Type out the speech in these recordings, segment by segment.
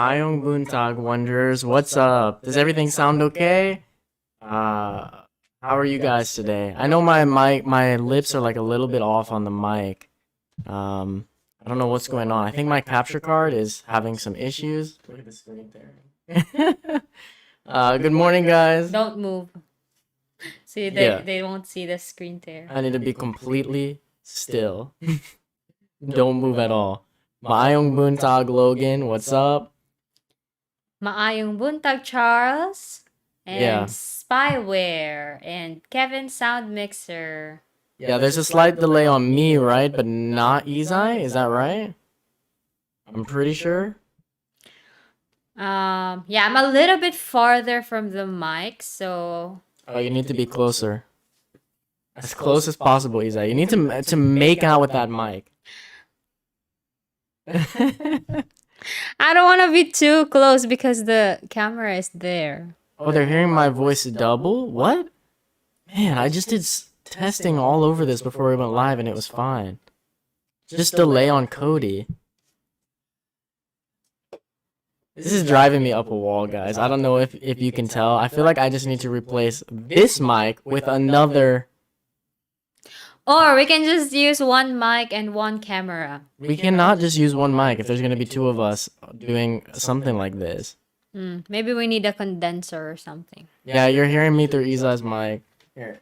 Maayong Buntag wonders, what's up? Does everything sound okay? How are you guys today? I know my lips are like a little bit off on the mic. I don't know what's going on. I think my capture card is having some issues. Look at the screen there. Good morning, guys. Don't move. See, they won't see the screen there. I need to be completely still. Don't move at all. Maayong Buntag, Logan. What's up? Maayong buntag, Charles. And Yeah. Spyware. And Kevin Sound Mixer. Yeah, there's a slight delay on me, right? But not Izai? Is that right? I'm pretty sure. Yeah, I'm a little bit farther from the mic, so... Oh, you need to be closer. As close as possible, Izai. You need to make out with that mic. I don't want to be too close because the camera is there. Oh, they're hearing my voice double? What? Man, I just did testing all over this before we went live and it was fine. Just delay on Cody. This is driving me up a wall, guys. I don't know if you can tell. I feel like I just need to replace this mic with another. Or we can just use one mic and one camera. We cannot just use one mic if there's going to be two of us doing something like this. Maybe we need a condenser or something. Yeah, you're hearing me through Izai's mic. Here.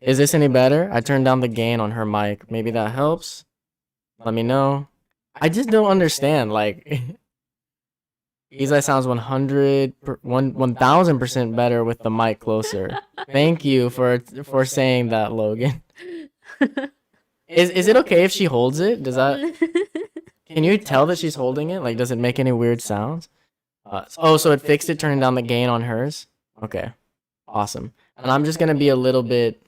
Is this any better? I turned down the gain on her mic. Maybe that helps. Let me know. I just don't understand. Like, Izai sounds 1000% better with the mic closer. Thank you for saying that, Logan. Is it okay if she holds it? Does that? Can you tell that she's holding it? Like, does it make any weird sounds? So it fixed it, turning down the gain on hers. Okay, awesome. And I'm just gonna be a little bit.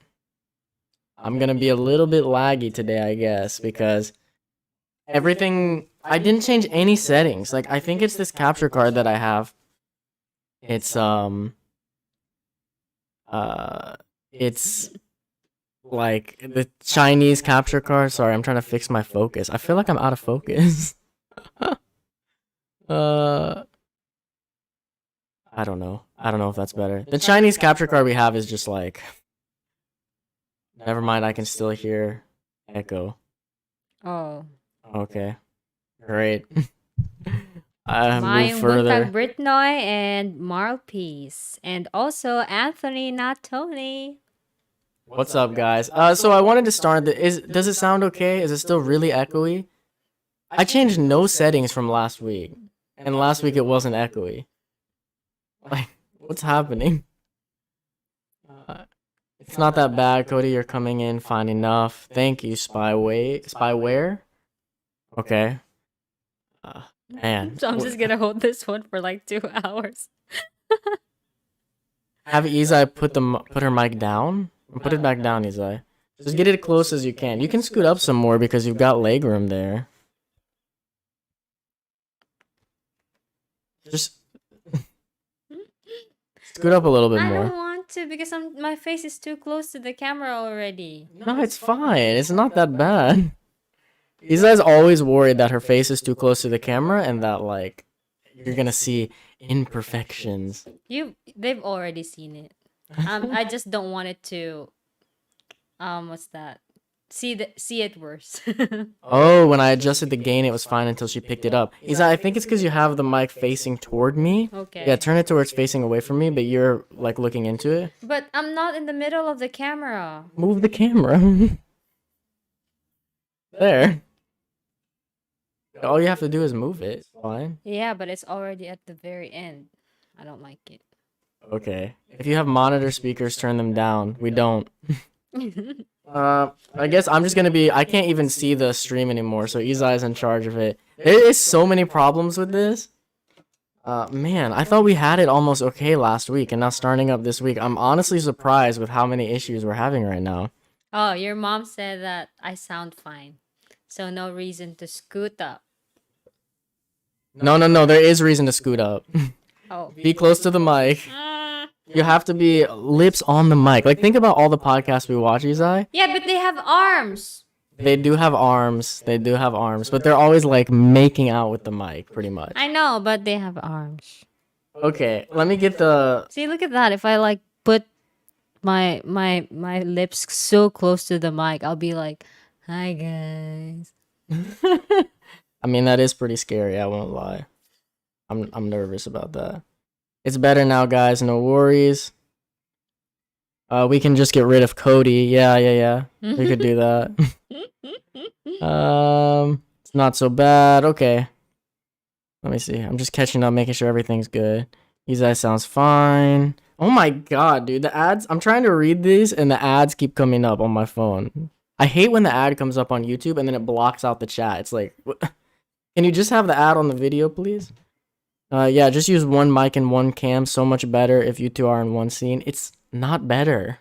I'm gonna be a little bit laggy today, I guess, because everything. I didn't change any settings. Like, I think it's this capture card that I have. It's like the Chinese capture card. Sorry, I'm trying to fix my focus. I feel like I'm out of focus. I don't know. I don't know if that's better. The Chinese capture card we have is just like. Never mind, I can still hear echo. Oh. Okay. Great. I move Mayong further. buntag, Britnoy and Marl Peace. And also Anthony, not Tony. What's up, guys? So I wanted to start. Does it sound okay? Is it still really echoey? I changed no settings from last week, and last week it wasn't echoey. Like, what's happening? It's not that bad, Cody. You're coming in fine enough. Thank you, Spyware. Okay. Man. So I'm just gonna hold this one for like 2 hours. Have Izai put her mic down? Put it back down, Izai. Just get it as close as you can. You can scoot up some more because you've got leg room there. Just scoot up a little bit I more. don't want to because my face is too close to the camera already. No, it's fine. It's not that bad. Izai's always worried that her face is too close to the camera and that, like, you're gonna see imperfections. They've already seen it. I just don't want it to what's that? See it worse. Oh, when I adjusted the gain, it was fine until she picked it up. Izai, I think it's because you have the mic facing toward me. Okay. Yeah, turn it to where it's facing away from me, but you're, like, looking into it. But I'm not in the middle of the camera. Move the camera. There. All you have to do is move it. It's fine. Yeah, but it's already at the very end. I don't like it. Okay. If you have monitor speakers, turn them down. We don't. I guess I'm just gonna be. I can't even see the stream anymore, so Izai's in charge of it. There is so many problems with this. Man, I thought we had it almost okay last week, and now starting up this week, I'm honestly surprised with how many issues we're having right now. Oh, your mom said that I sound fine, so no reason to scoot up. No. There is reason to scoot up. Oh. Be close to the mic. You have to be lips on the mic. Like, think about all the podcasts we watch, Izai. Yeah, but they have arms. They do have arms. They do have arms, but they're always like making out with the mic, pretty much. I know, but they have arms. Okay, let me get the. See, look at that. If I like put my lips so close to the mic, I'll be like, "Hi guys." I mean, that is pretty scary. I won't lie. I'm nervous about that. It's better now, guys. No worries. We can just get rid of Cody. Yeah. We could do that. It's not so bad. Okay. Let me see. I'm just catching up, making sure everything's good. Izai sounds fine. Oh my god, dude. The ads. I'm trying to read these, and the ads keep coming up on my phone. I hate when the ad comes up on YouTube and then it blocks out the chat. It's like, can you just have the ad on the video, please? Yeah, just use one mic and one cam. So much better if you two are in one scene. It's not better.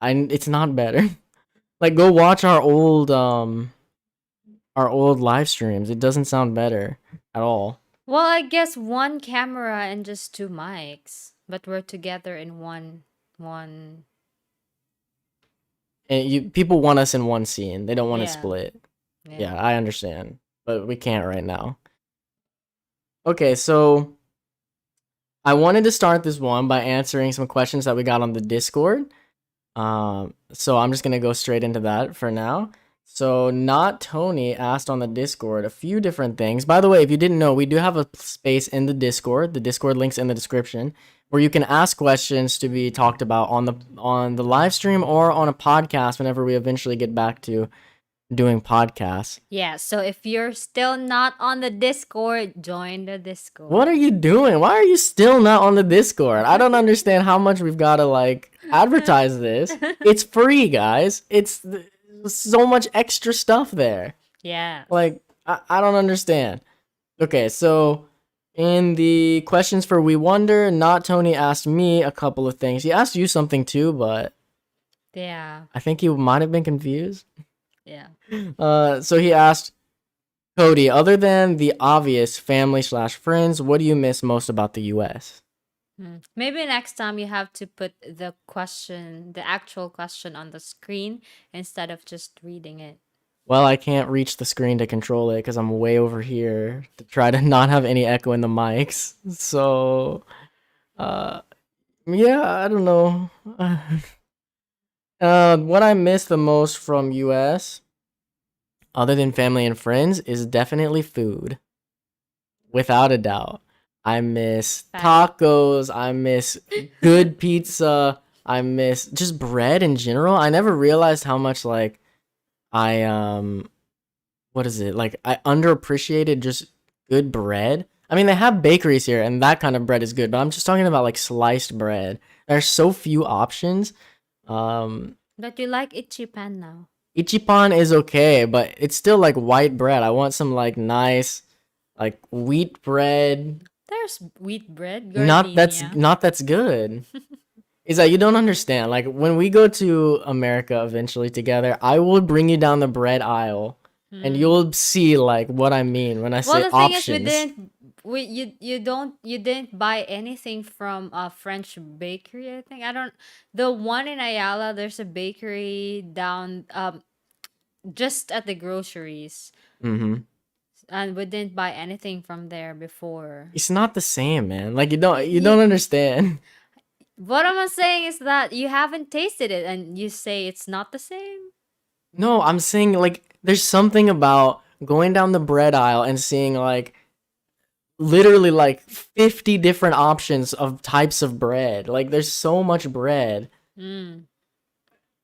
It's not better. Like, go watch our old live streams. It doesn't sound better at all. Well, I guess one camera and just two mics, but we're together in one. And people want us in one scene. They don't want to Yeah. split. Yeah, I understand, but we can't right now. Okay, so I wanted to start this one by answering some questions that we got on the Discord. So I'm just gonna go straight into that for now. So Not Tony asked on the Discord a few different things. By the way, if you didn't know, we do have a space in the Discord. The Discord link's in the description, where you can ask questions to be talked about on the live stream or on a podcast whenever we eventually get back to doing podcasts. Yeah, so if you're still not on the Discord, join the Discord. What are you doing? Why are you still not on the Discord? I don't understand how much we've got to like advertise this. It's free, guys. It's so much extra stuff there. Yeah. Like, I don't understand. Okay, so in the questions for We Wonder, Not Tony asked me a couple of things. He asked you something too, but Yeah. I think he might have been confused. Yeah. So he asked, Cody, other than the obvious family/friends, what do you miss most about the US? Maybe next time you have to put the actual question on the screen instead of just reading it. Well, I can't reach the screen to control it because I'm way over here to try to not have any echo in the mics. So, yeah, I don't know. What I miss the most from US, other than family and friends, is definitely food. Without a doubt. I miss tacos. I miss good pizza. I miss just bread in general. I never realized how much like I what is it? Like I underappreciated just good bread. I mean, they have bakeries here and that kind of bread is good, but I'm just talking about like sliced bread. There's so few options. But you like Ichipan now. Ichipan is okay, but it's still like white bread. I want some like nice like wheat bread. There's wheat bread. Not that's good. Is that you don't understand? Like when we go to America eventually together, I will bring you down the bread aisle, and you'll see like what I mean when I say the options. thing is, you didn't buy anything from a French bakery. I think the one in Ayala. There's a bakery down just at the groceries. Mm-hmm. And we didn't buy anything from there before. It's not the same, man. Like you don't understand. What I'm saying is that you haven't tasted it and you say it's not the same. No, I'm saying like there's something about going down the bread aisle and seeing like literally like 50 different options of types of bread. Like there's so much bread.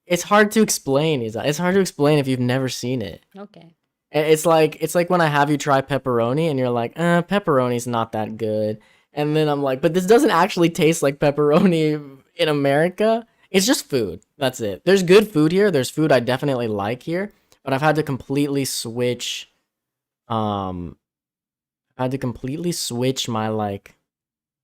It's hard to explain. It's hard to explain if you've never seen it. Okay. It's like when I have you try pepperoni and you're like, pepperoni's not that good. And then I'm like, but this doesn't actually taste like pepperoni in America. It's just food. That's it. There's good food here. There's food I definitely like here, but I've had to completely switch my like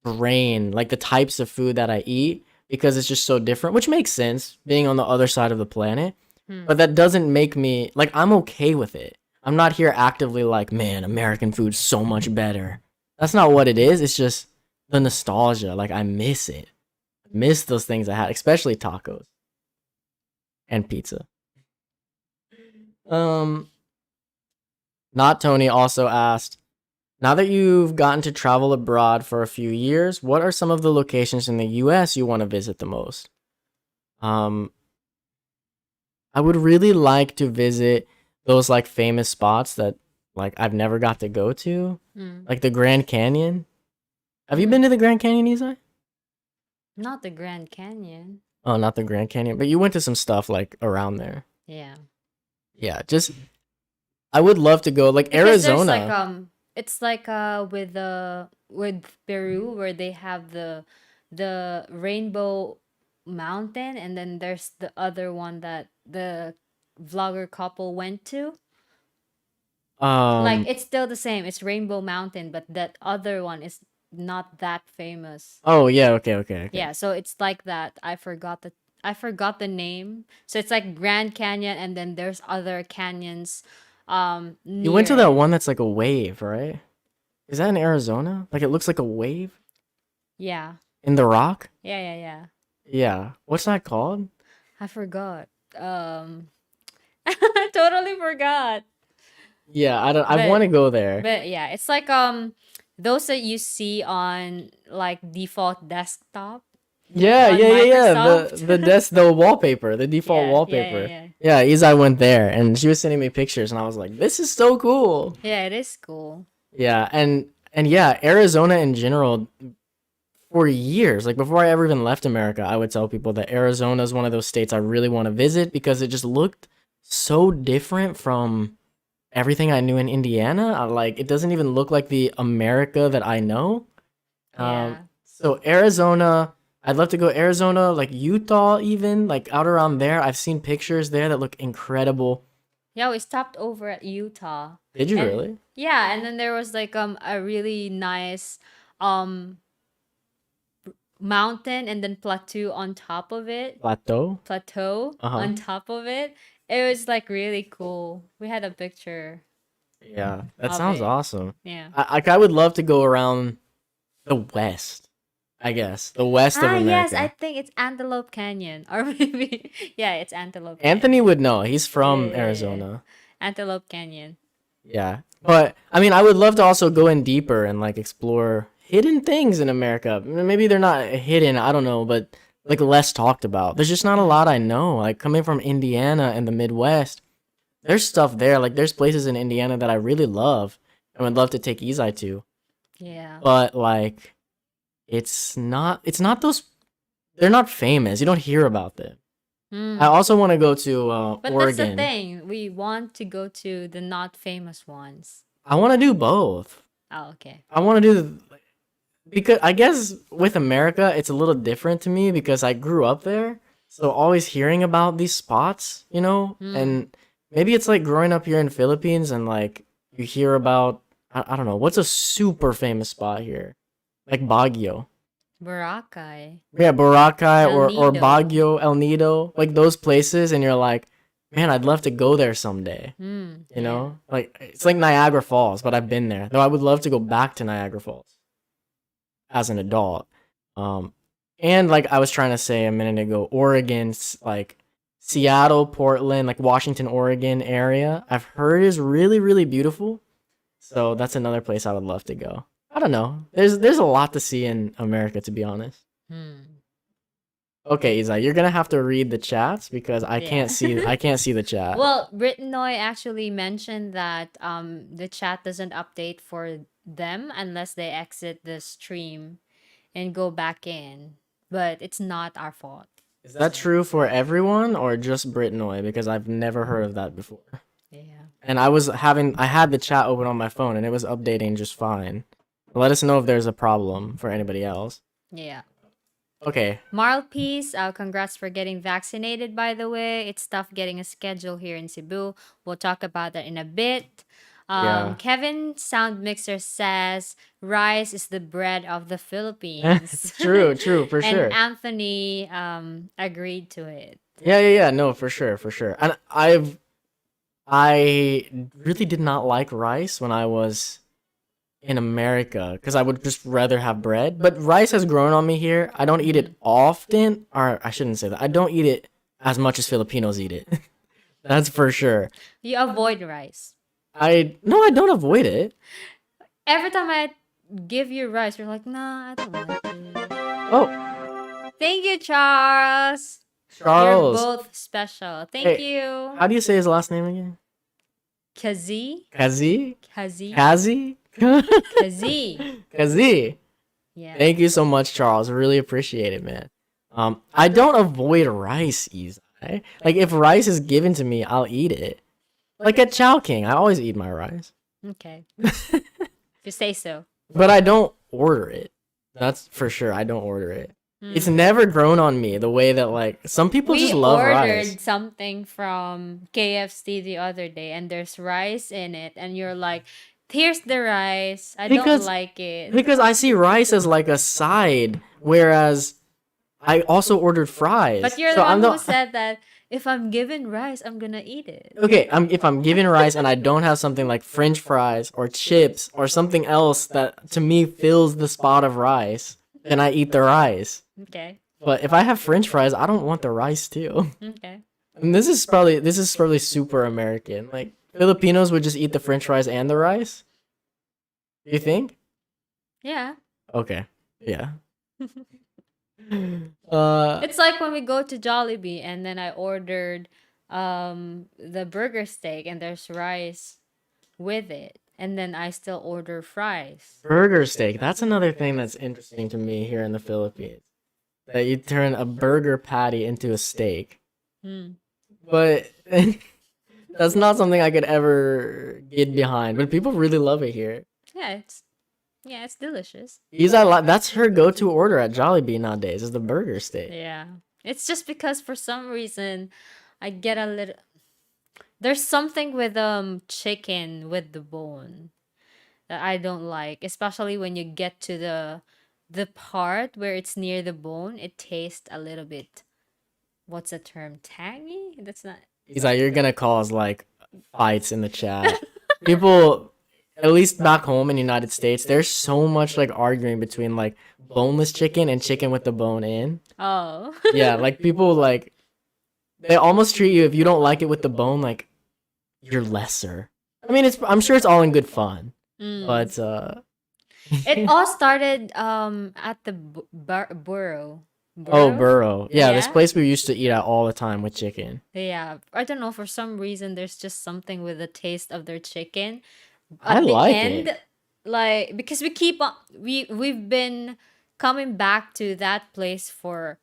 brain, like the types of food that I eat because it's just so different, which makes sense being on the other side of the planet. But that doesn't make me like I'm okay with it. I'm not here actively like, man, American food's so much better. That's not what it is. It's just the nostalgia. Like I miss it. I miss those things I had, especially tacos and pizza. Um, Not Tony also asked, now that you've gotten to travel abroad for a few years, what are some of the locations in the US you want to visit the most? Um, I would really like to visit those like famous spots that like I've never got to go to, Mm. like the Grand Canyon. Have you Mm. been to the Grand Canyon, Izai? Not the Grand Canyon. Oh, not the Grand Canyon, but you went to some stuff like around there. Yeah. Yeah, just I would love to go like Because there's like Arizona. it's like with Peru where they have the Rainbow Mountain, and then there's the other one that the vlogger couple went to. Like Um, it's still the same. It's Rainbow Mountain, but that other one is not that famous. oh yeah, okay. Yeah, so it's like that. I forgot the name. So it's like Grand Canyon, and then there's other canyons You went near to that it. one that's like a wave, right? Is that in Arizona? Like it looks like a wave Yeah. in the rock? Yeah. Yeah. What's that called? I forgot. I totally forgot. Yeah, I don't I want But to go there. but yeah, it's like those that you see on like default desktop Yeah, on yeah. Microsoft. The wallpaper, the default Yeah. wallpaper. Yeah. Yeah, Izai went there and she was sending me pictures and I was like, this is so cool. Yeah, it is cool. Yeah, and yeah, Arizona in general for years, like before I ever even left America, I would tell people that Arizona is one of those states I really want to visit because it just looked so different from everything I knew in Indiana. Like it doesn't even look like the America that I know. Yeah. So Arizona, I'd love to go Arizona, like Utah, even like out around there. I've seen pictures there that look incredible. Yeah, we stopped over at Utah. Did you And really? yeah, and then there was like a really nice um mountain and then plateau on top of it. Plateau? Plateau Uh huh. on top of it. It was like really cool. We had a picture Yeah, that of sounds it. awesome. Yeah. I would love to go around the West. I guess the West of Ah, yes, I America. think it's Antelope Canyon. Or maybe yeah, it's Antelope Anthony Canyon. would know. He's from Yeah. Arizona. Antelope Canyon. Yeah. But I mean, I would love to also go in deeper and like explore hidden things in America. Maybe they're not hidden, I don't know, but like less talked about. There's just not a lot I know. Like coming from Indiana and the Midwest, there's stuff there. Like there's places in Indiana that I really love and would love to take Izai to. Yeah. But like it's not those they're not famous. You don't hear about them. I Mm. also want to go to But that's the Oregon. thing. We want to go to the not famous ones. I want to do both. Oh, okay. I want to do because I guess with America it's a little different to me because I grew up there. So always hearing about these spots, Mm. and maybe it's like growing up here in Philippines and like you hear about I don't know, what's a super famous spot here? Like Baguio. Boracay. Yeah, Boracay El or Nido. Baguio, El Nido, like those places and you're like, "Man, I'd love to go there someday." Mm. You Yeah. know? Like it's like Niagara Falls, but I've been there. Though I would love to go back to Niagara Falls as an adult. Um, and like I was trying to say a minute ago, Oregon's like Seattle, Portland, like Washington, Oregon area, I've heard is really, really beautiful. So that's another place I would love to go. I don't know. There's a lot to see in America, to be honest. Hmm. Okay, Isa, you're gonna have to read the chats because I can't Yeah. see the chat. Well, Britnoy actually mentioned that the chat doesn't update for them unless they exit the stream and go back in. But it's not our fault. Is that true for everyone or just Britnoy? Because I've never heard of that before. Yeah. And I had the chat open on my phone and it was updating just fine. Let us know if there's a problem for anybody else. Yeah. Okay. Marl Peace, congrats for getting vaccinated, by the way. It's tough getting a schedule here in Cebu. We'll talk about that in a bit. Yeah. Kevin Sound Mixer says rice is the bread of the Philippines. True, for And sure. Anthony agreed to it. Yeah. No, for sure. And I really did not like rice when I was in America because I would just rather have bread. But rice has grown on me here. I don't eat it often, or I shouldn't say that. I don't eat it as much as Filipinos eat it. That's for sure. You avoid rice. No, I don't avoid it. Every time I give you rice, you're like, nah, I don't like it. Oh, Thank you, Charles. You're Charles. both special. Thank Hey, you. how do you say his last name again? Kazi? Kazi? Kazi? Kazi? Kazi. Kazi. Yeah. Thank you so much, Charles. Really appreciate it, man. I don't avoid rice, Izai. Like, if rice is given to me, I'll eat it. Like at Chow King, I always eat my rice. Okay. If you say so. But I don't order it. That's for sure. I don't order it. It's Mm. never grown on me the way that, like, some people just love We rice. ordered something from KFC the other day, and there's rice in it, and you're like, here's the rice. I don't Because- like it. Because I see rice as like a side, whereas I also ordered fries. But you're So the I'm one who not- said that if I'm given rice, I'm gonna eat it. Okay, if I'm given rice and I don't have something like French fries or chips or something else that to me fills the spot of rice, then I eat the rice. Okay. But if I have French fries, I don't want the rice too. Okay. And this is probably super American. Like Filipinos would just eat the French fries and the rice. Do you think? Yeah. Okay. Yeah. It's like when we go to Jollibee and then I ordered the burger steak and there's rice with it. And then I still order fries. Burger steak. That's another thing that's interesting to me here in the Philippines. That you turn a burger patty into a steak. Hmm. But that's not something I could ever get behind. But people really love it here. Yeah, it's delicious. That's her go-to order at Jollibee nowadays is the burger steak. Yeah. It's just because for some reason I get a little there's something with chicken with the bone that I don't like, especially when you get to the part where it's near the bone, it tastes a little bit, what's the term? Tangy? That's not. He's like, you're gonna cause like fights in the chat. People, at least back home in the United States, there's so much like arguing between like boneless chicken and chicken with the bone in. Oh. Yeah, like people like they almost treat you if you don't like it with the bone like you're lesser. I mean, I'm sure it's all in good fun, Mm. but It all started at the burrow. oh, burro. Yeah, this Yeah? place we used to eat at all the time with chicken. Yeah, I don't know. For some reason, there's just something with the taste of their chicken. I At the like end, it. like because we keep on, we've been coming back to that place for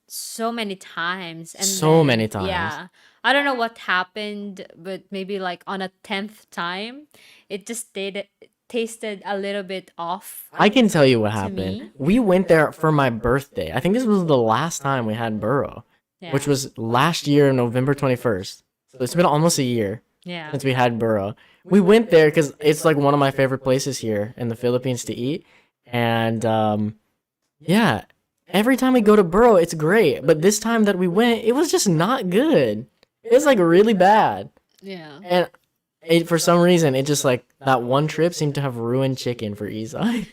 so many times, and So then, many times. yeah, I don't know what happened, but maybe like on a 10th time, it just tasted a little bit off. I can tell you what To happened. me? We went there for my birthday. I think this was the last time we had burro, Yeah. which was last year, November 21st. So it's been almost a year Yeah. since we had burro. We went there because it's like one of my favorite places here in the Philippines to eat. And yeah, every time we go to burro, it's great. But this time that we went, it was just not good. It was like really bad. Yeah. And for some reason, it just like that one trip seemed to have ruined chicken for Izai.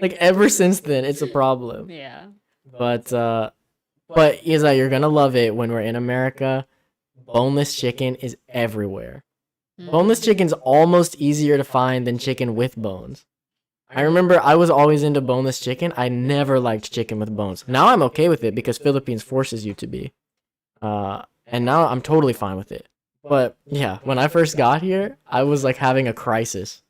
Like ever since then, it's a problem. Yeah. But Izai, you're gonna love it when we're in America. Boneless chicken is everywhere. Boneless chicken's almost easier to find than chicken with bones. I remember I was always into boneless chicken. I never liked chicken with bones. Now I'm okay with it because Philippines forces you to be. And now I'm totally fine with it. But yeah, when I first got here, I was like having a crisis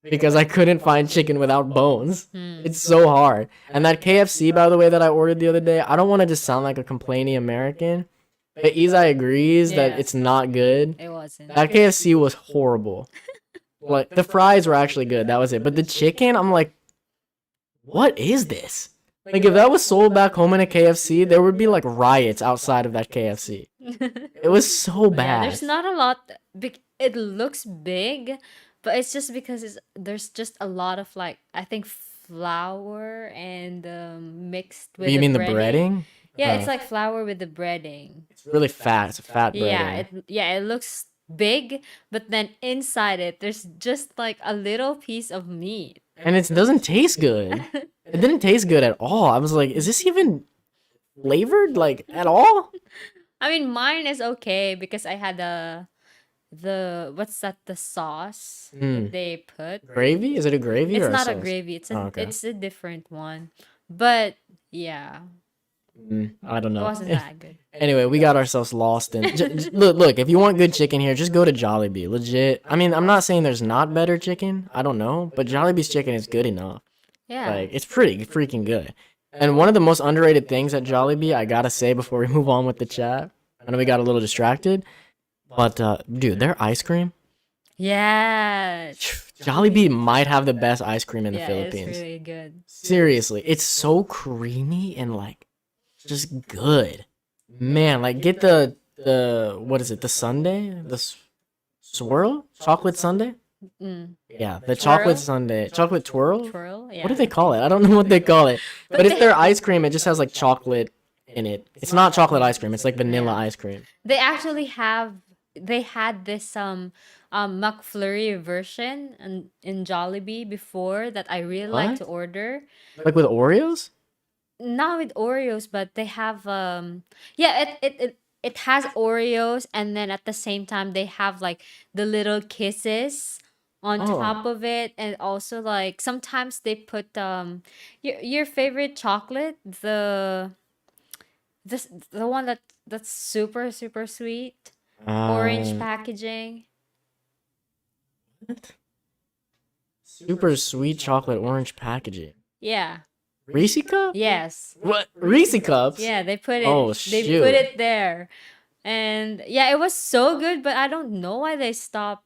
because I couldn't find chicken without bones. It's so hard. And that KFC, by the way, that I ordered the other day, I don't want to just sound like a complaining American, but Izai agrees that Yeah. it's not good. It wasn't. That KFC was horrible. Like the fries were actually good. That was it. But the chicken, I'm like, what is this? Like if that was sold back home in a KFC, there would be like riots outside of that KFC. It was so Yeah, bad. there's not a lot. It looks big, but it's just because there's just a lot of like I think flour and mixed with. You the mean the breading. breading? Yeah, it's Oh. like flour with the breading. It's really fat. It's a fat breading. Yeah, it looks big, but then inside it, there's just like a little piece of meat. And it doesn't taste good. It didn't taste good at all. I was like, is this even flavored like at all? I mean, mine is okay because I had the what's that? The sauce that Mm. they put. Gravy? Is it a gravy It's or a not a sauce? gravy. Oh, okay. It's a different one. But yeah, I don't it know. wasn't that good. Anyway, we got ourselves lost in. Look. If you want good chicken here, just go to Jollibee. Legit. I mean, I'm not saying there's not better chicken. I don't know, but Jollibee's chicken is good enough. Yeah. Like, it's pretty freaking good. And one of the most underrated things at Jollibee, I gotta say before we move on with the chat, I know we got a little distracted, but dude, their ice cream, Yeah. Jollibee might have the best ice cream in the Yeah, it's Philippines. really good. Seriously, it's so creamy and like just good. Man, like get the what is it? The sundae, the swirl chocolate sundae. Mm. Yeah, the Twirl? chocolate sundae, chocolate twirl. Twirl. Yeah. What do they call it? I don't know what they call it. But it's their ice cream. It just has like chocolate in it. It's not chocolate ice cream. It's like vanilla Yeah. ice cream. They actually they had this McFlurry version in Jollibee before that I really like What? to order. Like with Oreos? Not with Oreos, but they have yeah, it has Oreos, and then at the same time they have like the little kisses on Oh. top of it, and also like sometimes they put your favorite chocolate, the one that's super super sweet, orange Uh, packaging. what? Super sweet chocolate orange packaging. Yeah. Reese cup? Yes. What? Reese cups? Yeah, they put it. Oh, They shoot. put it there, and yeah, it was so good. But I don't know why they stopped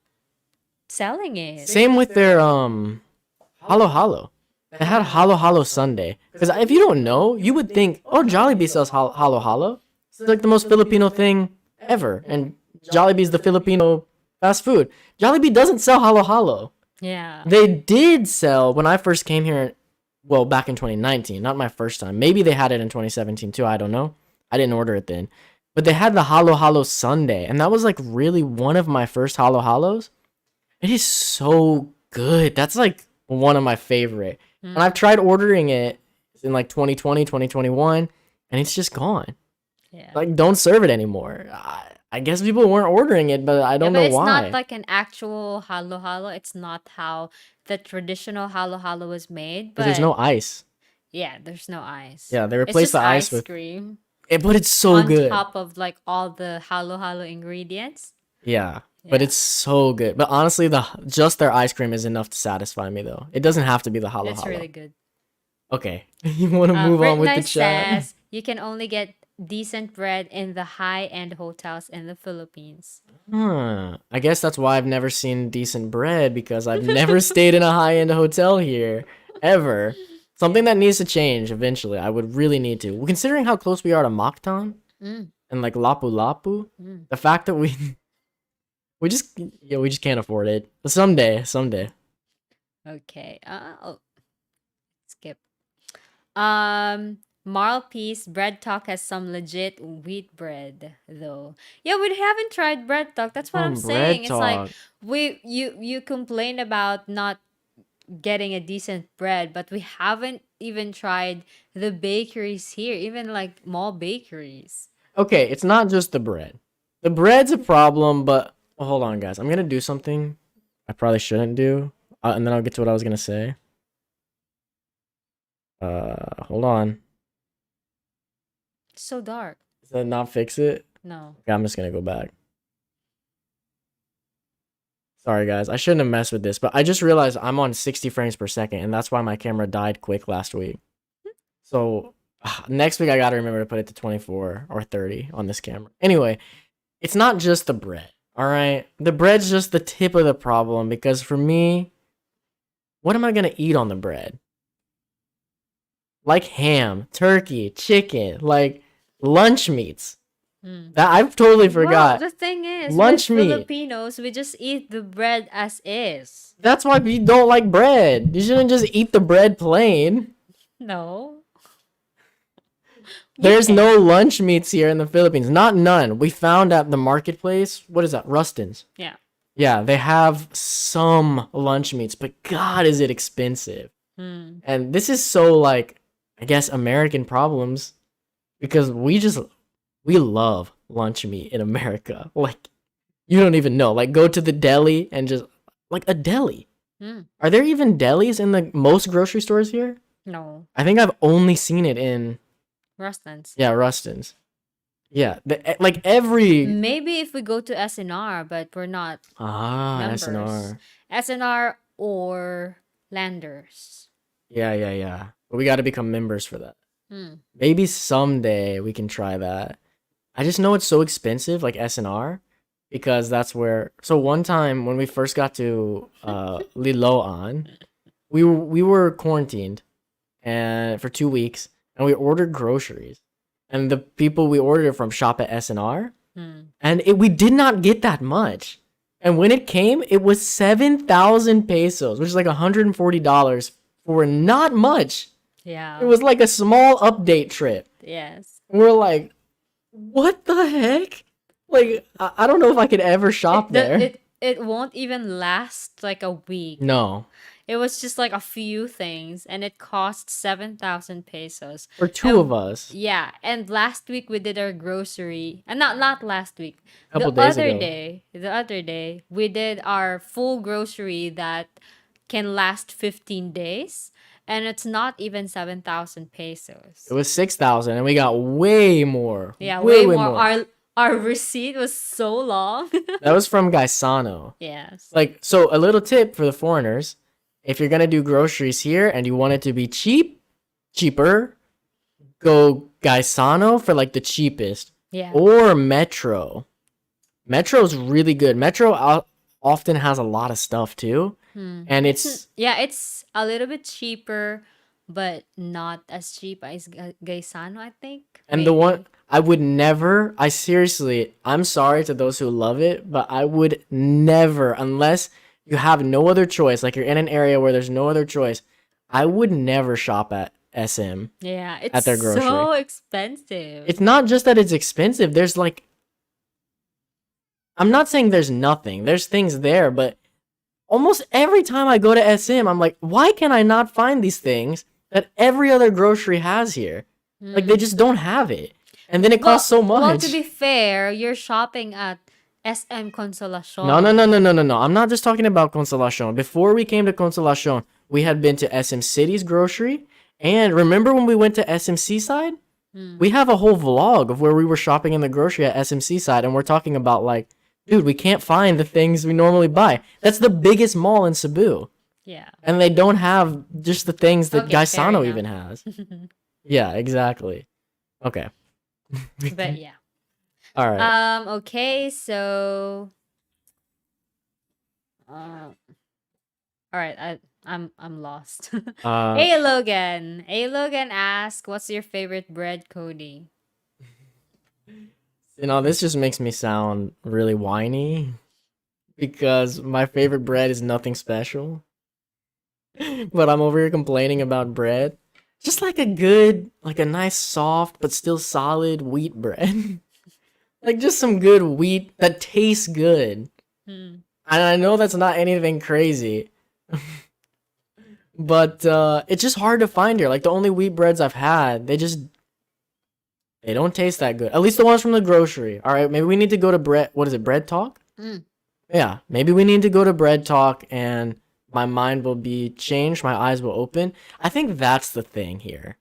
selling it. Same with their Halo Halo. They had Halo Halo Sunday. Because if you don't know, you would think, oh, Jollibee sells Halo Halo. It's like the most Filipino thing ever. And Jollibee's the Filipino fast food. Jollibee doesn't sell Halo Halo. Yeah. They did sell when I first came here, well, back in 2019, not my first time. Maybe they had it in 2017 too. I don't know. I didn't order it then. But they had the Halo Halo Sunday. And that was like really one of my first Halo Halos. It is so good. That's like one of my favorite. And I've tried ordering it in like 2020, 2021, and it's just gone. Yeah. Like, don't serve it anymore. I guess people weren't ordering it, but I don't but know it's why. not like an actual halo halo. It's not how the traditional halo halo was made. But Because there's no ice. yeah, there's no ice. Yeah, they It's replaced just the ice ice with cream it, but it's so on good. top of like all the halo halo ingredients. Yeah, but Yeah. it's so good. But honestly, just their ice cream is enough to satisfy me, though. It doesn't have to be the Halo It's Halo. really good. Okay, you want to move on with the Britney chat? says you can only get decent bread in the high-end hotels in the Philippines. I guess that's why I've never seen decent bread because I've never stayed in a high-end hotel here ever. Something that needs to change eventually. I would really need to. Considering how close we are to Mactan Mm. and like Lapu Lapu, Mm. the fact that we just can't afford it. Someday. Okay. Skip. Marl Peace Bread Talk has some legit wheat bread though. Yeah, we haven't tried bread talk. That's what I'm saying. It's like you complain about not getting a decent bread, but we haven't even tried the bakeries here, even like mall bakeries. Okay, it's not just the bread. The bread's a problem, but hold on, guys. I'm gonna do something I probably shouldn't do, and then I'll get to what I was gonna say. Hold on. It's so dark. Does that not fix it? No. Okay, I'm just gonna go back. Sorry, guys. I shouldn't have messed with this, but I just realized I'm on 60 frames per second, and that's why my camera died quick last week. So next week I gotta remember to put it to 24 or 30 on this camera. Anyway, it's not just the bread. All right, the bread's just the tip of the problem because for me, what am I gonna eat on the bread? Like ham, turkey, chicken, like lunch meats. Mm. That I've totally forgot. Well, the thing is, Lunch with meat. Filipinos, we just eat the bread as is. That's why you don't like bread. You shouldn't just eat the bread plain. No. There's Yeah. no lunch meats here in the Philippines. Not none. We found at the marketplace. What is that? Rustin's. Yeah. Yeah, they have some lunch meats, but God, is it expensive. Hmm. And this is so like, I guess, American problems because we love lunch meat in America. Like, you don't even know. Like, go to the deli and just like a deli. Hmm. Are there even delis in the most grocery stores here? No. I think I've only seen it in Rustlins. Rustin's. Yeah, like every Maybe if we go to SNR, but we're not members. SNR. SNR or Landers. Yeah. But we got to become members for that. Hmm. Maybe someday we can try that. I just know it's so expensive, like SNR, because that's where. So one time when we first got to Liloan, we were quarantined and for 2 weeks, and we ordered groceries, and the people we ordered it from shop at SNR, and we did not get that much. And when it came, it was 7,000 pesos, which is like $140 for not much. Yeah. It was like a small update trip. Yes. And we're like, what the heck? Like, I don't know if I could ever shop there. It won't even last like a week. No. It was just like a few things, and it cost 7,000 pesos. For two of us. Yeah, and last week we did our grocery, and not last week. Couple the days other ago. the other day, we did our full grocery that can last 15 days, and it's not even 7,000 pesos. It was 6,000, and we got way more. Yeah, way more. more. Our receipt was so long. That was from Gaisano. Yes. Like, so a little tip for the foreigners: if you're gonna do groceries here and you want it to be cheaper, go Gaisano for like the cheapest. Yeah. Or Metro. Metro's really good. Metro often has a lot of stuff too, and it's a little bit cheaper, but not as cheap as Gaisano, I think. And the one I would never, I'm sorry to those who love it, but I would never, unless you have no other choice, like you're in an area where there's no other choice, I would never shop at SM. Yeah, it's at their grocery. So expensive. It's not just that it's expensive. There's like, I'm not saying there's nothing. There's things there, but almost every time I go to SM, I'm like, why can I not find these things that every other grocery has here? Like, they just don't have it. And then it costs so much. Well, to be fair, you're shopping at SM Consolacion. No. I'm not just talking about Consolacion. Before we came to Consolacion, we had been to SM City's grocery. And remember when we went to SM Seaside? We have a whole vlog of where we were shopping in the grocery at SM Seaside. And we're talking about like, dude, we can't find the things we normally buy. That's the biggest mall in Cebu. Yeah. And they don't have just the things that Okay, Gaisano fair even has. Yeah, exactly. Okay. But yeah. All right. Okay, so all right, I'm lost. Hey Logan. Hey Logan asks, what's your favorite bread, Cody? You know, this just makes me sound really whiny because my favorite bread is nothing special. But I'm over here complaining about bread. Just like a nice soft but still solid wheat bread. Like just some good wheat that tastes good. And I know that's not anything crazy. But it's just hard to find here. Like the only wheat breads I've had, they don't taste that good. At least the ones from the grocery. All right, maybe we need to go to Bread Talk? Yeah, maybe we need to go to Bread Talk and my mind will be changed, my eyes will open. I think that's the thing here.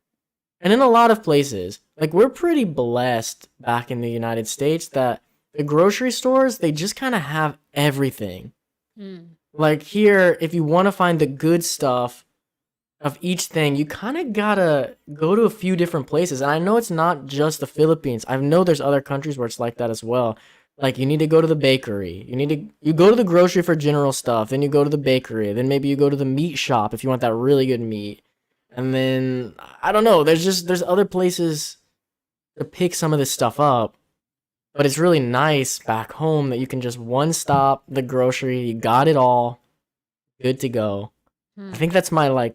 And in a lot of places, like we're pretty blessed back in the United States that the grocery stores, they just kind of have everything. Like here, if you want to find the good stuff of each thing, you kind of gotta go to a few different places. And I know it's not just the Philippines. I know there's other countries where it's like that as well. Like you need to go to the bakery. You go to the grocery for general stuff. Then you go to the bakery. Then maybe you go to the meat shop if you want that really good meat. And then I don't know. There's other places to pick some of this stuff up. But it's really nice back home that you can just one stop the grocery. You got it all. Good to go. I think that's my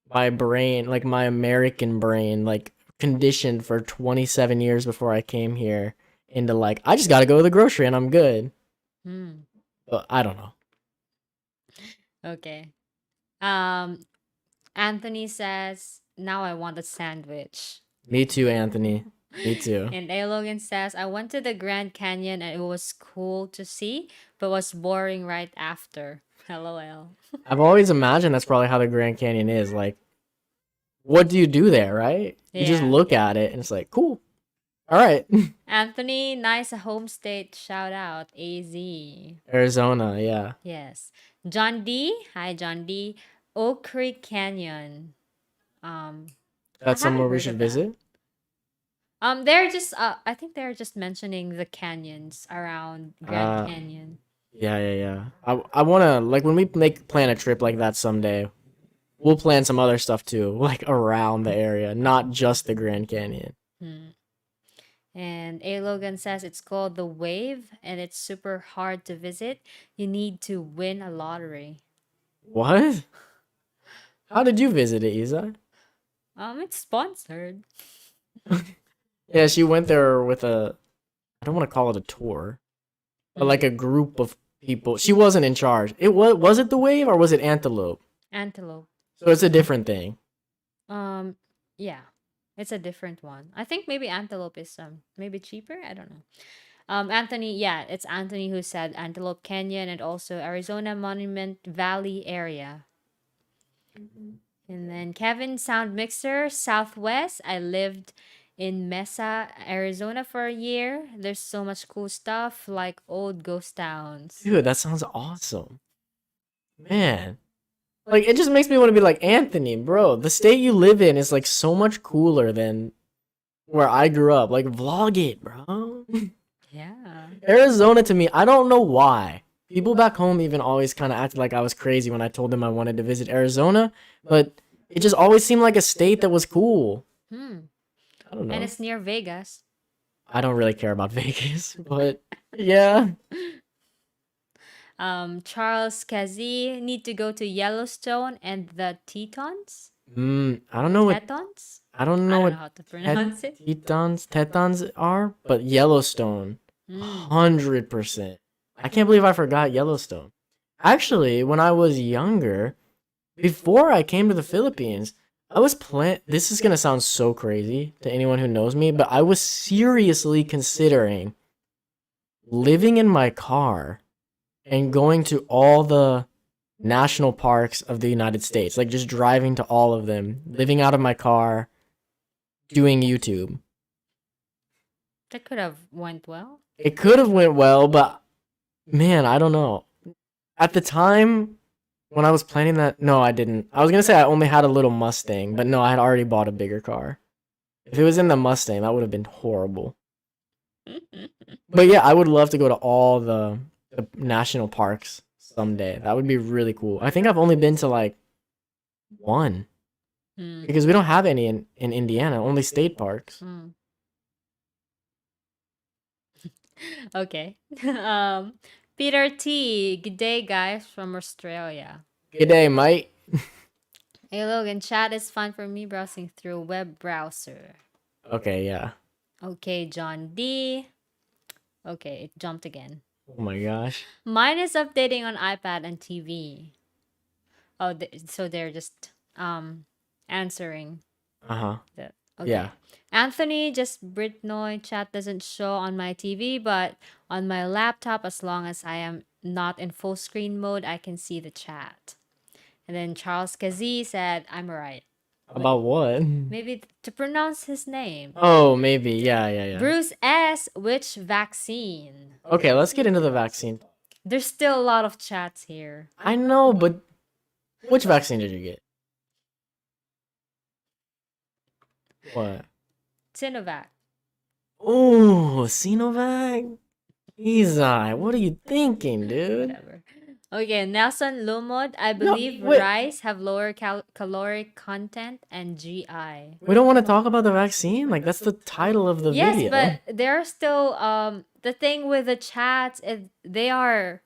my brain, like my American brain, like conditioned for 27 years before I came here into like, I just got to go to the grocery and I'm good. But I don't know. Okay. Anthony says, now I want a sandwich. Me too, Anthony. Me too. And A. Logan says, I went to the Grand Canyon and it was cool to see, but was boring right after. LOL. I've always imagined that's probably how the Grand Canyon is. Like, what do you do there, right? You just Yeah. look at it and it's like, cool. All right. Anthony, nice home state shout out. AZ. Arizona, yeah. Yes. John D. Hi, John D. Oak Creek Canyon. Um, I That's haven't somewhere we heard should of that. visit. They're just I think they're just mentioning the canyons around Grand Uh, Canyon. yeah. I wanna like when we plan a trip like that someday. We'll plan some other stuff too, like around the area, not just the Grand Canyon. Hmm. And A. Logan says it's called the Wave and it's super hard to visit. You need to win a lottery. What? How did you visit it, Izai? It's sponsored. Yeah, she went there with a. I don't want to call it a tour, but like a group of people. She wasn't in charge. It was it the Wave or was it Antelope? Antelope. So it's a different thing. Um, yeah, it's a different one. I think maybe Antelope is maybe cheaper. I don't know. Anthony, yeah, it's Anthony who said Antelope Canyon and also Arizona Monument Valley area. And then Kevin Sound Mixer Southwest. I lived in Mesa, Arizona for a year. There's so much cool stuff like old ghost towns. Dude, that sounds awesome. Man. Like it just makes me want to be like Anthony, bro. The state you live in is like so much cooler than where I grew up. Like vlog it, bro. Yeah. Arizona to me, I don't know why. People back home even always kind of acted like I was crazy when I told them I wanted to visit Arizona, but it just always seemed like a state that was cool. Hmm. I don't And know. it's near Vegas. I don't really care about Vegas, but yeah. Charles Kazi need to go to Yellowstone and the Tetons. I don't know what Tetons? I don't I know don't what know how to pronounce it. Tetons are, but Yellowstone, Mm. 100%. I can't believe I forgot Yellowstone. Actually, when I was younger, before I came to the Philippines, I was this is gonna sound so crazy to anyone who knows me, but I was seriously considering living in my car and going to all the national parks of the United States, like just driving to all of them, living out of my car, doing YouTube. That could have went well. It could have went well, but man, I don't know. At the time when I was planning that, no, I didn't. I was gonna say I only had a little Mustang, but no, I had already bought a bigger car. If it was in the Mustang, that would have been horrible. But yeah, I would love to go to all the national parks someday. That would be really cool. I think I've only been to like one Hmm. because we don't have any in Indiana, only state parks. Hmm. Okay. Peter T. Good day, guys from Australia. Good day, mate. Hey, Logan, chat is fun for me browsing through web browser. Okay, yeah. Okay, John D. Okay, it jumped again. Oh my gosh. Mine is updating on iPad and TV. Oh, so they're just answering Uh-huh. that. Okay. Yeah. Anthony, just Britnoy chat doesn't show on my TV, but on my laptop, as long as I am not in full screen mode, I can see the chat. And then Charles Kazi said, I'm right. About what? Maybe to pronounce his name. Oh, maybe. Yeah. Bruce S. Which vaccine? Okay, let's get into the vaccine. There's still a lot of chats here. I know, but which vaccine did you get? What? Sinovac. Oh, Sinovac? Izai, what are you thinking, dude? Whatever. Okay, Nelson Lumod. I No, believe wait. rice have lower caloric content and GI. We don't want to talk about the vaccine? Like, that's the title of the Yes, video. but there are still the thing with the chats is they are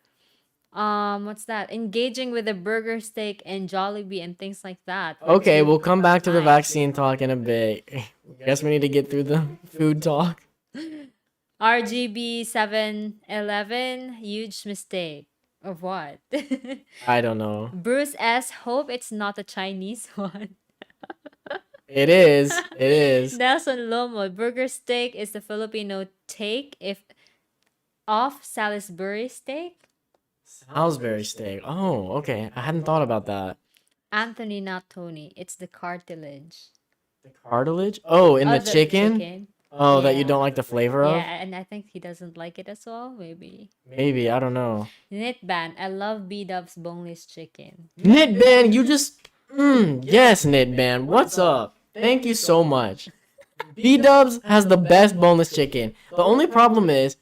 what's that? Engaging with the burger steak and Jollibee and things like that. Okay, we'll come back to the Fine. vaccine talk in a bit. Guess we need to get through the food talk. RGB 711, huge mistake. Of what? I don't know. Bruce S. Hope it's not a Chinese one. It is. It is. Nelson Lomo, burger steak is the Filipino take if off Salisbury steak. Salisbury steak. Oh, okay. I hadn't thought about that. Anthony, not Tony. It's the cartilage. The cartilage? Oh, in Oh, the the chicken? chicken. Oh, that you Yeah. don't like the flavor Yeah, of? and I think he doesn't like it as well. Maybe. Maybe. I don't know. Knitban, I love B Dub's boneless chicken. Knitban, you just. Yes, Knitban. What's up? Thank you so much. B Dubs has the best boneless chicken. The only problem is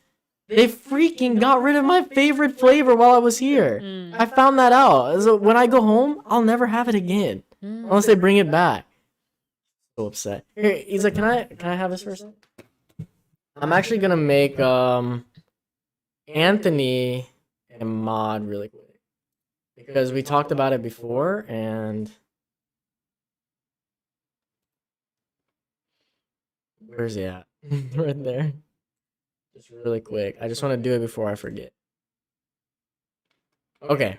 they freaking got rid of my favorite flavor while I was here. I found that out. So when I go home, I'll never have it again unless they bring it back. So upset. Here, Isa, can I have this first? I'm actually gonna make Anthony a mod really quick because we talked about it before and where's he at? Right there. Just really quick. I just want to do it before I forget. Okay.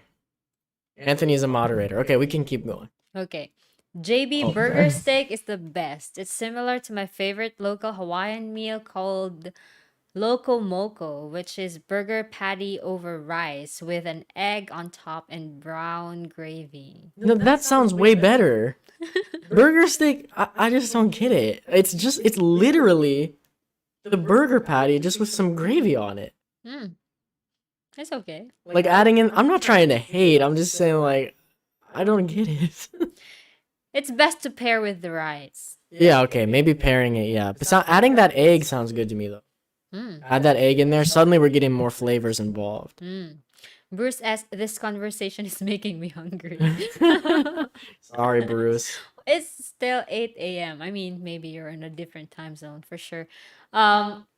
Anthony is a moderator. Okay, we can keep going. Okay. JB Oh, Burger sorry. Steak is the best. It's similar to my favorite local Hawaiian meal called Loco Moco, which is burger patty over rice with an egg on top and brown gravy. No, that sounds way better. Burger steak, I just don't get it. It's literally the burger patty just with some gravy on it. Hmm. It's okay. Like adding in, I'm not trying to hate, I'm just saying, like, I don't get it. It's best to pair with the rice. Yeah, okay, maybe pairing it, yeah. But adding that egg sounds good to me, though. Hmm. Add that egg in there, suddenly we're getting more flavors involved. Bruce S, this conversation is making me hungry. Sorry, Bruce. It's still 8 a.m. I mean, maybe you're in a different time zone for sure.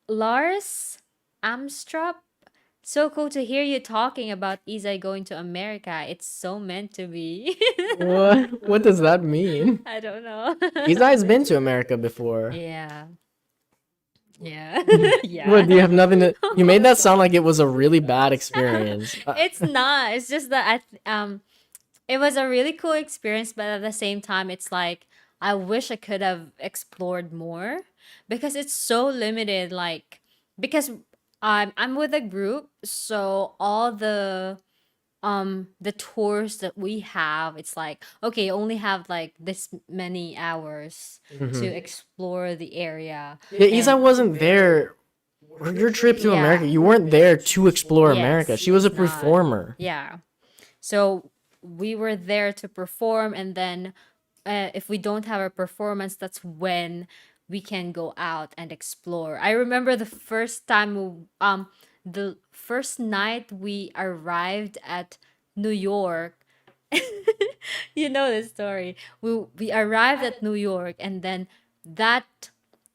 Lars Amstrop, so cool to hear you talking about Izai going to America. It's so meant to be. What? What does that mean? I don't know. Izai's been to America before. Yeah. Yeah. Yeah. What, do you have nothing to... You made that sound like it was a really bad experience. It's not. It's just that it was a really cool experience, but at the same time, it's like I wish I could have explored more because it's so limited. Like because I'm with a group, so all the tours that we have, it's like okay, you only have like this many hours to explore the area. Yeah, Izai And wasn't there. Your trip to America, yeah, you weren't there to explore America. yes, She was a it's not. performer. Yeah. So we were there to perform, and then if we don't have a performance, that's when we can go out and explore. I remember the first time, the first night we arrived at New York. You know the story. We arrived at New York, and then that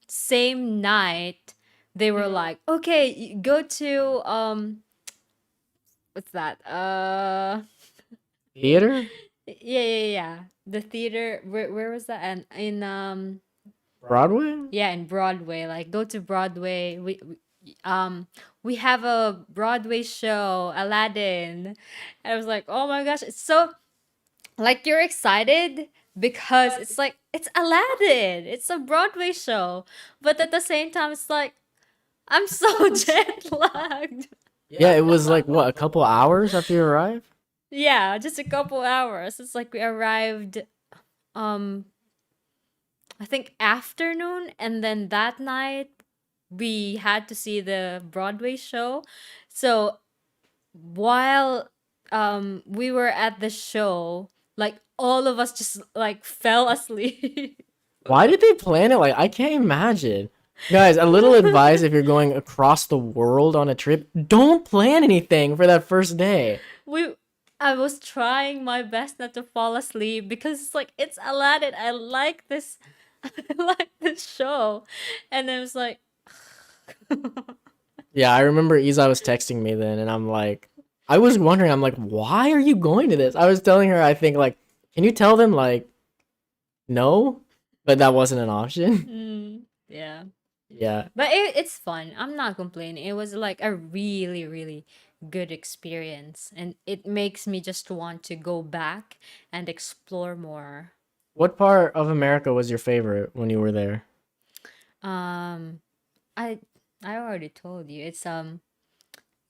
same night they were like, "Okay, go to what's that? Theater? Yeah. The theater. Where was that? And in Broadway? yeah, in Broadway. Like go to Broadway. We have a Broadway show, Aladdin. And I was like, oh my gosh, it's so like you're excited because it's like it's Aladdin. It's a Broadway show, but at the same time, it's like I'm so jet lagged. Yeah, it was like, what, a couple hours after you arrived? Yeah, just a couple hours. It's like we arrived um I think afternoon, and then that night we had to see the Broadway show. So while we were at the show, like all of us just like fell asleep. Why did they plan it? Like, I can't imagine. Guys, a little advice if you're going across the world on a trip, don't plan anything for that first day. we I was trying my best not to fall asleep because it's like it's Aladdin. I like this I like this show. And then it was like Yeah, I remember Izai was texting me then, and I was wondering, I'm like, why are you going to this? I was telling her, I think, like, can you tell them, like, no? But that wasn't an option. yeah. Yeah. But it's fun. I'm not complaining. It was like a really, really good experience. And it makes me just want to go back and explore more. What part of America was your favorite when you were there? Um, I I already told you. It's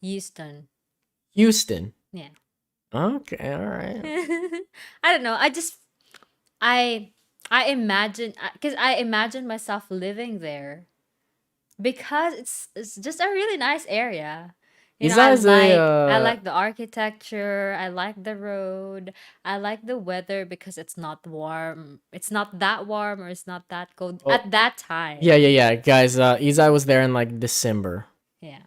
Houston. Houston. Yeah. Okay, all right. I don't know. I I imagine because I imagine myself living there because it's just a really nice area. You know, Izai's a I like the architecture, I like the road, I like the weather because it's not warm. It's not that warm or it's not that cold oh, at that yeah. Guys, Izai was there in like December. Yeah.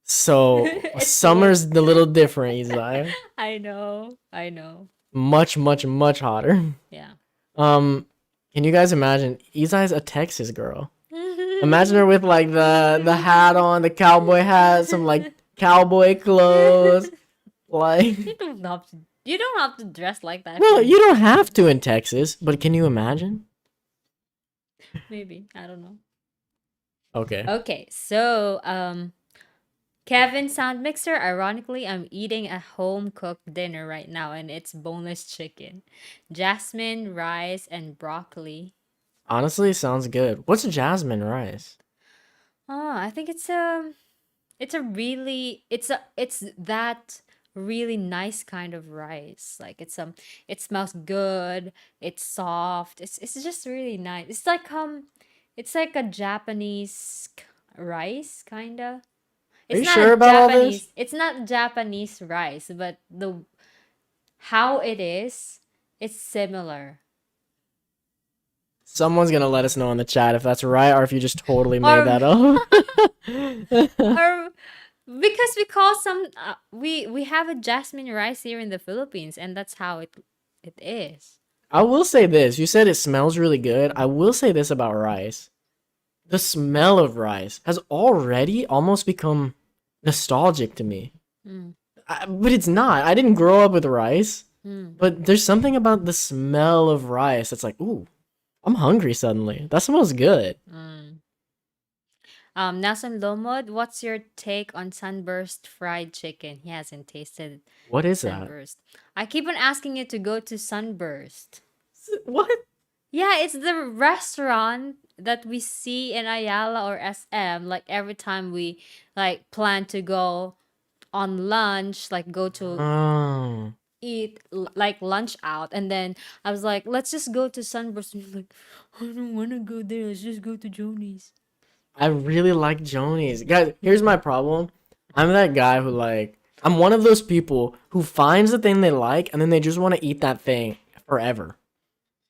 So It's way. summer's a little different, Izai. I know. I know. Much hotter. Yeah. Um, can you guys imagine? Izai's a Texas girl. Imagine her with like the hat on, the cowboy hat, some like cowboy clothes. Like, You don't have to dress like that well, for you don't have to in Texas, but can you imagine? maybe. I don't know. Okay. Okay, so Kevin Sound Mixer, ironically, I'm eating a home cooked dinner right now and it's boneless chicken, jasmine, rice, and broccoli. Honestly, sounds good. What's jasmine rice? Oh, I think it's a really it's that really nice kind of rice. Like it smells good, it's soft. It's just really nice. It's like a rice kinda. Are It's you not sure a about all this? Japanese. It's not Japanese rice, but the how it is, it's similar. Someone's gonna let us know in the chat if that's right or if you just totally made Or that up. or because we call some we have a jasmine rice here in the Philippines, and that's how it is. I will say this. You said it smells really good. I will say this about rice. The smell of rice has already almost become nostalgic to me. Mm, But it's not. I didn't grow up with rice, mm, but there's something about the smell of rice that's like, ooh, I'm hungry suddenly. That smells good. mm. Nelson Lomod, what's your take on Sunburst fried chicken? He hasn't tasted What is that? Sunburst. I keep on asking you to go to Sunburst. What? Yeah, it's the restaurant that we see in Ayala or SM. Like every time we like plan to go on lunch, like go to Oh, eat like lunch out, and then I was like, let's just go to Sunburst. And you're like, I don't want to go there. Let's just go to Joni's. I really like Joni's. Guys, here's my problem. I'm that guy who like I'm one of those people who finds the thing they like and then they just want to eat that thing forever.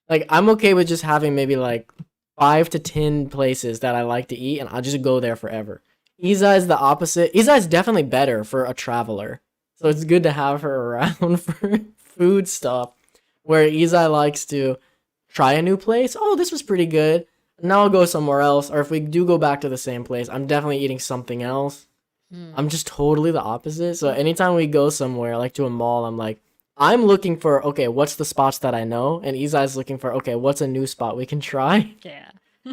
Like I'm okay with just having maybe like 5 to 10 places that I like to eat and I'll just go there forever. Isa is the opposite. Isa is definitely better for a traveler. So it's good to have her around for food stuff. Where Isa likes to try a new place. Oh, this was pretty good. Now I'll go somewhere else. Or if we do go back to the same place, I'm definitely eating something else. I'm just totally the opposite. So anytime we go somewhere, like to a mall, I'm like, I'm looking for, okay, what's the spots that I know? And Izai's looking for, okay, what's a new spot we can try? Yeah.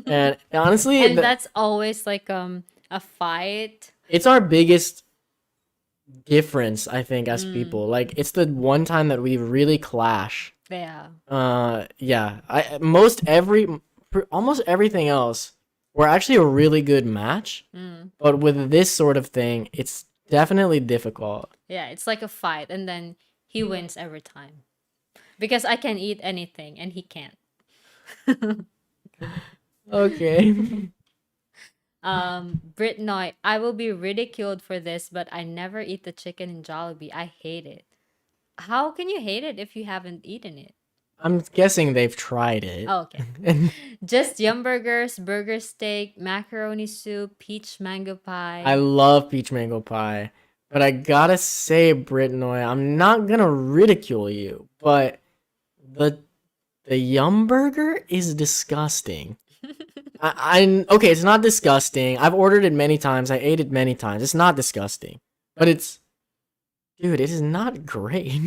And honestly, And that's always like a fight. it's our biggest difference, I think, as Mm, people. Like, it's the one time that we really clash. yeah. Yeah. Almost everything else, we're actually a really good match. Mm. But with this sort of thing, it's definitely difficult. Yeah, it's like a fight, and then he wins every time because I can eat anything and he can't. Okay. Britnoy, I will be ridiculed for this, but I never eat the chicken in Jollibee. I hate it. How can you hate it if you haven't eaten it? I'm guessing they've tried it. Oh, okay. Just yum burgers, burger steak, macaroni soup, peach mango pie. I love peach mango pie. But I gotta say, Britnoy, I'm not gonna ridicule you, but the the yum burger is disgusting. I okay, it's not disgusting. I've ordered it many times. I ate it many times. It's not disgusting, but dude, it is not great.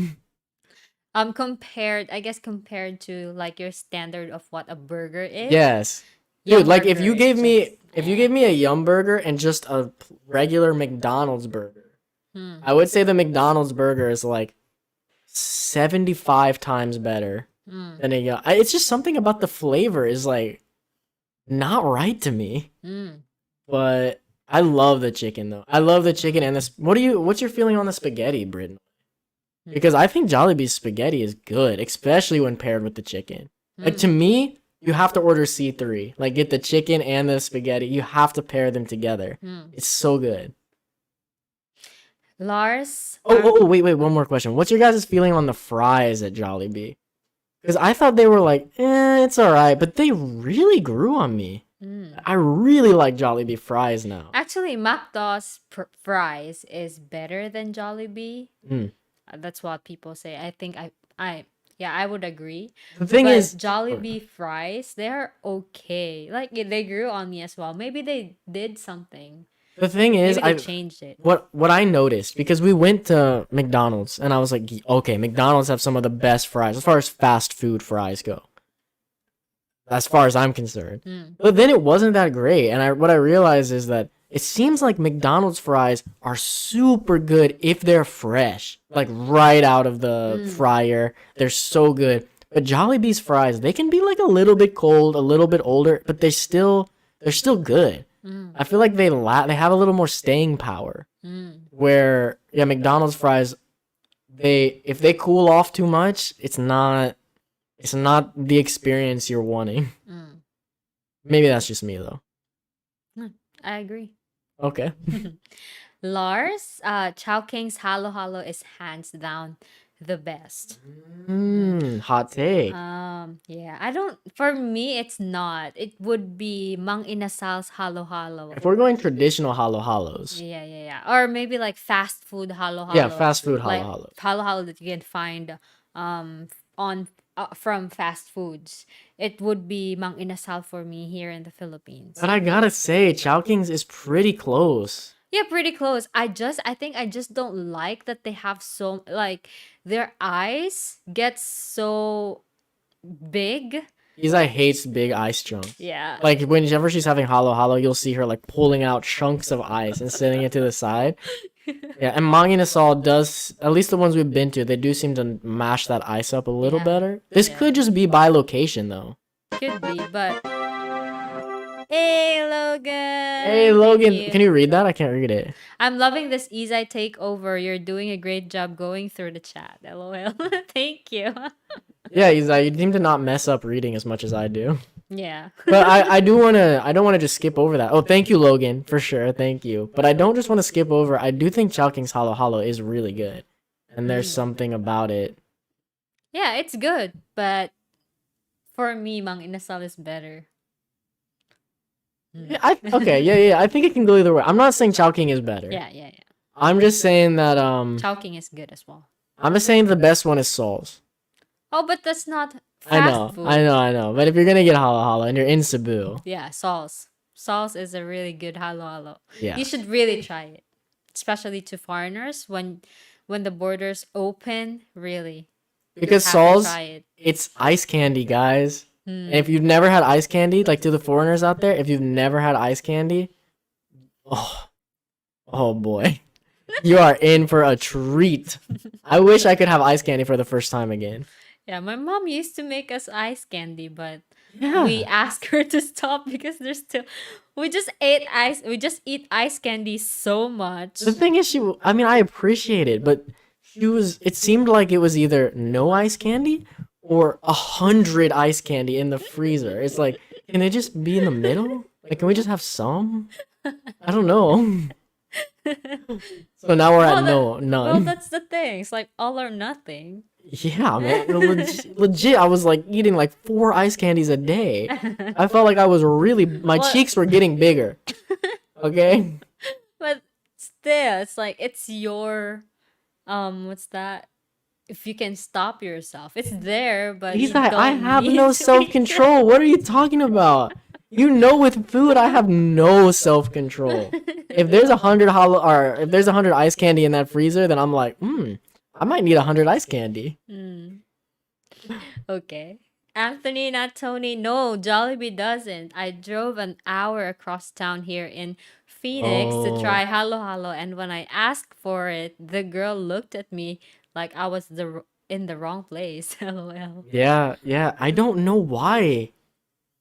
Compared, I guess compared to like your standard of what a burger is, Yes, dude. yum Like if burger you is gave just me if you gave me a yum burger and just a regular McDonald's burger, hmm. I would say the McDonald's burger is like 75 times better. Mm. Then again, it's just something about the flavor is like not right to me. Mm. But I love the chicken though. I love the chicken and this. What's your feeling on the spaghetti, Britton? Because I think Jollibee's spaghetti is good, especially when paired with the chicken. Like to me, you have to order C3. Like get the chicken and the spaghetti. You have to pair them together. Mm. It's so good. Lars, Wait, one more question. What's your guys' feeling on the fries at Jollibee? Because I thought they were like, it's alright, but they really grew on me. I really like Jollibee fries now. actually, McDonald's fries is better than Jollibee. Mm. That's what people say. I think yeah, I would agree. The thing But is, Jollibee fries, they're okay. Like they grew on me as well. Maybe they did something. the thing is, Maybe they changed it. what I noticed because we went to McDonald's and I was like, okay, McDonald's have some of the best fries as far as fast food fries go. As far as I'm concerned. But then it wasn't that great, and what I realized is that it seems like McDonald's fries are super good if they're fresh, like right out of the fryer. They're so good. But Jollibee's fries, they can be like a little bit cold, a little bit older, but they're still good. I feel like they have a little more staying power. Where McDonald's fries, if they cool off too much, it's not the experience you're wanting. Maybe that's just me though. I agree. Okay. Lars, Chowking's Halo Halo is hands down the best. Hot take. Yeah, I don't. For me, it's not. It would be Mang Inasal's Halo Halo. If we're going traditional halo halos. Yeah. Or maybe like fast food Halo Halo. Yeah, fast food halo like halo. Halo Halo that you can find on from fast foods. It would be Mang Inasal for me here in the Philippines. But I gotta say, Chowking's is pretty close. Yeah, pretty close. I think I just don't like that they have so like their eyes get so big. Izai hates big ice chunks. Yeah. Like whenever she's having halo halo, you'll see her like pulling out chunks of ice and setting it to the side. Yeah, and Manginasal does, at least the ones we've been to, they do seem to mash that ice up a little better. This could just be by location though. Could be, but hey Logan. Hey Logan, can you read that? I can't read it. I'm loving this Izai takeover. You're doing a great job going through the chat. LOL. Thank you. Yeah, Izai, you seem to not mess up reading as much as I do. Yeah. But I don't want to just skip over that. Oh, thank you, Logan, for sure. Thank you. But I don't just want to skip over. I do think Chowking's Halo Halo is really good. And there's something about it. Yeah, it's good, but for me, Mang Inasal is better. Yeah, yeah. I think it can go either way. I'm not saying Chowking is better. Yeah. I'm just saying that Chowking is good as well. I'm just saying the best one is Seoul's. Oh, but that's not I fast food. know. But if you're gonna get Halo Halo and you're in Cebu, Yeah, sauce. Sauce is a really good halo halo. yeah. You should really try it, especially to foreigners when the borders open. Really, Because have to Seoul's, try it. it's ice candy, guys. And if you've never had ice candy, like to the foreigners out there, if you've never had ice candy, oh boy, you are in for a treat. I wish I could have ice candy for the first time again. Yeah, my mom used to make us ice candy, but Yeah. we asked her to stop because there's still. We just ate ice. We just eat ice candy so much. The thing is, I appreciate it, but it seemed like it was either no ice candy or 100 ice candy in the freezer. It's like, can it just be in the middle? Like, can we just have some? I don't know. So now we're at Well, none. that's the thing. It's like all or nothing. Yeah, man. Legit, I was like eating like 4 ice candies a day. I felt like I was my cheeks were getting bigger. Okay? But still, it's like it's your what's that? If you can stop yourself. It's there, but you Izai, I don't have need no to self-control. What are you talking about? You know, with food, I have no self-control. If there's 100 if there's 100 ice candy in that freezer, then I'm like, I might need 100 ice candy. Okay. Anthony, not Tony. No, Jollibee doesn't. I drove an hour across town here in Phoenix to try Halo Halo, and when I asked for it, the girl looked at me like I was in the wrong place. LOL. Yeah, yeah. I don't know why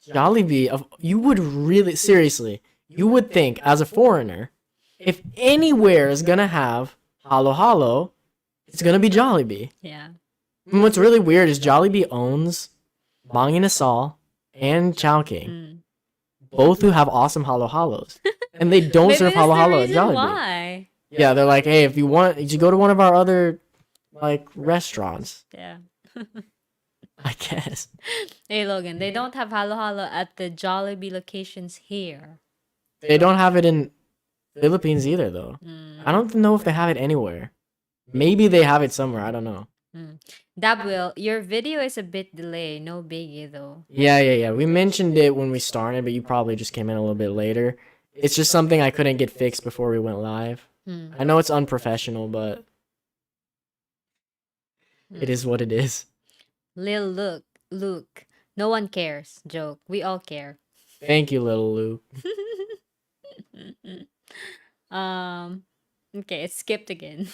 Jollibee. You would really seriously. You would think as a foreigner, if anywhere is gonna have halo halo, it's gonna be Jollibee. Yeah. And what's really weird is Jollibee owns Bang Inasal and Chowking, Mm. both who have awesome halo halos, and they don't Maybe serve that's halo the halo at reason Jollibee. why. Yeah, they're like, hey, if you want, you should go to one of our other like restaurants. Yeah. I guess. Hey Logan, they don't have halo halo at the Jollibee locations here. They don't have it in Philippines either, though. Mm. I don't know if they have it anywhere. Maybe they have it somewhere. I don't know. Mm. Dabwill, your video is a bit delayed. No biggie though. Yeah. We mentioned it when we started, but you probably just came in a little bit later. It's just something I couldn't get fixed before we went live. Mm. I know it's unprofessional, but it is what it is. Lil Luke. No one cares. Joke. We all care. Thank you, little Luke. Okay, it skipped again.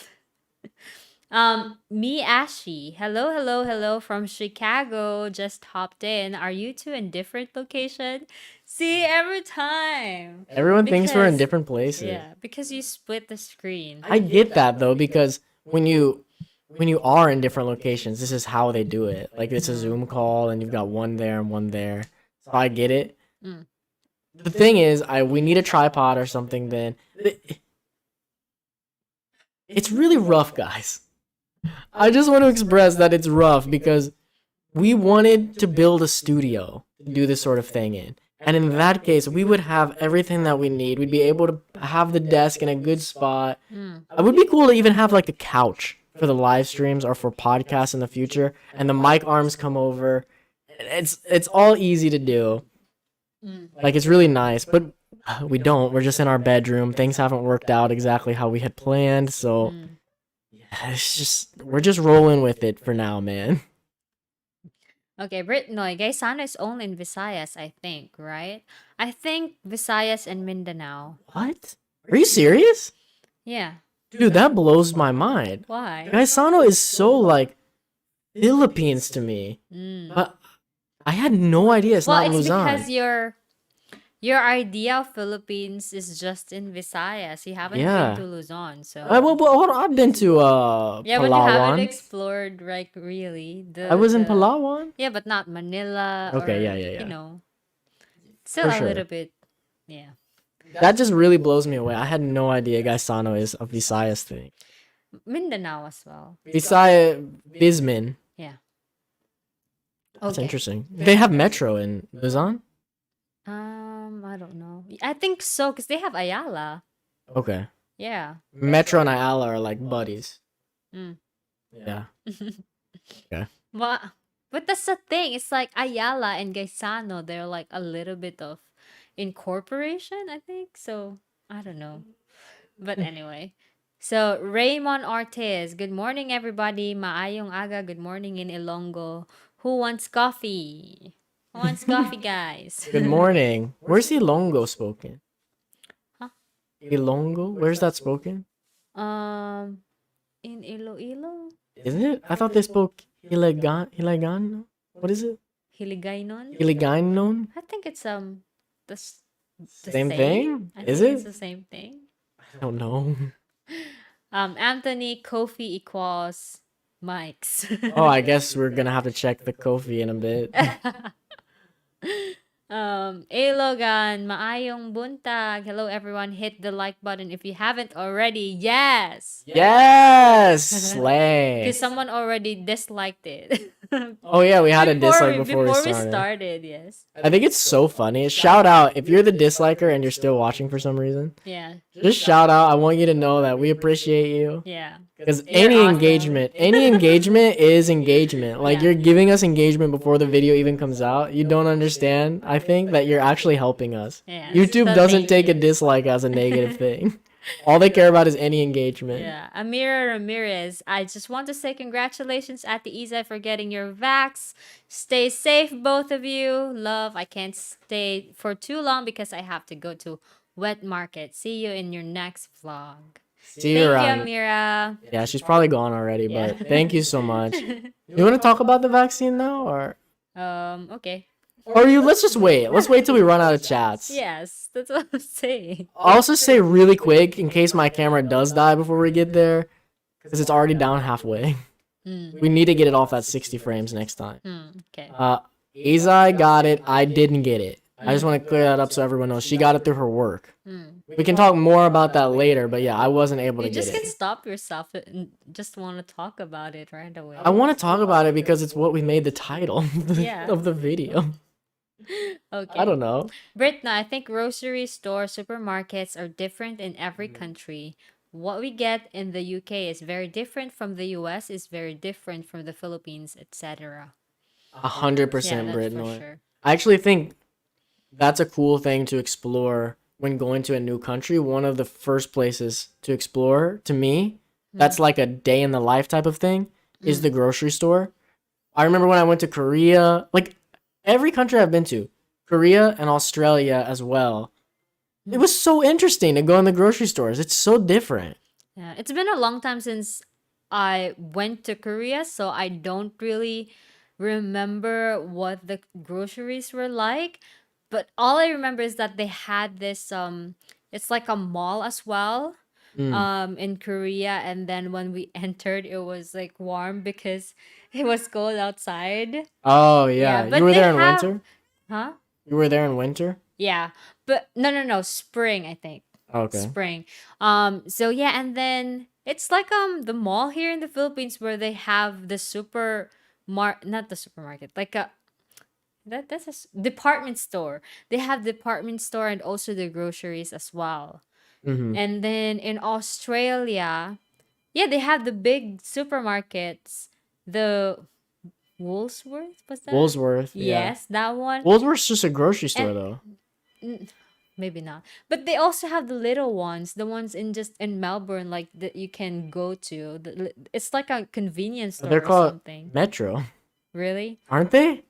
Me Ashy. Hello from Chicago. Just hopped in. Are you two in different location? See, every time. Everyone thinks we're in Because- different places. Yeah, because you split the screen. I get that though, because when you are in different locations, this is how they do it. Like it's a Zoom call and you've got one there and one there. So I get it. Mm. The thing is, we need a tripod or something then. It's really rough, guys. I just want to express that it's rough because we wanted to build a studio to do this sort of thing in. And in that case, we would have everything that we need. We'd be able to have the desk in a good spot. Mm. It would be cool to even have like a couch for the live streams or for podcasts in the future. And the mic arms come over. It's all easy to do. Mm. Like it's really nice, but we don't. We're just in our bedroom. Things haven't worked out exactly how we had planned. So Mm. yeah, we're just rolling with it for now, man. Okay, Britnoy, Gaisano is only in Visayas, I think, right? I think Visayas and Mindanao. What? Are you serious? Yeah. Dude, that blows my mind. Why? Gaisano is so like Philippines to me. Mm. But I had no idea it's Well, not it's Luzon. because your idea of Philippines is just in Visayas. You haven't Yeah. been to Luzon, so Well, hold on. I've been to yeah, but you haven't Palawan. explored like really I was in the- Palawan. Yeah, but not Manila. Okay, or, yeah. You know, still For a sure. little bit. Yeah, That just really blows me away. I had no idea Gaisano is a Visayas thing. Mindanao as well. Visaya Bisman. Yeah. That's Okay. interesting. They have metro in Luzon? I don't know. I think so because they have Ayala. Okay. Yeah. Metro and Ayala are like buddies. Mm. Yeah. But that's the thing. It's like Ayala and Gaisano. They're like a little bit of incorporation, I think. So I don't know. But anyway. So Raymond Ortiz. Good morning, everybody. Maayong aga. Good morning in Ilonggo. Who wants coffee? Who wants coffee, guys? Good morning. Where's Ilonggo spoken? Huh? Ilonggo? Where's that spoken? In Iloilo? Isn't it? I thought they spoke Hiligano? What is it? Hiligaynon? Hiligaynon? I think it's the, s- the Same thing? I Is think it? it's the same thing. I don't know. Anthony Kofi equals mics. Oh, I guess we're gonna have to check the Kofi in a bit. Logan, maayong buntag. Hello everyone. Hit the like button if you haven't already. Yes. Yes! Slay! Because someone already disliked it. Oh yeah, we had a dislike before we we started. started, yes. I think it's so funny. Shout out if you're the disliker and you're still watching for some reason. Yeah. Just shout out. I want you to know that we appreciate you. Yeah. Because You're any awesome. engagement is engagement. Like Yeah. you're giving us engagement before the video even comes out. You don't understand. I think that you're actually helping us. Yeah. YouTube So doesn't thank take a you. dislike as a negative thing. All they care about is any engagement. Yeah, Amira Ramirez. I just want to say congratulations at the Izai for getting your vax. Stay safe, both of you. Love. I can't stay for too long because I have to go to wet market. See you in your next vlog. See you Thank you, around. Amira. Yeah, she's probably gone already, Yeah. but thank you so much. You want to talk about the vaccine now, or Okay. let's just wait. Let's wait till we run out of chats. Yes, that's what I'm saying. I'll also say really quick in case my camera does die before we get there, because it's already down halfway. Mm. We need to get it off at 60 frames next time. Okay. Izai got it. I didn't get it. I just want to clear that up so everyone knows. She got it through her work. We can talk more about that later, but yeah, I wasn't able to You get just it. can stop yourself and just want to talk about it right away. I want to talk about it because it's what we made the title Yeah. of the video. Okay. I don't know. Britna, I think grocery stores, supermarkets are different in every country. What we get in the UK is very different from the US, is very different from the Philippines, etc. 100% Yeah, that's for Britney. sure. I actually think that's a cool thing to explore when going to a new country. One of the first places to explore, to me, that's like a day in the life type of thing, is the grocery store. I remember when I went to Korea, like every country I've been to, Korea and Australia as well. It was so interesting to go in the grocery stores. It's so different. Yeah, it's been a long time since I went to Korea, so I don't really remember what the groceries were like. But all I remember is that they had this it's like a mall as well in Korea, and then when we entered it was like warm because it was cold outside. Oh Yeah, yeah, you but were they there in have winter. huh? You were there in winter. Yeah. But no, spring, I think. Okay. Spring. So yeah, and then it's like the mall here in the Philippines where they have the not the supermarket, like a that's department store. They have department store and also the groceries as well. Mm-hmm. And then in Australia, yeah, they have the big supermarkets. The Woolsworth, was that? Woolsworth. Yeah. Yes, that one. Woolsworth's just a grocery store And though. maybe not, but they also have the little ones, the ones in just in Melbourne, like that you can go to. It's like a convenience store They're or called something. Metro, Really? aren't they?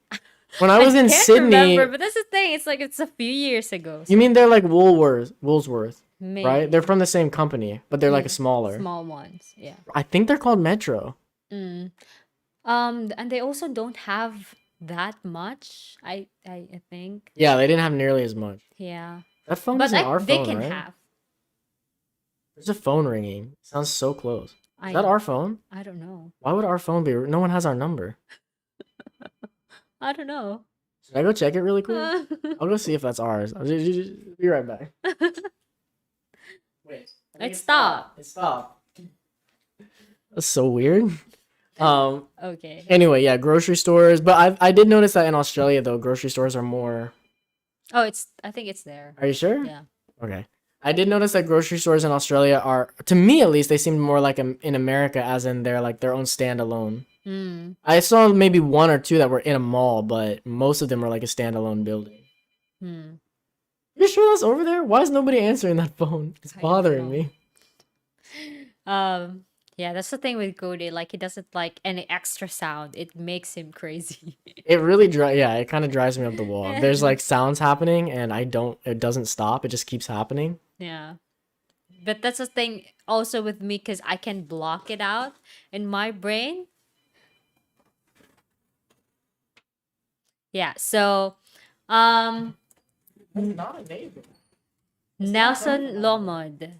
When I I was in can't Sydney, remember, but that's the thing. It's like it's a few years ago. you mean they're like Woolsworth, right? Maybe They're from the same company, but they're like a smaller. small ones. Yeah. I think they're called Metro. Mm. And they also don't have that much. I think. Yeah, they didn't have nearly as much. Yeah. That phone But isn't our they phone, can right? have. There's a phone ringing. It sounds so close. I Is that our phone? I don't know. Why would our phone be? No one has our number. I don't know. Should I go check it really quick? I'll go see if that's ours. Be right back. Wait. It stopped. It stopped. That's so weird. Okay. Anyway, yeah, grocery stores. But I did notice that in Australia though, grocery stores are more. Oh, I think it's there. Are you sure? Yeah. Okay. I did notice that grocery stores in Australia are, to me at least, they seemed more like in America, as in they're like their own standalone. I saw maybe one or two that were in a mall, but most of them were like a standalone building. You sure that's over there? Why is nobody answering that phone? It's I don't bothering know. me. Yeah, that's the thing with Cody. Like, he doesn't like any extra sound. It makes him crazy. It really it kind of drives me up the wall. There's like sounds happening and it doesn't stop. It just keeps happening. Yeah. But that's the thing also with me because I can block it out in my brain. Yeah, so Not a neighbor. Nelson Lomod.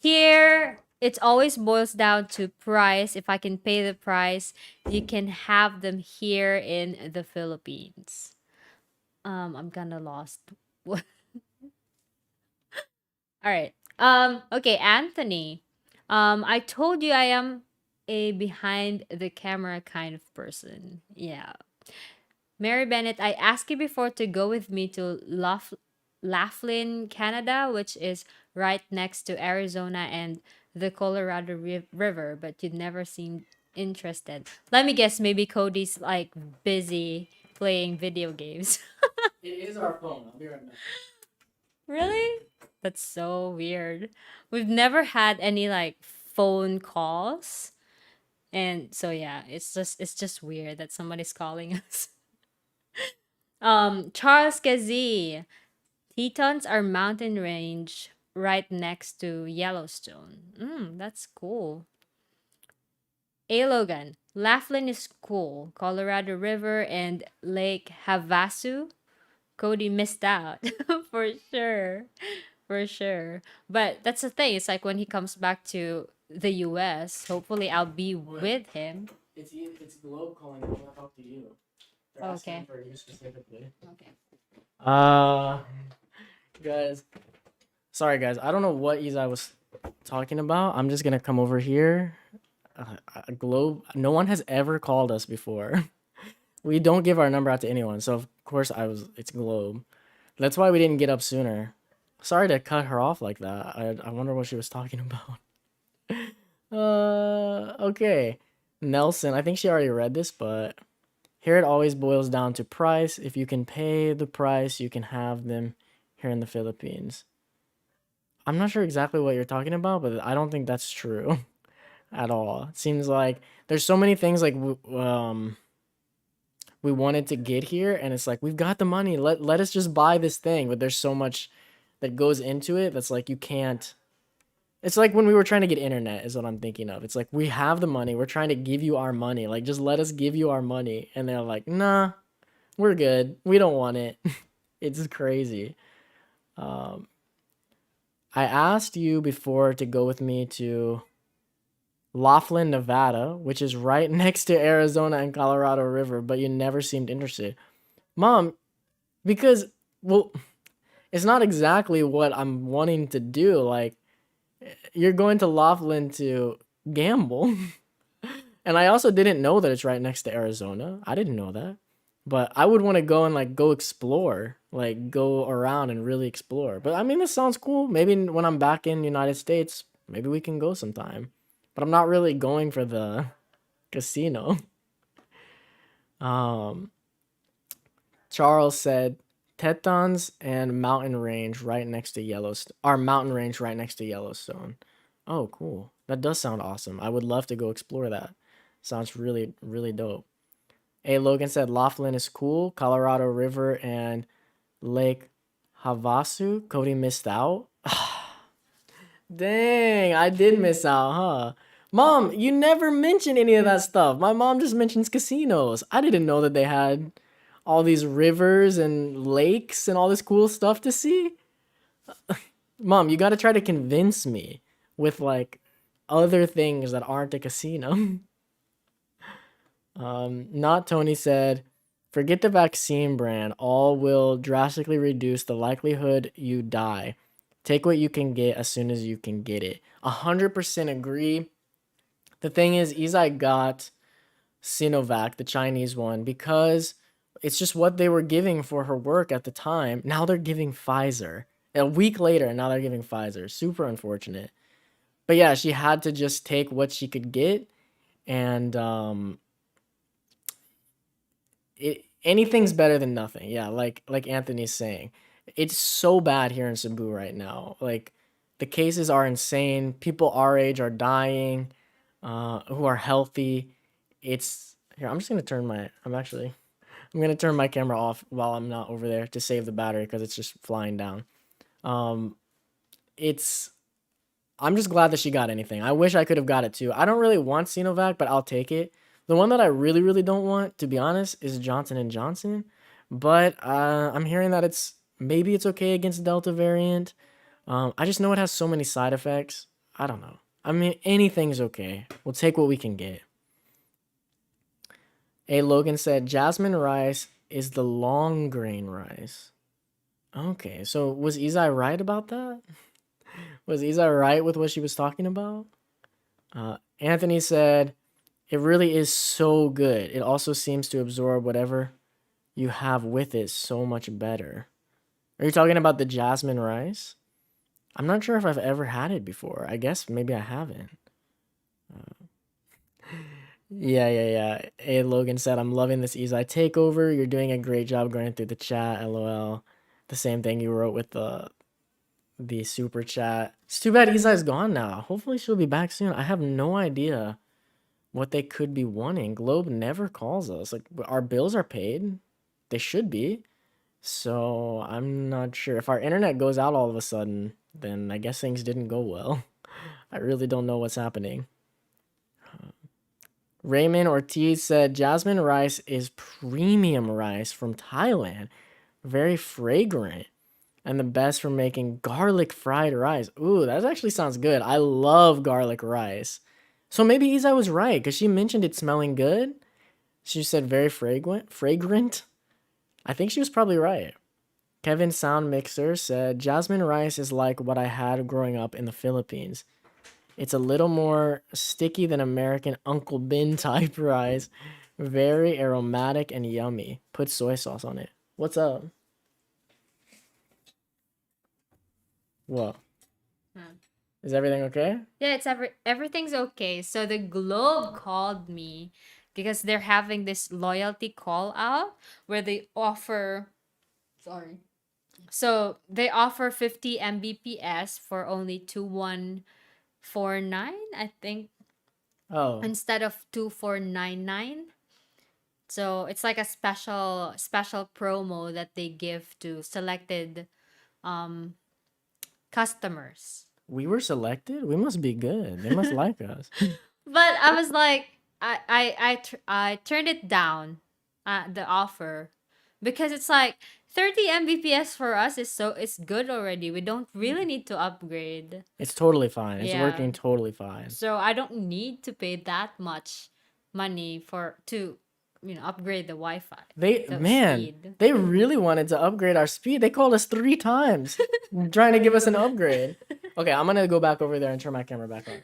Here, it always boils down to price. If I can pay the price, you can have them here in the Philippines. I'm kinda lost. All right. Okay, Anthony. I told you I am a behind the camera kind of person. Yeah. Mary Bennett, I asked you before to go with me to Laughlin, Canada, which is right next to Arizona and the Colorado River, but you never seemed interested. Let me guess, maybe Cody's like busy playing video games. It is our phone. I'll be right back. Really? That's so weird. We've never had any like phone calls. And so yeah, it's just weird that somebody's calling us. Charles Kazi. Tetons are mountain range right next to Yellowstone. That's cool. A Logan, Laughlin is cool. Colorado River and Lake Havasu. Cody missed out for sure. For sure. But that's the thing. It's like when he comes back to the US, hopefully I'll be with him. It's Globe calling. I want to talk to you. They're asking Okay. for you specifically. Okay. Uh, guys, sorry guys. I don't know what Izai was talking about. I'm just gonna come over here. Globe. No one has ever called us before. We don't give our number out to anyone, so of course It's Globe. That's why we didn't get up sooner. Sorry to cut her off like that. I wonder what she was talking about. Okay. Nelson, I think she already read this, but here it always boils down to price. If you can pay the price, you can have them here in the Philippines. I'm not sure exactly what you're talking about, but I don't think that's true at all. It seems like there's so many things like we wanted to get here, and it's like we've got the money. Let us just buy this thing, but there's so much that goes into it that's like you can't. It's like when we were trying to get internet is what I'm thinking of. It's like we have the money, we're trying to give you our money. Like just let us give you our money, and they're like, "Nah, we're good. We don't want it." It's crazy. Um, I asked you before to go with me to Laughlin, Nevada, which is right next to Arizona and Colorado River, but you never seemed interested. Mom, because, well, it's not exactly what I'm wanting to do. Like, you're going to Laughlin to gamble. And I also didn't know that it's right next to Arizona. I didn't know that. But I would want to go and like go explore, like go around and really explore. But I mean, this sounds cool. Maybe when I'm back in the United States, maybe we can go sometime. But I'm not really going for the casino. Um, Charles said Tetons and mountain range right next to Yellowstone. Our mountain range right next to Yellowstone. Oh, cool. That does sound awesome. I would love to go explore that. Sounds really, really dope. A Logan said Laughlin is cool. Colorado River and Lake Havasu. Cody missed out. Dang, I did miss out, huh? Mom, you never mentioned any of that stuff. My mom just mentions casinos. I didn't know that they had all these rivers and lakes and all this cool stuff to see. Mom, you got to try to convince me with like other things that aren't a casino. Not Tony said, forget the vaccine brand. All will drastically reduce the likelihood you die. Take what you can get as soon as you can get it. 100% agree. The thing is, Izai got Sinovac, the Chinese one, because it's just what they were giving for her work at the time. Now they're giving Pfizer. A week later, now they're giving Pfizer. Super unfortunate. But yeah, she had to just take what she could get, and anything's better than nothing. Yeah, like Anthony's saying. It's so bad here in Cebu right now. Like the cases are insane. People our age are dying, who are healthy. It's here. I'm just gonna turn my. I'm gonna turn my camera off while I'm not over there to save the battery because it's just flying down. Um, it's. I'm just glad that she got anything. I wish I could have got it too. I don't really want Sinovac, but I'll take it. The one that I really, really don't want, to be honest, is Johnson and Johnson. But I'm hearing that maybe it's okay against Delta variant. I just know it has so many side effects. I don't know. I mean, anything's okay. We'll take what we can get. A Logan said jasmine rice is the long grain rice. Okay, so was Izai right about that? Was Izai right with what she was talking about? Anthony said it really is so good. It also seems to absorb whatever you have with it so much better. Are you talking about the jasmine rice? I'm not sure if I've ever had it before. I guess maybe I haven't. Yeah. Hey, Logan said, I'm loving this Izai takeover. You're doing a great job going through the chat. LOL. The same thing you wrote with the super chat. It's too bad Izai's gone now. Hopefully she'll be back soon. I have no idea what they could be wanting. Globe never calls us. Like our bills are paid. They should be. So I'm not sure. If our internet goes out all of a sudden, then I guess things didn't go well. I really don't know what's happening. Raymond Ortiz said jasmine rice is premium rice from Thailand, very fragrant, and the best for making garlic fried rice. Ooh, that actually sounds good. I love garlic rice. So maybe Izai was right because she mentioned it smelling good. She said very fragrant. Fragrant. I think she was probably right. Kevin Sound Mixer said jasmine rice is like what I had growing up in the Philippines. It's a little more sticky than American Uncle Ben type rice. Very aromatic and yummy. Put soy sauce on it. What's up? What? Is everything okay? Yeah, it's everything's okay. So the Globe called me because they're having this loyalty call out where they offer sorry. So they offer 50 Mbps for only 2149, I think, Oh, instead of 2499. So it's like a special promo that they give to selected um customers. we were selected? We must be good. They must like us. But I was like, I turned it down, the offer, because it's like 30 Mbps for us is good already. We don't really need to upgrade. It's totally fine. It's Yeah. working totally fine. So I don't need to pay that much money to upgrade the Wi-Fi. They the man, speed. they really wanted to upgrade our speed. They called us 3 times trying to give us an upgrade. Okay, I'm gonna go back over there and turn my camera back on.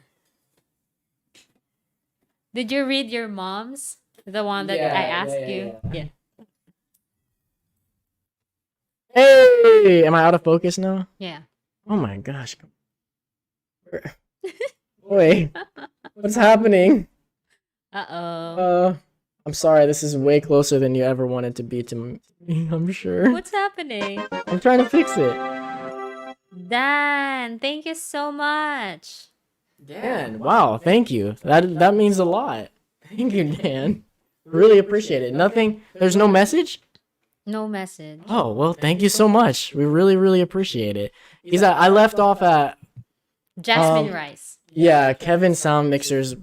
Did you read your mom's? The one that I asked you? Yeah. Hey, am I out of focus now? Yeah. Oh my gosh. Wait, what's happening? Uh-oh. I'm sorry. This is way closer than you ever wanted to be to me. I'm sure. What's happening? I'm trying to fix it. Dan, thank you so much. Dan, wow, thank you. That means a lot. Thank you, Dan. Really appreciate it. Nothing. There's no message. No message. Oh well, thank you so much. We really appreciate it. I left off at Jasmine rice. yeah, Kevin Sound Mixer's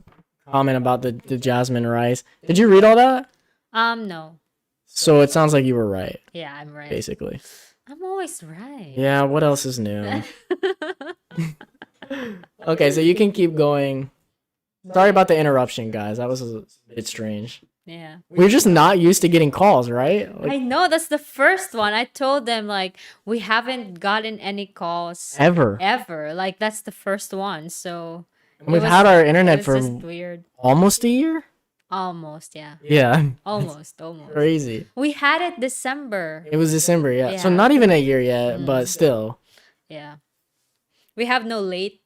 comment about the jasmine rice. Did you read all that? No. So it sounds like you were right, Yeah, I'm right. basically. I'm always right. Yeah, what else is new? Okay, so you can keep going. Sorry about the interruption, guys. That was a bit strange. Yeah. We're just not used to getting calls, right? Like, I know that's the first one. I told them like we haven't gotten any calls ever. Like that's the first one. So And we've had our it internet was for just weird. almost a year? Almost, yeah. Yeah. Almost. Crazy. We had it December. It was December, yeah. So Yeah. not even a year yet, but still. Yeah. We have no late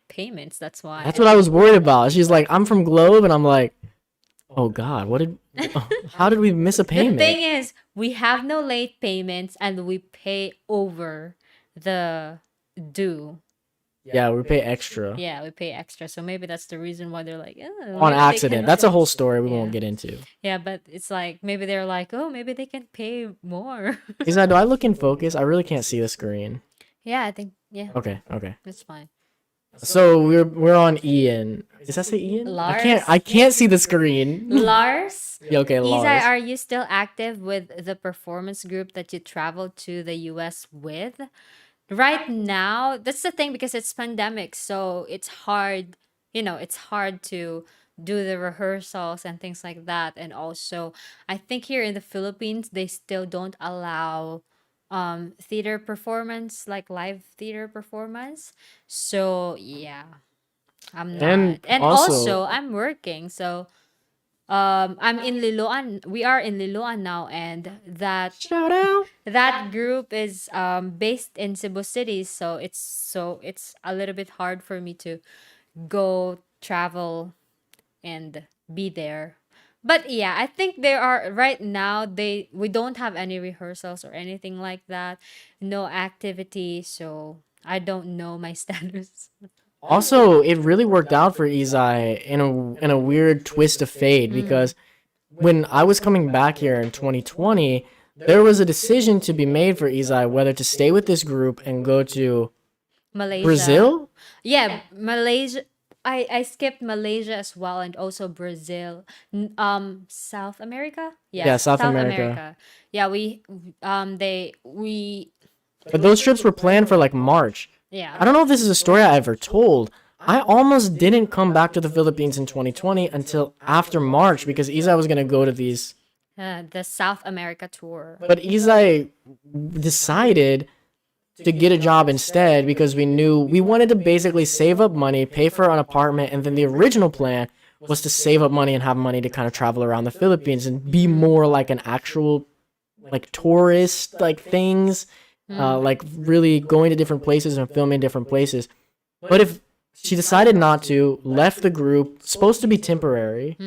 payments, that's why. That's what I was worried about. She's like, I'm from Globe, and I'm like, oh God, how did we miss a The payment? thing is, we have no late payments and we pay over the due. Yeah, we pay extra. Yeah, we pay extra. So maybe that's the reason why they're like, oh, On maybe they accident. can- That's a whole story we Yeah. won't get into. Yeah, but it's like maybe they're like, oh, maybe they can pay more. Izai, do I look in focus? I really can't see the screen. Yeah, I think Okay. that's fine. So we're on Ian. Does that say Ian? Lars? I can't see the screen. Lars, Yeah, okay, Lars. Izai, are you still active with the performance group that you traveled to the US with? Right now, that's the thing because it's pandemic, so it's hard, it's hard to do the rehearsals and things like that. And also, I think here in the Philippines, they still don't allow theater performance, like live theater performance. So, yeah, I'm not. And And also- also, I'm working, so I'm in Liloan. We are in Liloan now, and Shout out. that group is based in Cebu City, so it's a little bit hard for me to go travel and be there. But yeah, I think there are right now we don't have any rehearsals or anything like that. No activity, so I don't know my status. Also, it really worked out for Izai in a weird twist of fate because when I was coming back here in 2020, there was a decision to be made for Izai whether to stay with this group and go to Malaysia. Brazil? Yeah, Malaysia. I skipped Malaysia as well, and also Brazil. South America. Yeah, Yes, South South America. America. Yeah, we But those trips were planned for like March. yeah. I don't know if this is a story I ever told. I almost didn't come back to the Philippines in 2020 until after March because Izai was going to go to these. The South America tour. But Izai decided to get a job instead because we knew we wanted to basically save up money, pay for an apartment, and then the original plan was to save up money and have money to kind of travel around the Philippines and be more like an actual like tourist like things, like really going to different places and filming different places. But if she decided not to, left the group, supposed to be temporary,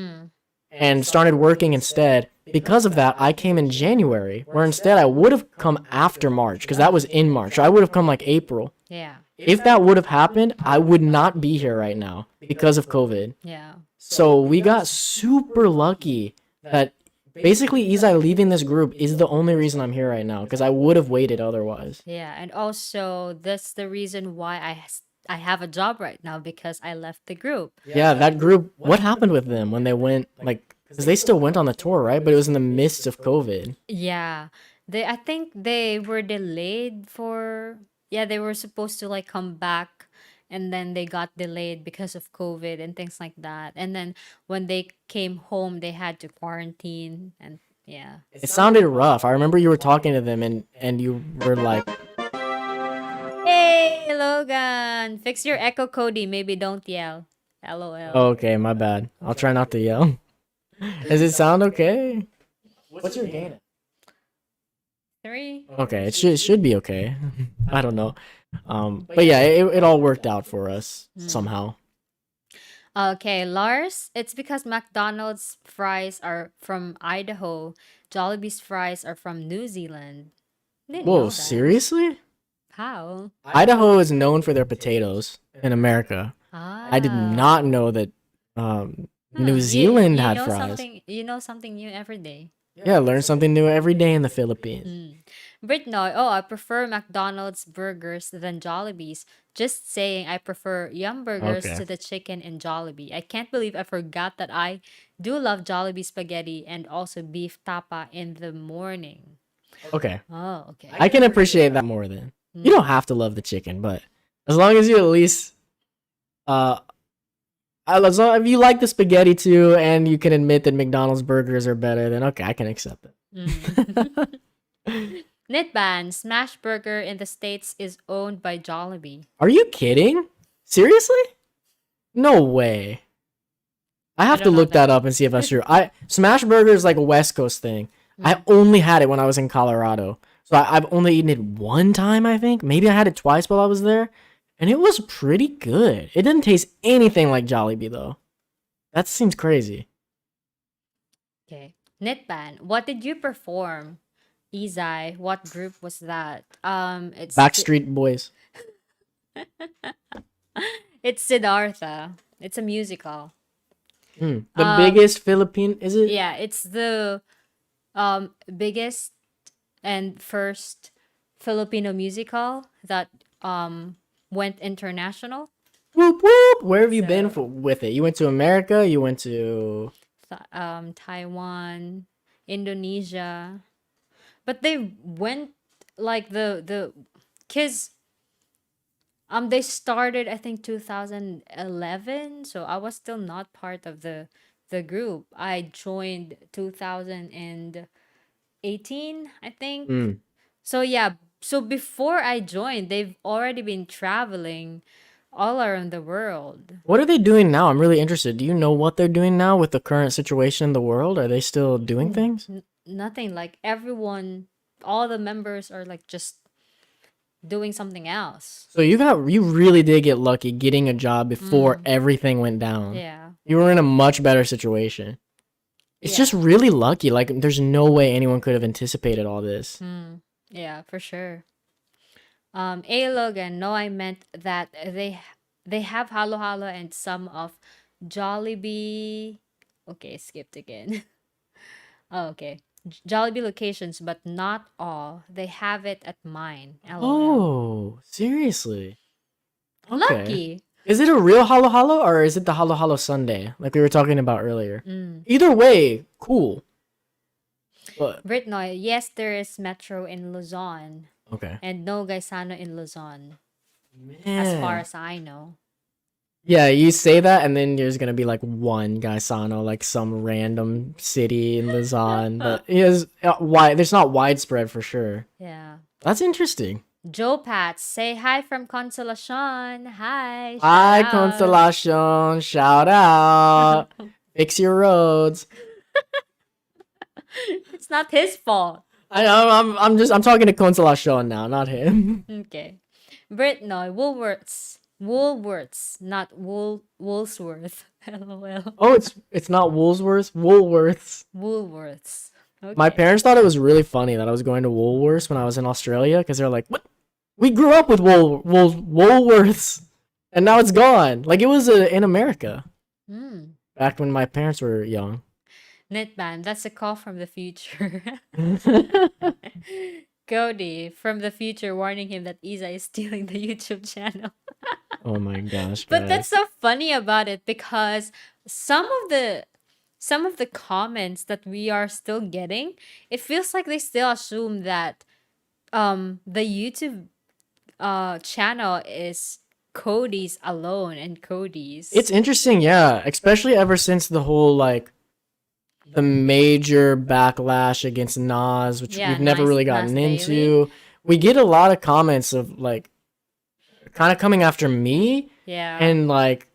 and started working instead. Because of that, I came in January, where instead I would have come after March, because that was in March. So I would have come like April. Yeah. If that would have happened, I would not be here right now because of COVID. Yeah. So we got super lucky that basically Izai leaving this group is the only reason I'm here right now, because I would have waited otherwise. Yeah, and also that's the reason why I have a job right now, because I left the group. Yeah, that group, what happened with them when they went, like, because they still went on the tour, right? But it was in the midst of COVID. Yeah. I think they were delayed for, yeah, they were supposed to like come back, and then they got delayed because of COVID and things like that. And then when they came home, they had to quarantine, and yeah. It sounded rough. I remember you were talking to them and you were like, Hey, Logan, fix your echo, Cody. Maybe don't yell. LOL. oh, okay, my bad. I'll try not to yell. Does it sound okay? What's your gain? 3. Okay, it should be okay. I don't know. But yeah, it all worked out for us somehow. Okay, Lars, it's because McDonald's fries are from Idaho. Jollibee's fries are from New Zealand. Didn't know Whoa, that. seriously? How? Idaho is known for their potatoes in America. Ah. I did not know that New Zealand had know fries. You know something new every day. Yeah, learn something new every day in the Philippines. Britnoy, oh, I prefer McDonald's burgers than Jollibee's. Just saying, I prefer Yum Burgers Okay. to the chicken in Jollibee. I can't believe I forgot that I do love Jollibee spaghetti and also beef tapa in the morning. Okay. Oh, okay. I can appreciate that more then. You don't have to love the chicken, but as long as you at least as long if you like the spaghetti too and you can admit that McDonald's burgers are better, then okay, I can accept it. Nitban, Smash Burger in the States is owned by Jollibee. Are you kidding? Seriously? No way. I have to don't know look that up and see if that's true. Smash Burger is like a West Coast thing. I only had it when I was in Colorado. So I've only eaten it one time, I think. Maybe I had it twice while I was there. And it was pretty good. It didn't taste anything like Jollibee, though. That seems crazy. Okay. Nitban, what did you perform? Izai, what group was that? It's Backstreet Boys. it's Siddhartha. It's a musical. The biggest Philippine, is it? Yeah, it's the biggest and first Filipino musical that went international. Whoop, whoop. Where have you been with it? You went to America? You went to... Taiwan, Indonesia. But they went like the kids they started I think 2011, so I was still not part of the group. I joined 2018, I think. So yeah, so before I joined, they've already been traveling all around the world. What are they doing now? I'm really interested. Do you know what they're doing now with the current situation in the world? Are they still doing things? Nothing, like everyone, all the members are like just doing something else. So you really did get lucky getting a job before everything went down. Yeah. You were in a much better situation. It's just really lucky. Like there's no way anyone could have anticipated all this. Yeah, for sure. A Logan, no, I meant that they have Halo Halo and some of Jollibee. Okay, skipped again. Oh, okay. Jollibee locations, but not all. They have it at mine. LOL. Oh, seriously? Okay. Lucky. Is it a real Halo Halo or is it the Halo Halo Sunday like we were talking about earlier? Mm. Either way, cool. But Britnoy, yes, there is Metro in Luzon okay. and no Gaisano in Luzon, Man. as far as I know. Yeah, you say that, and then there's gonna be like one Gaisano, like some random city in Luzon, but it is why there's not widespread for sure. Yeah. That's interesting. Joe Pat, say hi from Consolacion. Hi. Hi, shout out. Constellation, shout out, fix your roads. It's not his fault. I know, I'm talking to Constellation now, not him. Okay. Britnoy, Woolworths, not Woolsworth. LOL. Oh, it's not Woolworths. Woolworths. Okay. My parents thought it was really funny that I was going to Woolworths when I was in Australia because they're like, "What? We grew up with Woolworths, and now it's gone. Like it was in America back when my parents were young." Knitband, that's a call from the future. Cody from the future warning him that Izai is stealing the YouTube channel. Oh my gosh! But guys. that's so funny about it because some of the comments that we are still getting, it feels like they still assume that the YouTube channel is Cody's alone and Cody's. It's interesting, yeah, especially ever since the whole like the major backlash against Nas, which Yeah, we've never Nas- really gotten Nas into. We get a lot of comments of like kind of coming after me yeah. and like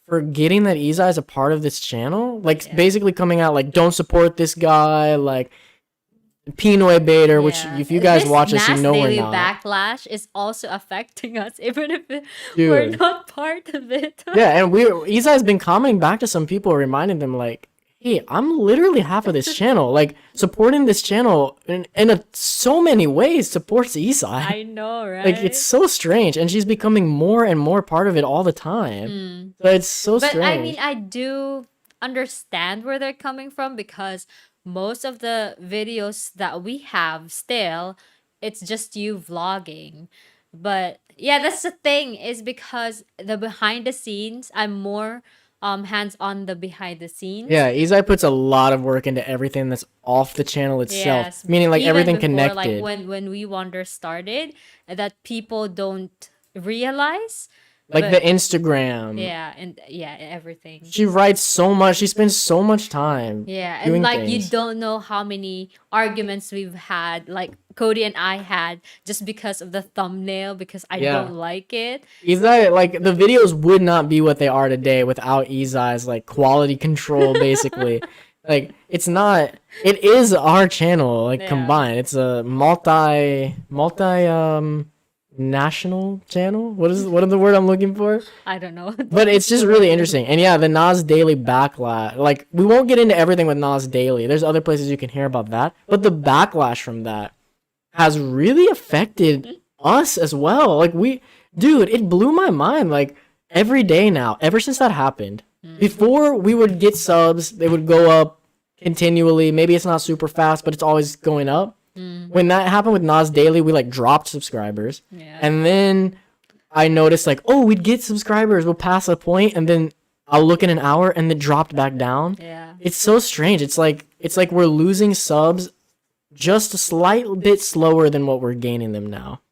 forgetting that Izai is a part of this channel, like Yeah. basically coming out like don't support this guy, like Pinoy Baiter, which Yeah. if you guys This watch this, you Nas know we're Daily not. backlash is also affecting us, even if we're Dude. not part of it. Yeah, and Izai's been commenting back to some people, reminding them like, hey, I'm literally half of this channel. Like supporting this channel in so many ways supports Izai. I know, right? Like it's so strange, and she's becoming more and more part of it all the time. So it's so But strange. I mean, I do understand where they're coming from because most of the videos that we have still, it's just you vlogging. But yeah, that's the thing is because the behind the scenes, I'm more hands on the behind the scenes. Yeah, Izai puts a lot of work into everything that's off the channel itself. Yes, Meaning like even everything before, connected. Like when We Wonder started, that people don't realize. Like but- the Instagram. Yeah, and yeah, everything. She writes so much. She spends so much time. Yeah, doing and like things. you don't know how many arguments we've had, like Cody and I had, just because of the thumbnail, because I Yeah. don't like it. Izai, like the videos would not be what they are today without Izai's like quality control, basically. Like it's not. It is our channel, like Yeah. combined. It's a national channel. What is the word I'm looking for? I don't know. But it's just really interesting. And yeah, the Nas Daily backlash. Like we won't get into everything with Nas Daily. There's other places you can hear about that. But the backlash from that has really affected us as well. Like dude, it blew my mind. Like every day now, ever since that happened. Before we would get subs, they would go up continually. Maybe it's not super fast, but it's always going up. When that happened with Nas Daily, we like dropped subscribers. Yeah. And then I noticed like, oh, we'd get subscribers, we'll pass a point, and then I'll look in an hour and it dropped back down. Yeah. It's so strange. It's like we're losing subs just a slight bit slower than what we're gaining them now.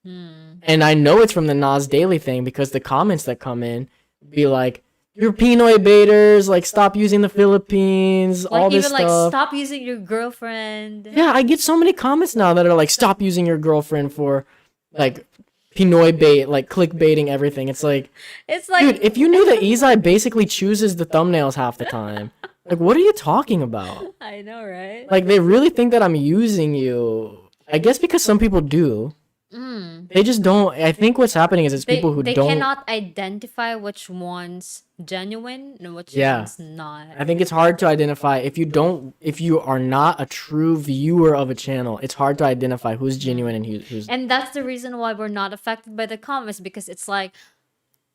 And I know it's from the Nas Daily thing because the comments that come in be like, you're Pinoy baiters, like stop using the Philippines, Like all this even like stuff. stop using your girlfriend. Yeah, I get so many comments now that are like, stop using your girlfriend for like Pinoy bait, like clickbaiting everything. It's like, It's like dude, if you knew that Izai basically chooses the thumbnails half the time, like what are you talking about? I know, right? Like they really think that I'm using you. I guess because some people do. They just don't. I think what's happening is it's people who they don't. cannot identify which one's genuine and which Yeah. one's not. I think it's hard to identify if you are not a true viewer of a channel. It's hard to identify who's genuine and who's. And that's the reason why we're not affected by the comments, because it's like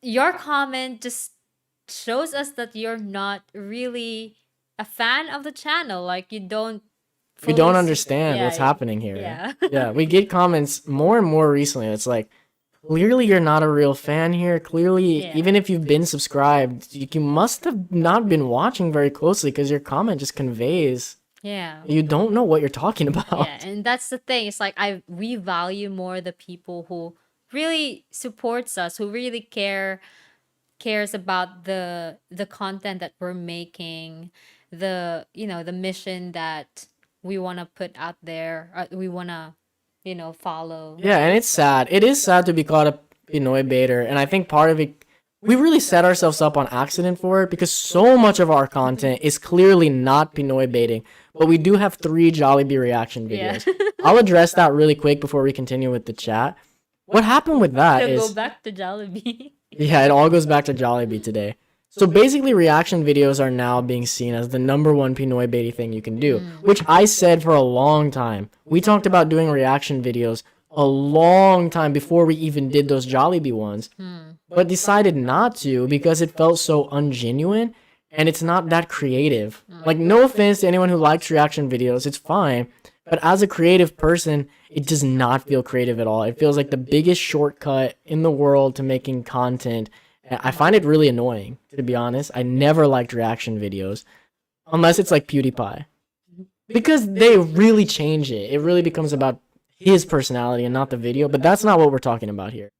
your comment just shows us that you're not really a fan of the channel. Like you don't We don't fully understand what's happening here. Yeah. Yeah, we get comments more and more recently. It's like, clearly you're not a real fan here. Clearly, Yeah. even if you've been subscribed, you must have not been watching very closely because your comment just conveys Yeah. you don't know what you're talking Yeah, about. and that's the thing. It's like we value more the people who really supports us, who really cares about the content that we're making, the mission that we want to put out there, we want to follow. Yeah, and it's sad. It is sad to be called a Pinoy baiter, and I think part of it, we really set ourselves up on accident for it because so much of our content is clearly not Pinoy baiting. But we do have 3 Jollibee reaction Yeah. videos. I'll address that really quick before we continue with the chat. What happened with that So go is, back to Jollibee. yeah, it all goes back to Jollibee today. So basically, reaction videos are now being seen as the number one Pinoy baity thing you can do, which I said for a long time. We talked about doing reaction videos a long time before we even did those Jollibee ones, but decided not to because it felt so ungenuine and it's not that creative. Like, no offense to anyone who likes reaction videos, it's fine. But as a creative person, it does not feel creative at all. It feels like the biggest shortcut in the world to making content. I find it really annoying, to be honest. I never liked reaction videos, unless it's like PewDiePie. Because they really change it. It really becomes about his personality and not the video, but that's not what we're talking about here.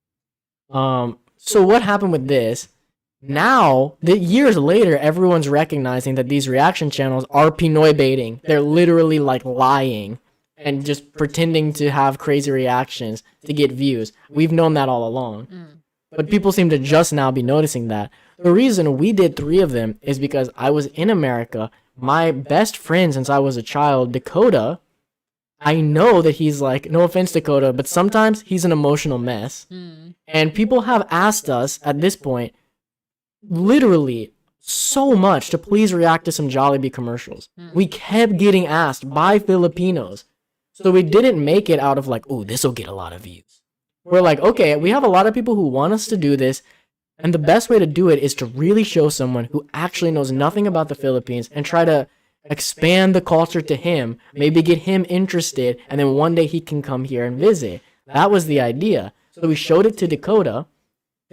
So what happened with this? Now, the years later, everyone's recognizing that these reaction channels are Pinoy baiting. They're literally like lying and just pretending to have crazy reactions to get views. We've known that all along. But people seem to just now be noticing that. The reason we did 3 of them is because I was in America. My best friend since I was a child, Dakota, I know that he's like, no offense, Dakota, but sometimes he's an emotional mess. And people have asked us at this point, literally so much, to please react to some Jollibee commercials. We kept getting asked by Filipinos. So we didn't make it out of like, oh, this will get a lot of views. We're like, okay, we have a lot of people who want us to do this. And the best way to do it is to really show someone who actually knows nothing about the Philippines and try to expand the culture to him, maybe get him interested, and then one day he can come here and visit. That was the idea. So we showed it to Dakota,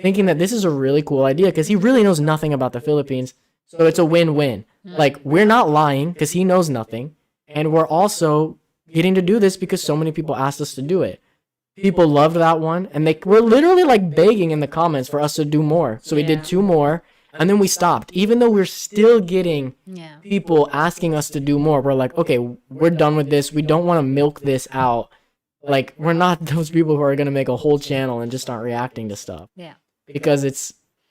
thinking that this is a really cool idea because he really knows nothing about the Philippines. So it's a win-win. Like, we're not lying because he knows nothing, and we're also getting to do this because so many people asked us to do it. People loved that one, and they were literally like begging in the comments for us to do more. So we did 2 more, and then we stopped. Even though we're still getting people asking us to do more, we're like, okay, we're done with this. We don't want to milk this out. Like, we're not those people who are going to make a whole channel and just start reacting to stuff. Yeah. Because it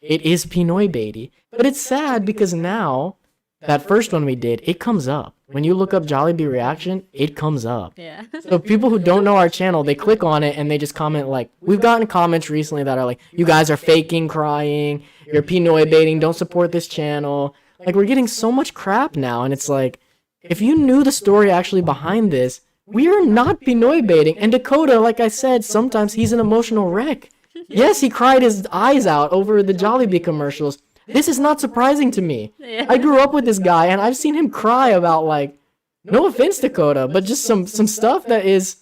is Pinoy baity. But it's sad because now, that first one we did, it comes up. When you look up Jollibee reaction, it comes up. Yeah. So people who don't know our channel, they click on it and they just comment like, we've gotten comments recently that are like, you guys are faking crying, you're Pinoy baiting, don't support this channel. Like, we're getting so much crap now, and it's like, if you knew the story actually behind this, we are not Pinoy baiting. And Dakota, like I said, sometimes he's an emotional wreck. Yes, he cried his eyes out over the Jollibee commercials. This is not surprising to me. I grew up with this guy, and I've seen him cry about, like, no offense, Dakota, but just some stuff that is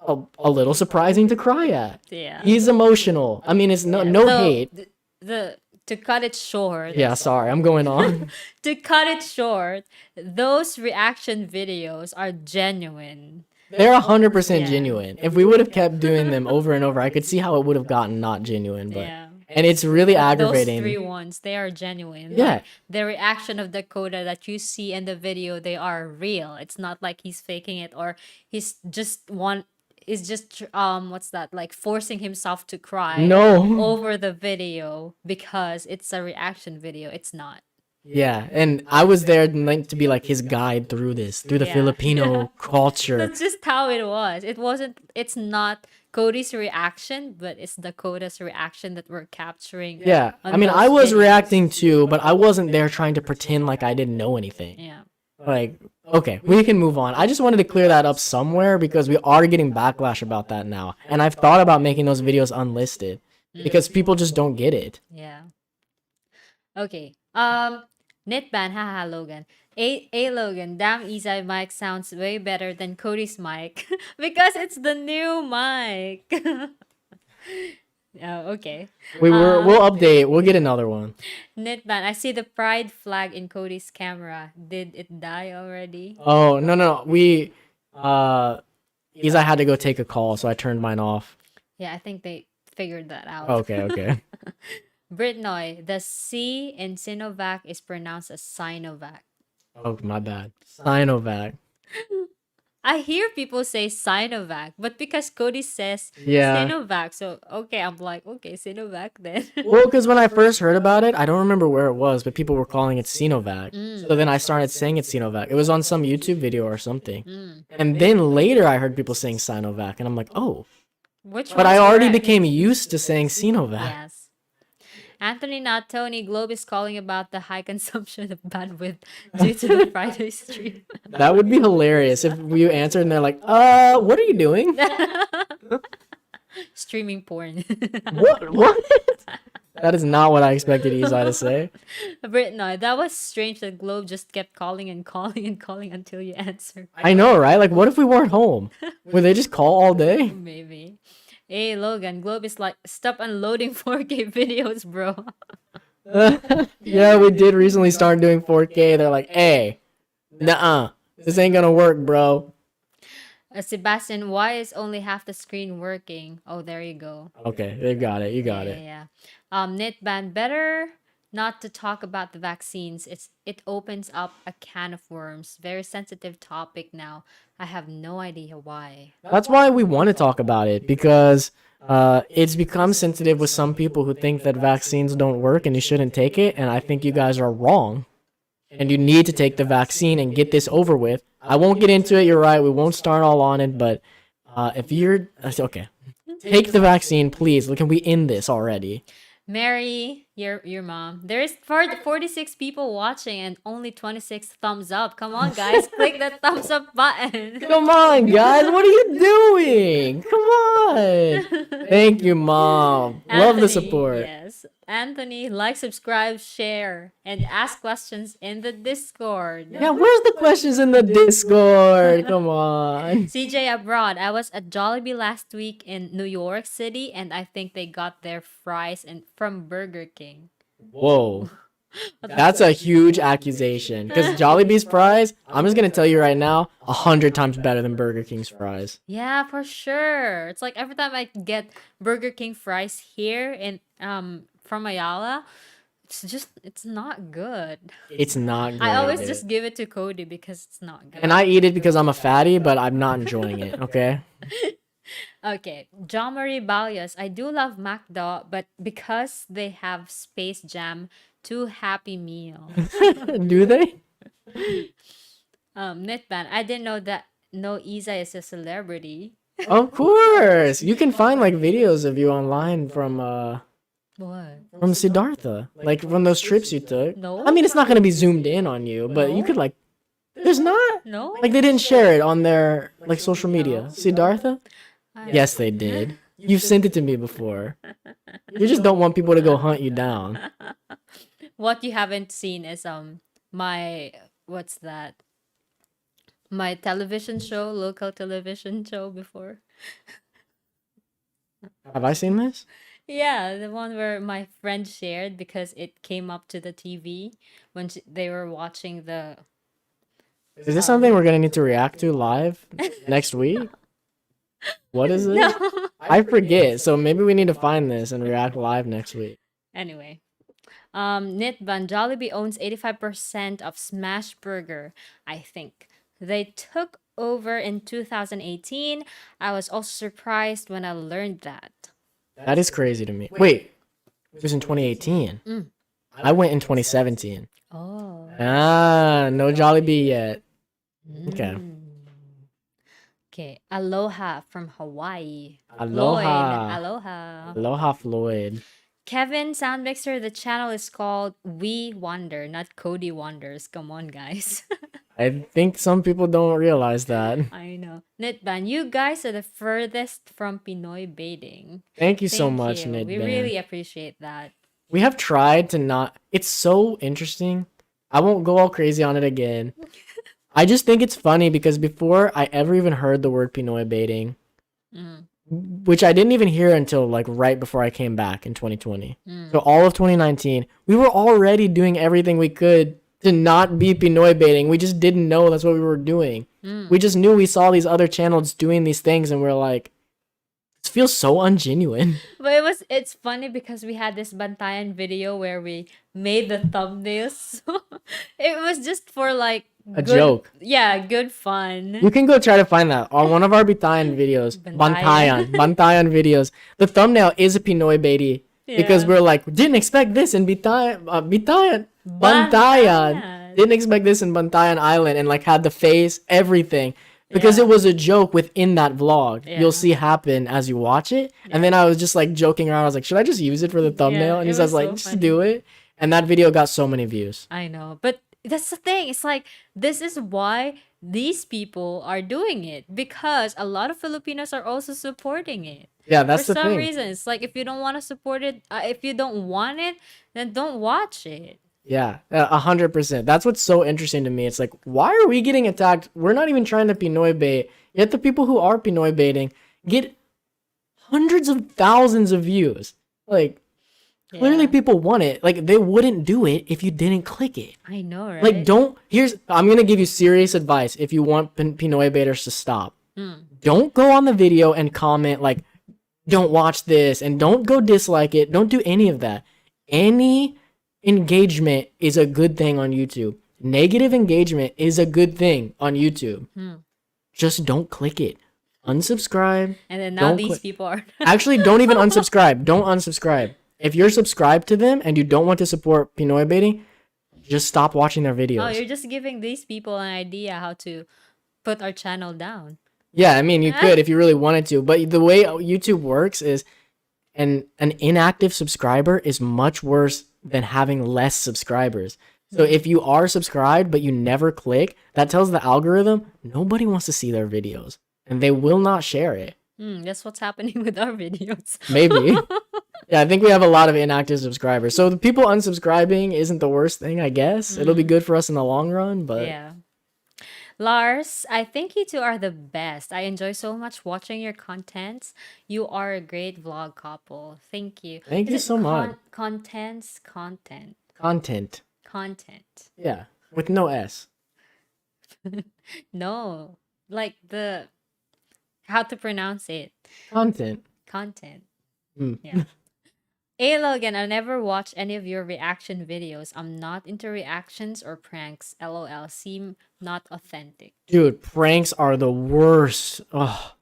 a little surprising to cry at. Yeah. He's emotional. I mean, it's no So, hate. to cut it short. Yeah, sorry, I'm going on. To cut it short, those reaction videos are genuine. They're 100% Yeah. genuine. If we would have kept doing them over and over, I could see how it would have gotten not genuine. But Yeah. and it's really Those aggravating. 3 ones, they are genuine. Yeah. Like, the reaction of Dakota that you see in the video, they are real. It's not like he's faking it, or he's just what's that, like, forcing himself to cry No. over the video because it's a reaction video. It's not. Yeah, and I was there meant to be like his guide through this, through the Yeah. Filipino culture. That's just how it was. It's not Cody's reaction, but it's Dakota's reaction that we're capturing. Yeah, on I mean, those I was videos. reacting too, but I wasn't there trying to pretend like I didn't know anything. Yeah. Like, okay, we can move on. I just wanted to clear that up somewhere because we are getting backlash about that now. And I've thought about making those videos unlisted because people just don't get it. Yeah. Okay. Knitban, haha, Logan. Logan, damn, Izai mic sounds way better than Cody's mic because it's the new mic. Oh, okay. We'll update. We'll get another one. Knitban, I see the pride flag in Cody's camera. Did it die already? Oh no. Izai had to go take a call, so I turned mine off. Yeah, I think they figured that out. Okay. Britnoy, the C in Sinovac is pronounced as Sinovac. Oh, my bad. Sinovac. I hear people say Sinovac, but because Cody says Yeah. Sinovac, so okay, I'm like, okay, Sinovac then. Well, because when I first heard about it, I don't remember where it was, but people were calling it Sinovac. So then I started saying it's Sinovac. It was on some YouTube video or something. And then later I heard people saying Sinovac, and I'm like, oh. Which But I one's already correct? became used to saying Sinovac. Yes. Anthony, not Tony. Globe is calling about the high consumption of bandwidth due to the Friday stream. That would be hilarious if you answered and they're like, what are you doing? Streaming porn. What? That is not what I expected Izai to say. Britnoy, that was strange that Globe just kept calling and calling and calling until you answered. I know, right? Like, what if we weren't home? Would they just call all day? Maybe. Hey, Logan, Globe is like, stop unloading 4K videos, bro. Yeah, we did recently start doing 4K. They're like, hey, nuh-uh. This ain't gonna work, bro. Sebastian, why is only half the screen working? Oh, there you go. Okay, they've got it. You got it. Yeah. Knitban, better not to talk about the vaccines. It opens up a can of worms. Very sensitive topic now. I have no idea why. That's why we want to talk about it, because it's become sensitive with some people who think that vaccines don't work and you shouldn't take it. And I think you guys are wrong. And you need to take the vaccine and get this over with. I won't get into it. You're right. We won't start all on it. But if you're okay, take the vaccine, please. Can we end this already? Mary, your mom. There's 46 people watching and only 26 thumbs up. Come on, guys. Click that thumbs up button. Come on, guys. What are you doing? Come on. Thank you, Mom. Love the Anthony, support. Yes. Anthony, like, subscribe, share, and ask questions in the Discord. Yeah, where's the questions in the Discord? Come on. CJ abroad. I was at Jollibee last week in New York City, and I think they got their fries from Burger King. Whoa. That's a huge accusation. Because Jollibee's fries, I'm just going to tell you right now, 100 times better than Burger King's fries. Yeah, for sure. It's like every time I get Burger King fries here in from Ayala, it's not good. It's not good. I always just give it to Cody because it's not good. And I eat it because I'm a fatty, but I'm not enjoying it, okay? Okay, John Marie Balias. I do love McDo, but because they have Space Jam, two Happy Meal. Do they? Knitban. I didn't know that no Izai is a celebrity. Of course. You can find like videos of you online What? from Siddhartha, like from those trips you took. No. I mean, it's not going to be zoomed in on you, but you could like there's not No. like they didn't share it on their like social media. Siddhartha? Yes, they did. You've sent it to me before. You just don't want people to go hunt you down. What you haven't seen is my what's that? My television show, local television show before. Have I seen this? Yeah, the one where my friend shared because it came up to the TV when they were watching the. Is this something we're gonna need to react to live next week? What is it? No. I forget. So maybe we need to find this and react live next week. Anyway, Nitban, Jollibee owns 85% of Smash Burger, I think. They took over in 2018. I was also surprised when I learned that. That is crazy to me. Wait, it was in 2018. I went in 2017. Oh. No Jollibee yet. Okay. Okay. Aloha from Hawaii. Aloha. Floyd. Aloha. Aloha, Floyd. Kevin Soundmixer, the channel is called We Wonder, not Cody Wonders. Come on, guys. I think some people don't realize that. I know. Nitban, you guys are the furthest from Pinoy baiting. Thank you so Thank much, you. Nidban. We really appreciate that. We have tried to not. It's so interesting. I won't go all crazy on it again. I just think it's funny because before I ever even heard the word Pinoy baiting, which I didn't even hear until like right before I came back in 2020. Mm. So all of 2019, we were already doing everything we could to not be Pinoy baiting. We just didn't know that's what we were doing. Mm. We just knew we saw these other channels doing these things, and we're like, this feels so ungenuine. But it's funny because we had this Bantayan video where we made the thumbnails. So it was just for like A good, joke. yeah, good fun. You can go try to find that on one of our Bitayan videos. Bantayan. Bantayan videos. The thumbnail is a Pinoy baity because Yeah. we're like, didn't expect this in Bantayan. Bantayan. Didn't expect this in Bantayan Island, and like had the face, everything. Because Yeah. it was a joke within that vlog. Yeah. You'll see happen as you watch it. And then I was just like joking around. I was like, should I just use it for the thumbnail? Yeah, And he it says was like, so just funny. do it. And that video got so many views. I know, but that's the thing. It's like this is why these people are doing it because a lot of Filipinos are also supporting it. Yeah, that's For the some thing. reason, it's like if you don't want to support it, if you don't want it, then don't watch it. Yeah, 100%. That's what's so interesting to me. It's like, why are we getting attacked? We're not even trying to Pinoy bait. Yet the people who are Pinoy baiting get hundreds of thousands of views. Like, clearly Yeah. people want it. Like, they wouldn't do it if you didn't click it. I know, right? Like, I'm going to give you serious advice if you want Pinoy baiters to stop. Don't go on the video and comment, like, don't watch this, and don't go dislike it. Don't do any of that. Any engagement is a good thing on YouTube. Negative engagement is a good thing on YouTube. Just don't click it. Unsubscribe. And then now Don't these click. people are. Actually, don't even unsubscribe. Don't unsubscribe. If you're subscribed to them and you don't want to support Pinoy baiting, just stop watching their Oh, videos. you're just giving these people an idea how to put our channel down. Yeah, I mean, you could if you really wanted to. But the way YouTube works is an inactive subscriber is much worse than having less subscribers. So if you are subscribed but you never click, that tells the algorithm nobody wants to see their videos and they will not share it. That's what's happening with our videos. Maybe. Yeah, I think we have a lot of inactive subscribers. So the people unsubscribing isn't the worst thing, I guess. It'll be good for us in the long run, but Yeah. Lars, I think you two are the best. I enjoy so much watching your contents. You are a great vlog couple. Thank you. Thank Is you it so much. Contents? Content. Content. Content. Yeah, with no S. No. Like the how to pronounce it. Content. Content. Mm. Yeah. Hey Logan, I never watched any of your reaction videos. I'm not into reactions or pranks. LOL. Seem not authentic. Dude, pranks are the worst. Ugh.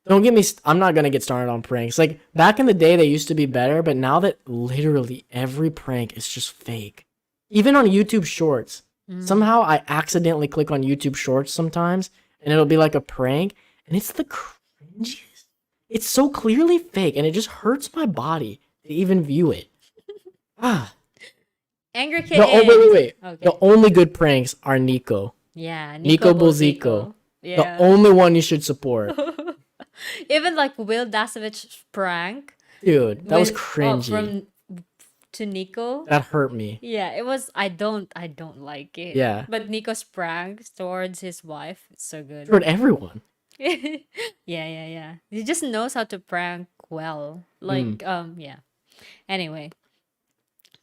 Don't get me. I'm not gonna get started on pranks. Like back in the day, they used to be better, but now that literally every prank is just fake. Even on YouTube Shorts, somehow I accidentally click on YouTube Shorts sometimes, and it'll be like a prank, and it's the cringiest. It's so clearly fake, and it just hurts my body to even view it. Ah. Angry The, Kid. wait. Okay. The only good pranks are Nico. Yeah, Nico Nico Bulzico. Bulzico. The Yeah. only one you should support. Even like Will Dasovich's prank. Dude, that was with- cringy. from to Nico. That hurt me. Yeah, it was. I don't like it. Yeah. But Nico's prank towards his wife, it's so good. Toward everyone. Yeah. He just knows how to prank well. Like, yeah. Anyway,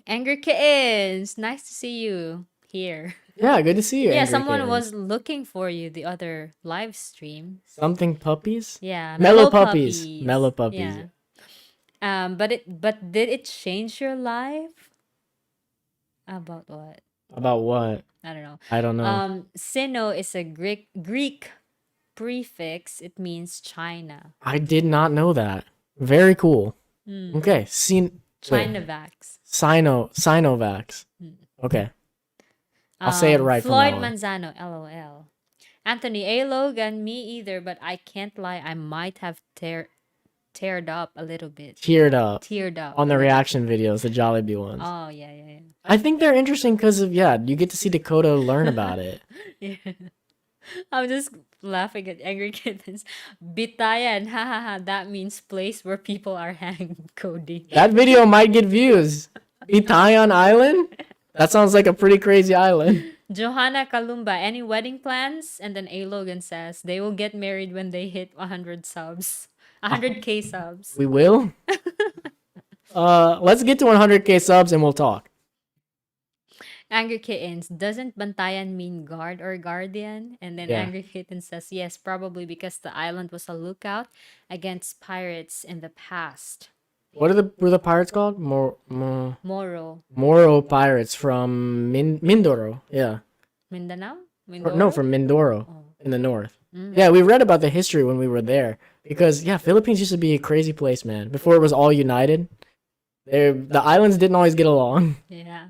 Angry Kittens, nice to see you here. Yeah, good to see you. Yeah, Angry someone Kittens. was looking for you the other live stream. Something puppies? Yeah, Mellow puppies. Mellow puppies. Yeah. But did it change your life? About what? About what? I don't know. I don't know. Sino is a Greek prefix. It means China. I did not know that. Very cool. Okay. Chinavax. Sinovax. Okay. I'll say it right from Floyd now on. Manzano, LOL. Anthony A. Logan, me either, but I can't lie. I might have teared up a little bit. Teared up Teared up. on the reaction videos, the Jollibee ones. Oh, yeah. I think they're interesting because of, you get to see Dakota learn about it. Yeah. I'm just laughing at Angry Kittens. Bitayan, hahaha, that means place where people are hanged, Cody. That video might get views. Bitayan Island? That sounds like a pretty crazy island. Johanna Kalumba, any wedding plans? And then A. Logan says, they will get married when they hit 100 subs. 100K subs. We will. Let's get to 100K subs and we'll talk. Angry Kittens, doesn't Bantayan mean guard or guardian? And then Yeah. Angry Kitten says, yes, probably because the island was a lookout against pirates in the past. What were the pirates called? Moro. Moro pirates from Mindoro. Yeah. Mindanao? No, from Mindoro Oh. in the north. Mm. Yeah, we read about the history when we were there because yeah, Philippines used to be a crazy place, man. Before it was all united, the islands didn't always get along. Yeah.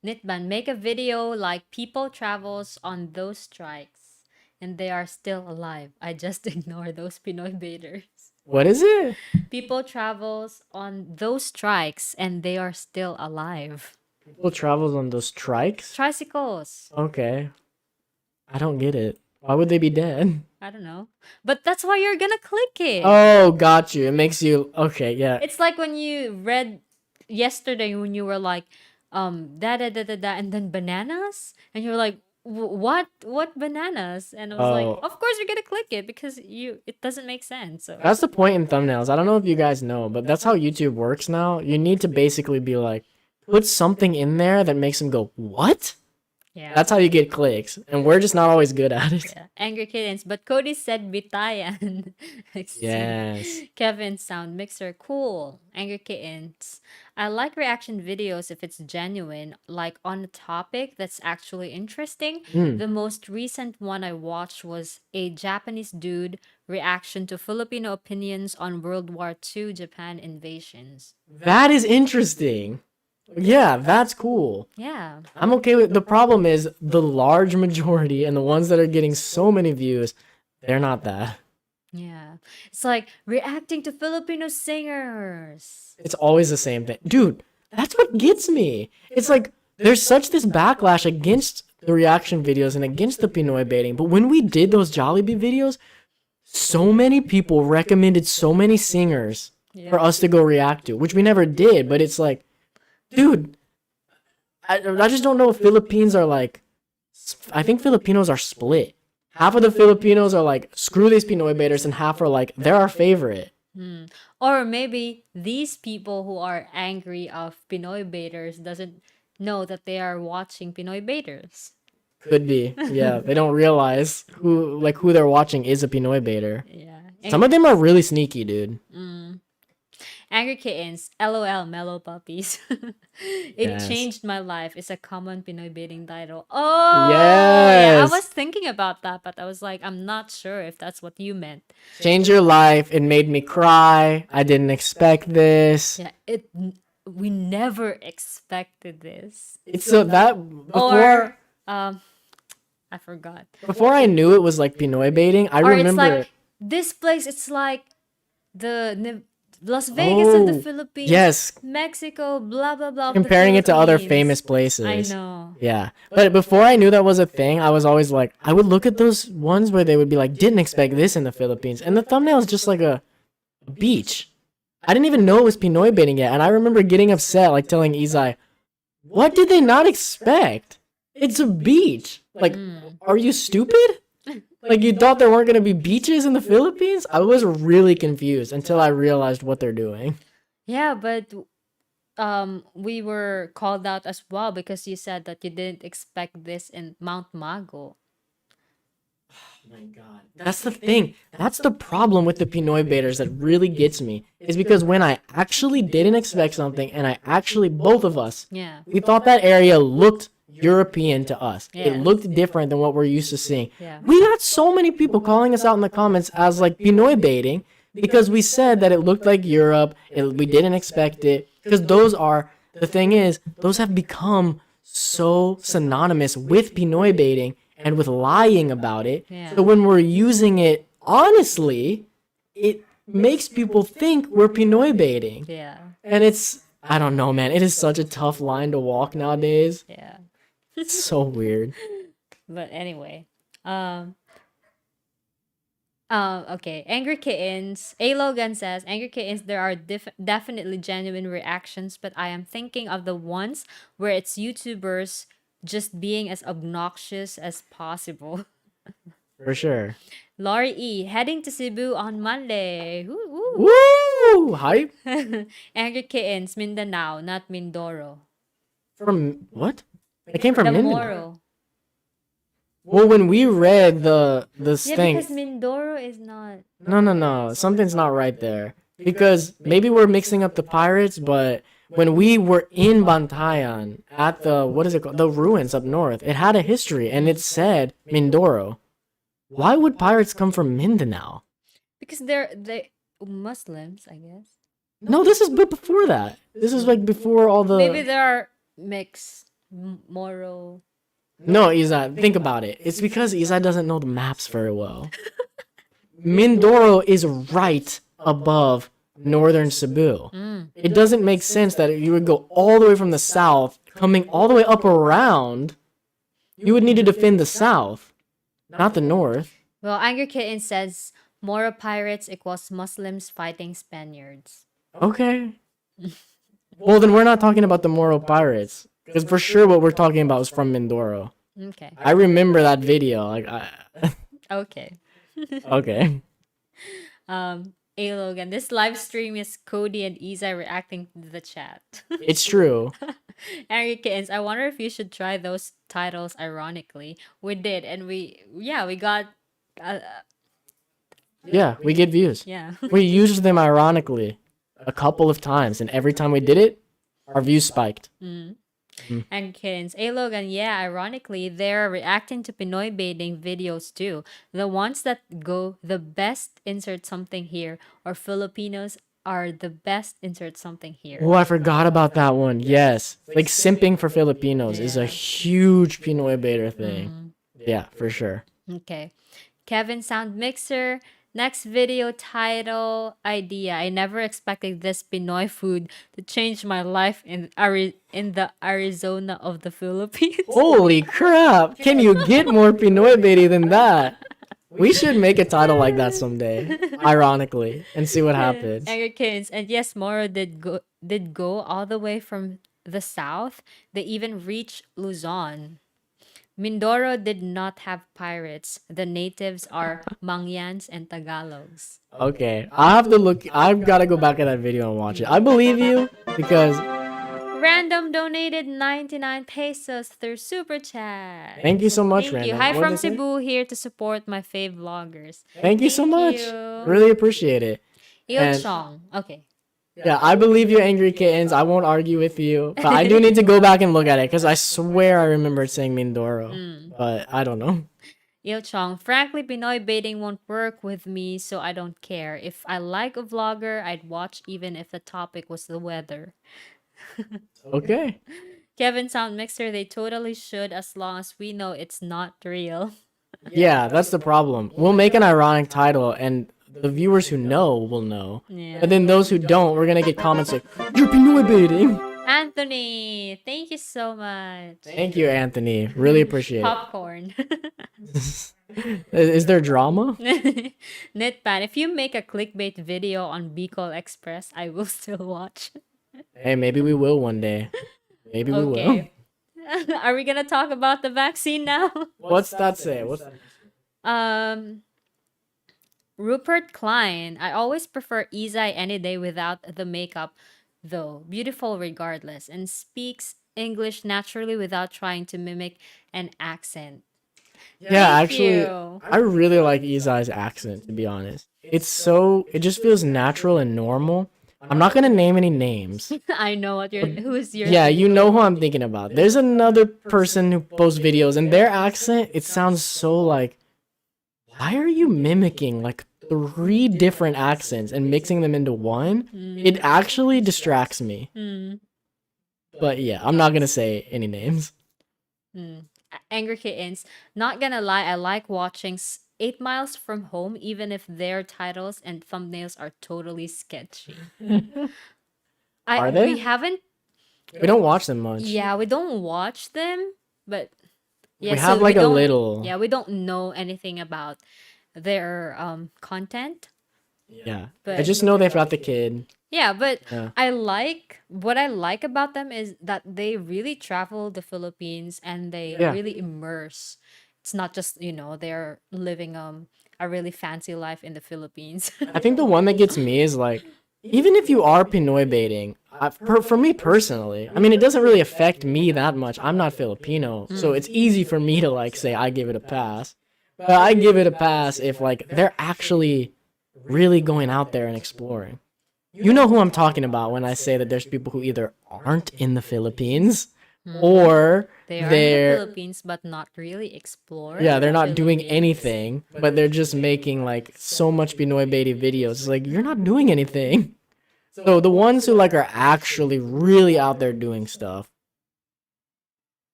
Nitban, make a video like people travels on those strikes and they are still alive. I just ignore those Pinoy baiters. What is it? People travels on those strikes and they are still alive. People travels on those strikes? Tricycles. Okay. I don't get it. Why would they be dead? I don't know. But that's why you're gonna click it. Oh, got you. It makes you okay, yeah. It's like when you read yesterday when you were like, da da da da da, and then bananas, and you're like, what bananas? And I was like, Oh. of course you're gonna click it because it doesn't make sense. So That's the point in thumbnails. I don't know if you guys know, but that's how YouTube works now. You need to basically be like, put something in there that makes them go, what? yeah. That's how you get clicks. And we're just not always good at it. Yeah. Angry Kittens, but Cody said bitayan. Yes. Kevin sound mixer cool. Angry Kittens. I like reaction videos if it's genuine, like on a topic that's actually interesting. Mm. The most recent one I watched was a Japanese dude reaction to Filipino opinions on World War II Japan invasions. That is interesting. Yeah, that's cool. Yeah. I'm okay with the problem is the large majority and the ones that are getting so many views, they're not that. Yeah. It's like reacting to Filipino singers. It's always the same thing. Dude, that's what gets me. It's like there's such this backlash against the reaction videos and against the Pinoy baiting. But when we did those Jollibee videos, so many people recommended so many singers for us to go react to, which we never did. But it's like, dude, I just don't know if Philippines are like, I think Filipinos are split. Half of the Filipinos are like, screw these Pinoy baiters, and half are like, they're our favorite. Or maybe these people who are angry of Pinoy baiters doesn't know that they are watching Pinoy baiters. Could be. Yeah, they don't realize who they're watching is a Pinoy baiter. Yeah. Some of them are really sneaky, dude. Angry Kittens, LOL, Mellow Puppies. It Yes. changed my life is a common Pinoy baiting title. Oh, Yes. yeah, I was thinking about that, but I was like, I'm not sure if that's what you meant. Change your life. It made me cry. I didn't expect this. Yeah, we never expected this. It's so that Or I forgot. before I knew it was like Pinoy baiting, I Or it's remember like this place. It's like Las Vegas of the Oh, Philippines. yes. Mexico. Blah blah blah. of the comparing it to other Philippines. famous places. I know. Yeah. But before I knew that was a thing, I was always like, I would look at those ones where they would be like, didn't expect this in the Philippines. And the thumbnail is just like a beach. I didn't even know it was Pinoy baiting yet. And I remember getting upset, like telling Izai, what did they not expect? It's a beach. Like, are you stupid? Like, you thought there weren't going to be beaches in the Philippines? I was really confused until I realized what they're doing. Yeah, but we were called out as well because you said that you didn't expect this in Mount Mago. My God. That's the thing. That's the problem with the Pinoy baiters that really gets me. Is because when I actually didn't expect something and I actually, both of us, Yeah. we thought that area looked European to us. It Yeah. looked different than what we're used to seeing. Yeah. We got so many people calling us out in the comments as like Pinoy baiting because we said that it looked like Europe. We didn't expect it. Because those are, the thing is, those have become so synonymous with Pinoy baiting and with lying about it. Yeah. So when we're using it honestly, it makes people think we're Pinoy baiting. Yeah. And it's, I don't know, man. It is such a tough line to walk nowadays. Yeah. It's so weird. But anyway, okay. Angry Kittens. A Logan says, Angry Kittens, there are definitely genuine reactions, but I am thinking of the ones where it's YouTubers just being as obnoxious as possible. For sure. Laurie E. Heading to Cebu on Monday. Woo, woo. Woo! Hype? Angry Kittens, Mindanao, not Mindoro. From what? It came from The Mindanao. Moro. Well, when we read the Yeah, thing, because Mindoro is not. no, something's not right there. Because maybe we're mixing up the pirates, but when we were in Bantayan at the what is it called? The ruins up north, it had a history and it said Mindoro. Why would pirates come from Mindanao? Because they Muslims, I guess. No, this is before that. This is like before all the. Maybe there are mixed Moro. No, Izai, think about it. It's because Izai doesn't know the maps very well. Mindoro is right above northern Cebu. It doesn't make sense that you would go all the way from the south, coming all the way up around. You would need to defend the south, not the north. Well, Angry Kitten says Moro pirates equals Muslims fighting Spaniards. Okay. Well, then we're not talking about the Moro pirates. Because for sure what we're talking about is from Mindoro. Okay. I remember that video. Okay. Okay. Hey Logan, this live stream is Cody and Izai reacting to the chat. It's true. Angry Kittens, I wonder if you should try those titles ironically. We did, and we got Yeah, we get views. yeah. We used them ironically a couple of times, and every time we did it, our views spiked. And Kittens, hey Logan, yeah, ironically, they're reacting to Pinoy baiting videos too. The ones that go the best insert something here, or Filipinos are the best insert something here. Oh, I forgot about that one. Yes. Like simping for Filipinos is a huge Pinoy baiter thing. Yeah, for sure. Okay. Kevin Sound Mixer. Next video title idea. I never expected this Pinoy food to change my life in the Arizona of the Philippines. Holy crap! Can you get more Pinoy baity than that? We should make a title like that someday, ironically, and see what happens. Angry Kids. And yes, Moro did go all the way from the south. They even reached Luzon. Mindoro did not have pirates. The natives are Mangyans and Tagalogs. Okay, I have to look. I've got to go back at that video and watch it. I believe you because Random donated 99 pesos through Super Chat. thank you so much, Thank you. Random. Hi What from did they say? Cebu, here to support my fave vloggers. Thank you so much. you. Really appreciate it. Il And- Chong. Okay. Yeah, I believe you, Angry Kittens. I won't argue with you, but I do need to go back and look at it because I swear I remember saying Mindoro, but I don't know. Il Chong. Frankly, Pinoy baiting won't work with me, so I don't care. If I like a vlogger, I'd watch even if the topic was the weather. Okay. Kevin Sound Mixer, they totally should as long as we know it's not real. Yeah, that's the problem. We'll make an ironic title, and the viewers who know will know. Yeah. But then those who don't, we're gonna get comments like, "You're Pinoy baiting." Anthony, thank you so much. Thank you, Anthony. Really appreciate it. Popcorn. Is there drama? Nitpan, if you make a clickbait video on Bicol Express, I will still watch. Hey, maybe we will one day. Maybe we will. Okay. Are we gonna talk about the vaccine now? What's that say? What's that? Rupert Klein. I always prefer Izai any day without the makeup, though. Beautiful regardless, and speaks English naturally without trying to mimic an accent. Yeah, Thank actually, you. I really like Izai's accent, to be honest. It just feels natural and normal. I'm not gonna name any names. I know what who's your Yeah, you know who I'm thinking about. There's another person who posts videos, and their accent, it sounds so like, why are you mimicking like 3 different accents and mixing them into one? It actually distracts me. But yeah, I'm not gonna say any names. Angry Kittens. Not gonna lie, I like watching 8 Miles from Home, even if their titles and thumbnails are totally sketchy. Are they? We haven't. We don't watch them much. Yeah, we don't watch them, but yeah, We have like a don't- little. Yeah, we don't know anything about their content. Yeah. I But- just know they've got the kid. Yeah, but Yeah. what I like about them is that they really travel the Philippines and they Yeah. really immerse it's not just, they're living a really fancy life in the Philippines. I think the one that gets me is like, even if you are Pinoy baiting, for me personally, I mean, it doesn't really affect me that much. I'm not Filipino, so it's easy for me to like say I give it a pass. But I give it a pass if like they're actually really going out there and exploring. You know who I'm talking about when I say that there's people who either aren't in the Philippines or They are in the they're Philippines, but not really explore. yeah, they're the not doing Philippines. anything, but they're just making like so much Pinoy baity videos. It's like you're not doing anything. So the ones who like are actually really out there doing stuff.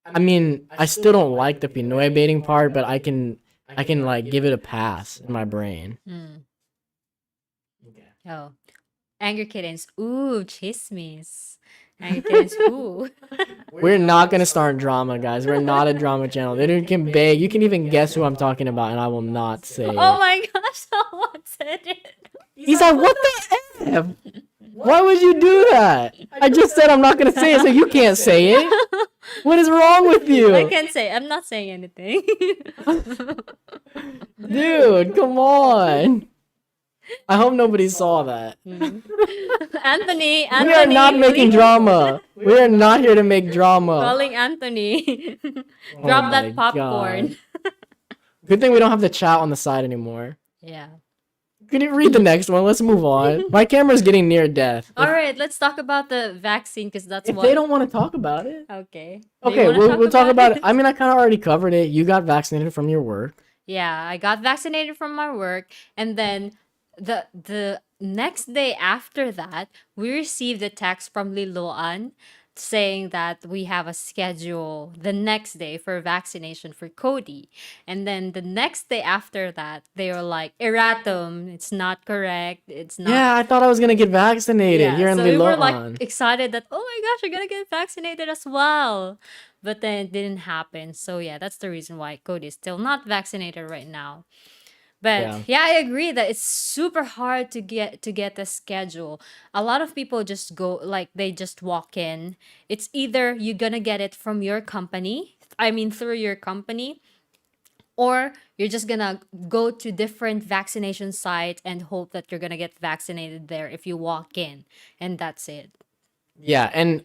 I mean, I still don't like the Pinoy baiting part, but I can like give it a pass in my brain. Mm. Oh, Angry Kittens. Ooh, chismes. Angry Kittens. Ooh. We're not gonna start drama, guys. We're not a drama channel. They can beg. You can even guess who I'm talking about, and I will not say it. Oh my gosh, someone said it. He's like, what the F? Why would you do that? I just said I'm not gonna say it, so you can't say it. What is wrong with you? I can't say. I'm not saying anything. Dude, come on. I hope nobody saw that. Anthony, We are not making leave- drama. We are not here to make drama. Calling Anthony. Oh Drop my that popcorn. God. Good thing we don't have the chat on the side anymore. Yeah. Can you read the next one? Let's move on. My camera's getting near death. All right, let's talk about the vaccine because that's If what. they don't want to talk about it. Okay. Do you Okay, wanna we'll talk about it. I mean, I kind of already covered it. You got vaccinated from your work. Yeah, I got vaccinated from my work, and then the next day after that, we received a text from Liloan saying that we have a schedule the next day for vaccination for Cody. And then the next day after that, they were like, erratum, it's not correct. It's not. Yeah, I thought I was gonna get vaccinated here in so we were like Liloan. excited that, oh my gosh, you're gonna get vaccinated as well. But then it didn't happen. So yeah, that's the reason why Cody is still not vaccinated right now. But yeah, I agree that it's super hard to get the schedule. A lot of people just go like they just walk in. It's either you're gonna get it from your company, I mean through your company, or you're just gonna go to different vaccination sites and hope that you're gonna get vaccinated there if you walk in, and that's it. Yeah, and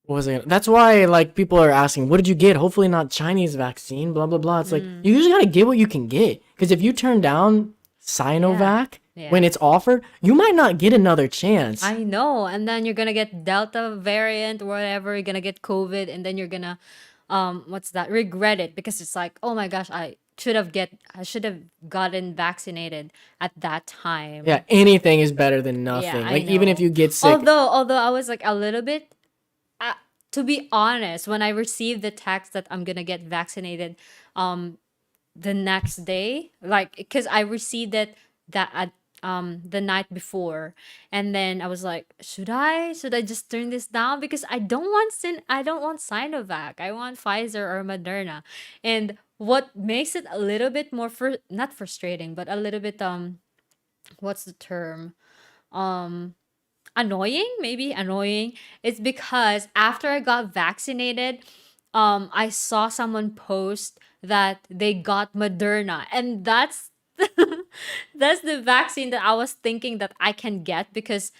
what was it? That's why like people are asking, what did you get? Hopefully not Chinese vaccine, blah blah blah. It's like you usually gotta get what you can get. Because if you turn down Sinovac when it's offered, you might not get another chance. I know, and then you're gonna get Delta variant, whatever. You're gonna get COVID, and then you're gonna, what's that? Regret it because it's like, oh my gosh, I should have gotten vaccinated at that time. Yeah, anything is better than nothing. I like even if know. you get sick. Although I was like a little bit, to be honest, when I received the text that I'm gonna get vaccinated, the next day, like because I received it that the night before, and then I was like, should I just turn this down because I don't want Sinovac. I want Pfizer or Moderna. And what makes it a little bit more not frustrating, but a little bit what's the term? Annoying, maybe annoying. It's because after I got vaccinated, I saw someone post that they got Moderna, and that's the vaccine that I was thinking that I can get because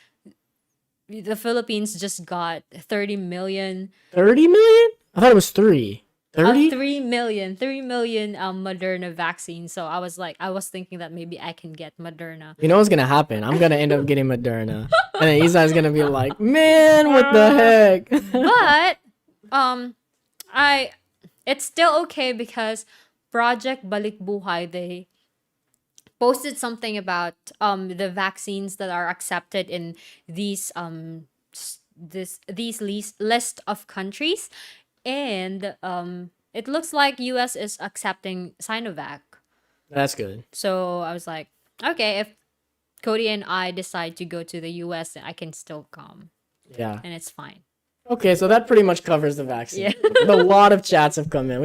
the Philippines just got 30 million. 30 million? I thought it was 3. 30? 3 million Moderna vaccine. So I was thinking that maybe I can get Moderna. You know what's gonna happen? I'm gonna end up getting Moderna. And then Izai's gonna be like, man, what the heck? But it's still okay because Project Balik Buhay, they posted something about the vaccines that are accepted in these list of countries, and it looks like US is accepting Sinovac. That's good. So I was like, okay, if Cody and I decide to go to the US, I can still come. Yeah. And it's fine. Okay, so that pretty much covers the vaccine. Yeah. A lot of chats have come in.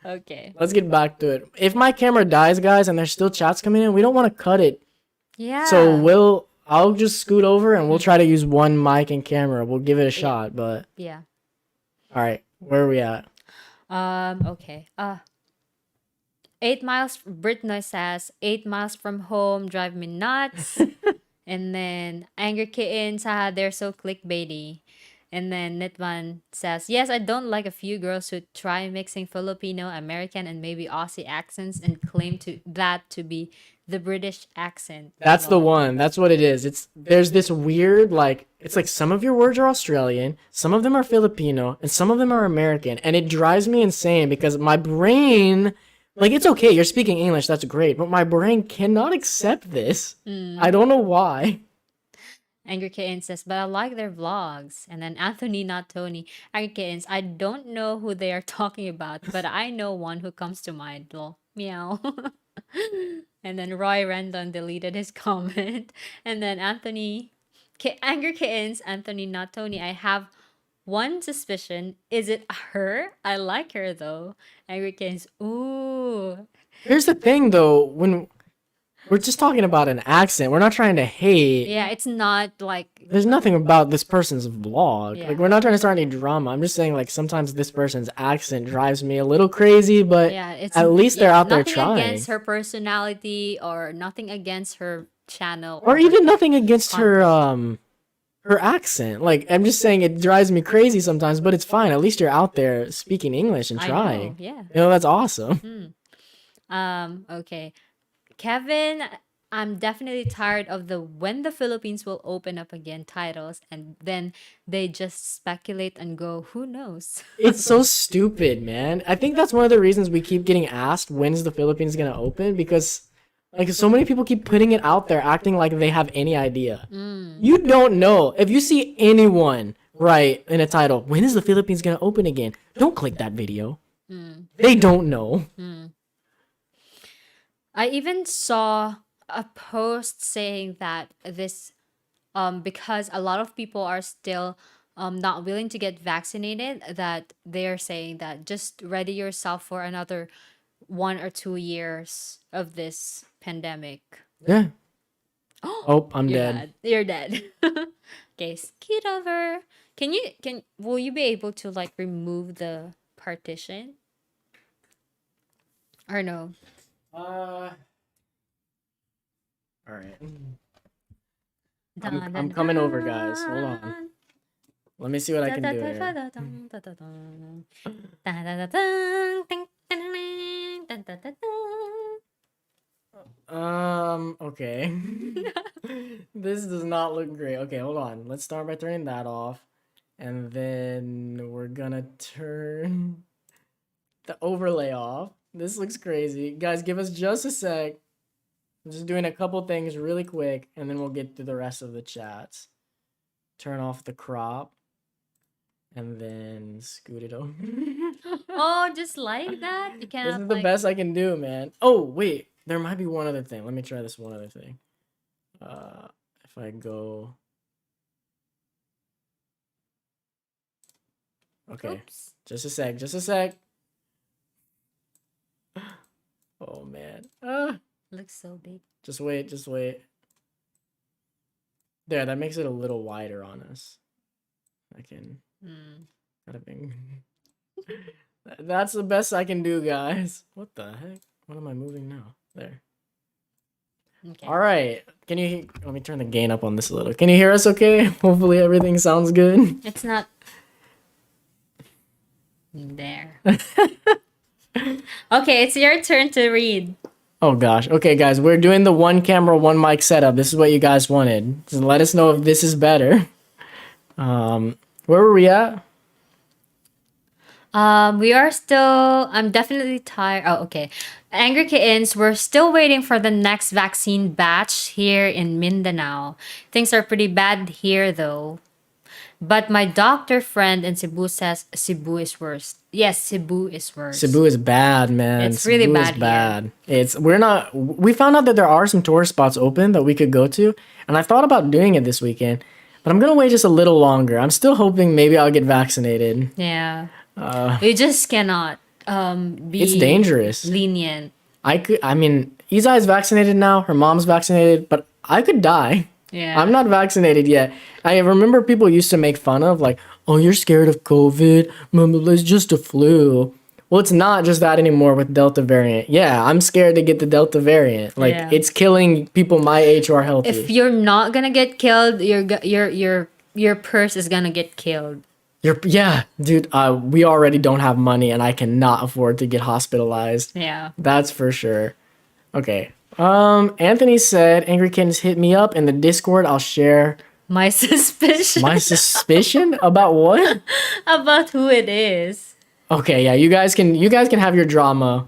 Okay. Let's get back to it. If my camera dies, guys, and there's still chats coming in, we don't want to cut it. Yeah. So I'll just scoot over and we'll try to use one mic and camera. We'll give it a shot, but yeah. all right, where are we at? Okay. 8 miles. Britney says 8 miles from home drive me nuts. And then Angry Kittens, haha, they're so clickbaity. And then Nitman says, yes, I don't like a few girls who try mixing Filipino, American, and maybe Aussie accents and claim to be the British accent. That's the Lol. one. That's what it is. There's this weird like it's like some of your words are Australian, some of them are Filipino, and some of them are American, and it drives me insane because my brain like it's okay, you're speaking English, that's great, but my brain cannot accept this. I don't know why. Angry Kitten says, but I like their vlogs. And then Anthony, not Tony. Angry Kittens, I don't know who they are talking about, but I know one who comes to mind. Lol. Meow. And then Roy Rendon deleted his comment. And then Angry Kittens, Anthony, not Tony. I have one suspicion. Is it her? I like her though. Angry Kittens, ooh. Here's the thing though, when we're just talking about an accent, we're not trying to hate. Yeah, it's not like There's nothing about this person's vlog. Yeah. Like we're not trying to start any drama. I'm just saying like sometimes this person's accent drives me a little crazy, but yeah, it's at least they're out there nothing trying. against her personality or nothing against her channel Or her even nothing against her content. her accent. Like I'm just saying it drives me crazy sometimes, but it's fine. At least you're out there speaking English and I trying. know, yeah. You know, that's awesome. Okay. Kevin, I'm definitely tired of the when the Philippines will open up again titles and then they just speculate and go, who knows? It's so stupid, man. I think that's one of the reasons we keep getting asked when's the Philippines gonna open because like so many people keep putting it out there acting like they have any idea. You don't know. If you see anyone write in a title, when is the Philippines gonna open again? Don't click that video. They don't know. I even saw a post saying that this because a lot of people are still not willing to get vaccinated, that they're saying that just ready yourself for another 1 or 2 years of this pandemic. Yeah. Oh, I'm dead. You're dead. Okay, skeet over. Will you be able to like remove the partition? Or no? All right. Dun, I'm dun, coming over, guys. Hold on. dun. Let me see what I can do here. Okay. This does not look great. Okay, hold on. Let's start by turning that off. And then we're gonna turn the overlay off. This looks crazy. Guys, give us just a sec. I'm just doing a couple things really quick, and then we'll get to the rest of the chats. Turn off the crop. And then scoot it over. Oh, just like that? You This cannot is the best I can do, man. Oh, wait. There might be one other thing. Let me try this one other thing. If I go... Okay. Oops. Just a sec. Just a sec. Oh, man. Looks so big. Just wait. Just wait. There, that makes it a little wider on us. I can... Gotta bing. That's the best I can do, guys. What the heck? What am I moving now? There. Okay. All right. Can you? Let me turn the gain up on this a little. Can you hear us? Okay. Hopefully everything sounds good. It's not there. Okay, it's your turn to read. Oh gosh. Okay, guys, we're doing the one camera, one mic setup. This is what you guys wanted. Just let us know if this is better. Where were we at? We are still. I'm definitely tired. Oh, okay. Angry Kittens, we're still waiting for the next vaccine batch here in Mindanao. Things are pretty bad here though. But my doctor friend in Cebu says Cebu is worse. Yes, Cebu is worse. Cebu is bad, man. It's really Cebu is bad here. bad. We found out that there are some tourist spots open that we could go to, and I thought about doing it this weekend, but I'm gonna wait just a little longer. I'm still hoping maybe I'll get vaccinated. Yeah. You just cannot be It's dangerous. lenient. I mean, Izai is vaccinated now, her mom's vaccinated, but I could die. Yeah. I'm not vaccinated yet. I remember people used to make fun of like, oh, you're scared of COVID. It's just a flu. Well, it's not just that anymore with Delta variant. Yeah, I'm scared to get the Delta variant. Like, Yeah. it's killing people my age who are healthy. If you're not gonna get killed, your purse is gonna get killed. Yeah, dude, we already don't have money and I cannot afford to get hospitalized. Yeah. That's for sure. Okay. Anthony said, Angry Kittens, hit me up in the Discord. I'll share My suspicion my suspicion about what? about who it is. Okay, yeah, you guys can have your drama.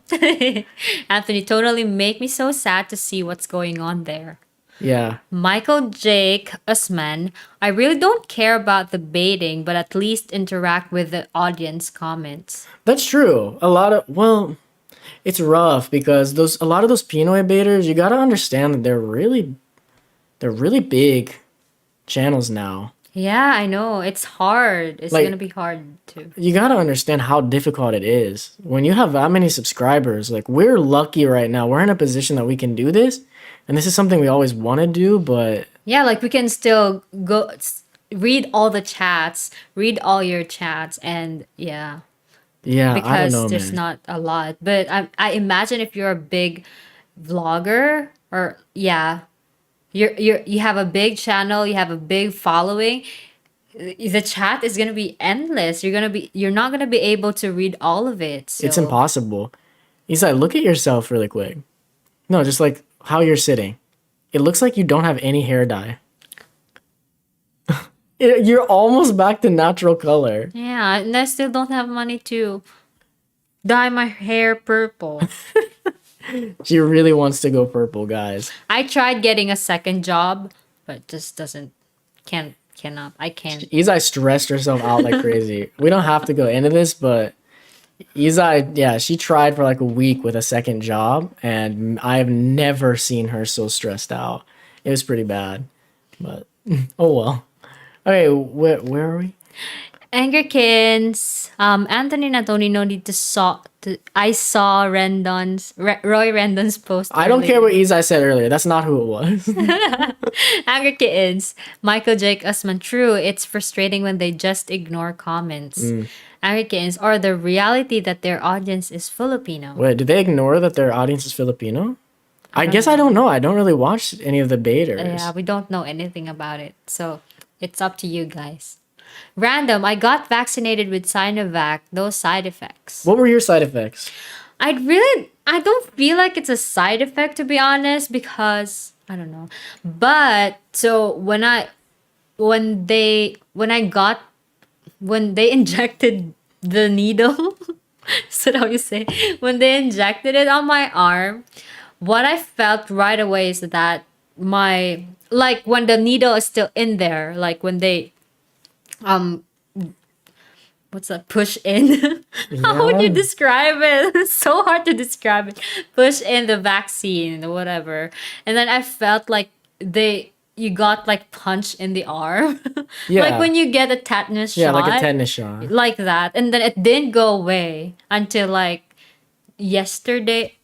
Anthony, totally make me so sad to see what's going on there. Yeah. Michael Jake Usman, I really don't care about the baiting, but at least interact with the audience comments. That's true. It's rough because a lot of those Pinoy baiters, you gotta understand that they're really big channels now. Yeah, I know. It's hard. It's Like- gonna be hard too. You gotta understand how difficult it is. When you have that many subscribers, like we're lucky right now. We're in a position that we can do this. And this is something we always want to do, but Yeah, like we can still read all the chats, read all your chats, and yeah, yeah, I don't because know, there's man. not a lot. But I imagine if you're a big vlogger or yeah, you have a big channel, you have a big following, the chat is gonna be endless. You're not gonna be able to read all of it. So. It's impossible. Izai, look at yourself really quick. No, just like how you're sitting. It looks like you don't have any hair dye. You're almost back to natural color. Yeah, and I still don't have money to dye my hair purple. She really wants to go purple, guys. I tried getting a second job, but just cannot. I can't. Izai stressed herself out like crazy. We don't have to go into this, but Izai, yeah, she tried for like a week with a second job, and I've never seen her so stressed out. It was pretty bad, but oh well. Okay, where are we? Angerkins, Anthony Natonino need I saw Roy Rendon's post. I don't care earlier. what Izai said earlier. That's not who it was. Anger Kittens, Michael Jake Usman. True, it's frustrating when they just ignore comments. Anger Kittens, or the reality that their audience is Filipino. Wait, did they ignore that their audience is Filipino? I guess I don't know. I don't really watch any of the baiters. Yeah, we don't know anything about it. So it's up to you guys. Random, I got vaccinated with Sinovac, no side effects. What were your side effects? I don't feel like it's a side effect, to be honest, because I don't know. But so when they injected the needle, is that how you say? When they injected it on my arm, what I felt right away is that like when the needle is still in there, like when they what's that, push in? How would you Yeah. describe it? It's so hard to describe it. Push in the vaccine or whatever, and then I felt like you got like punched in the arm. Yeah. Like when you get a tetanus Yeah, shot, like a tetanus shot. like that, and then it didn't go away until like yesterday,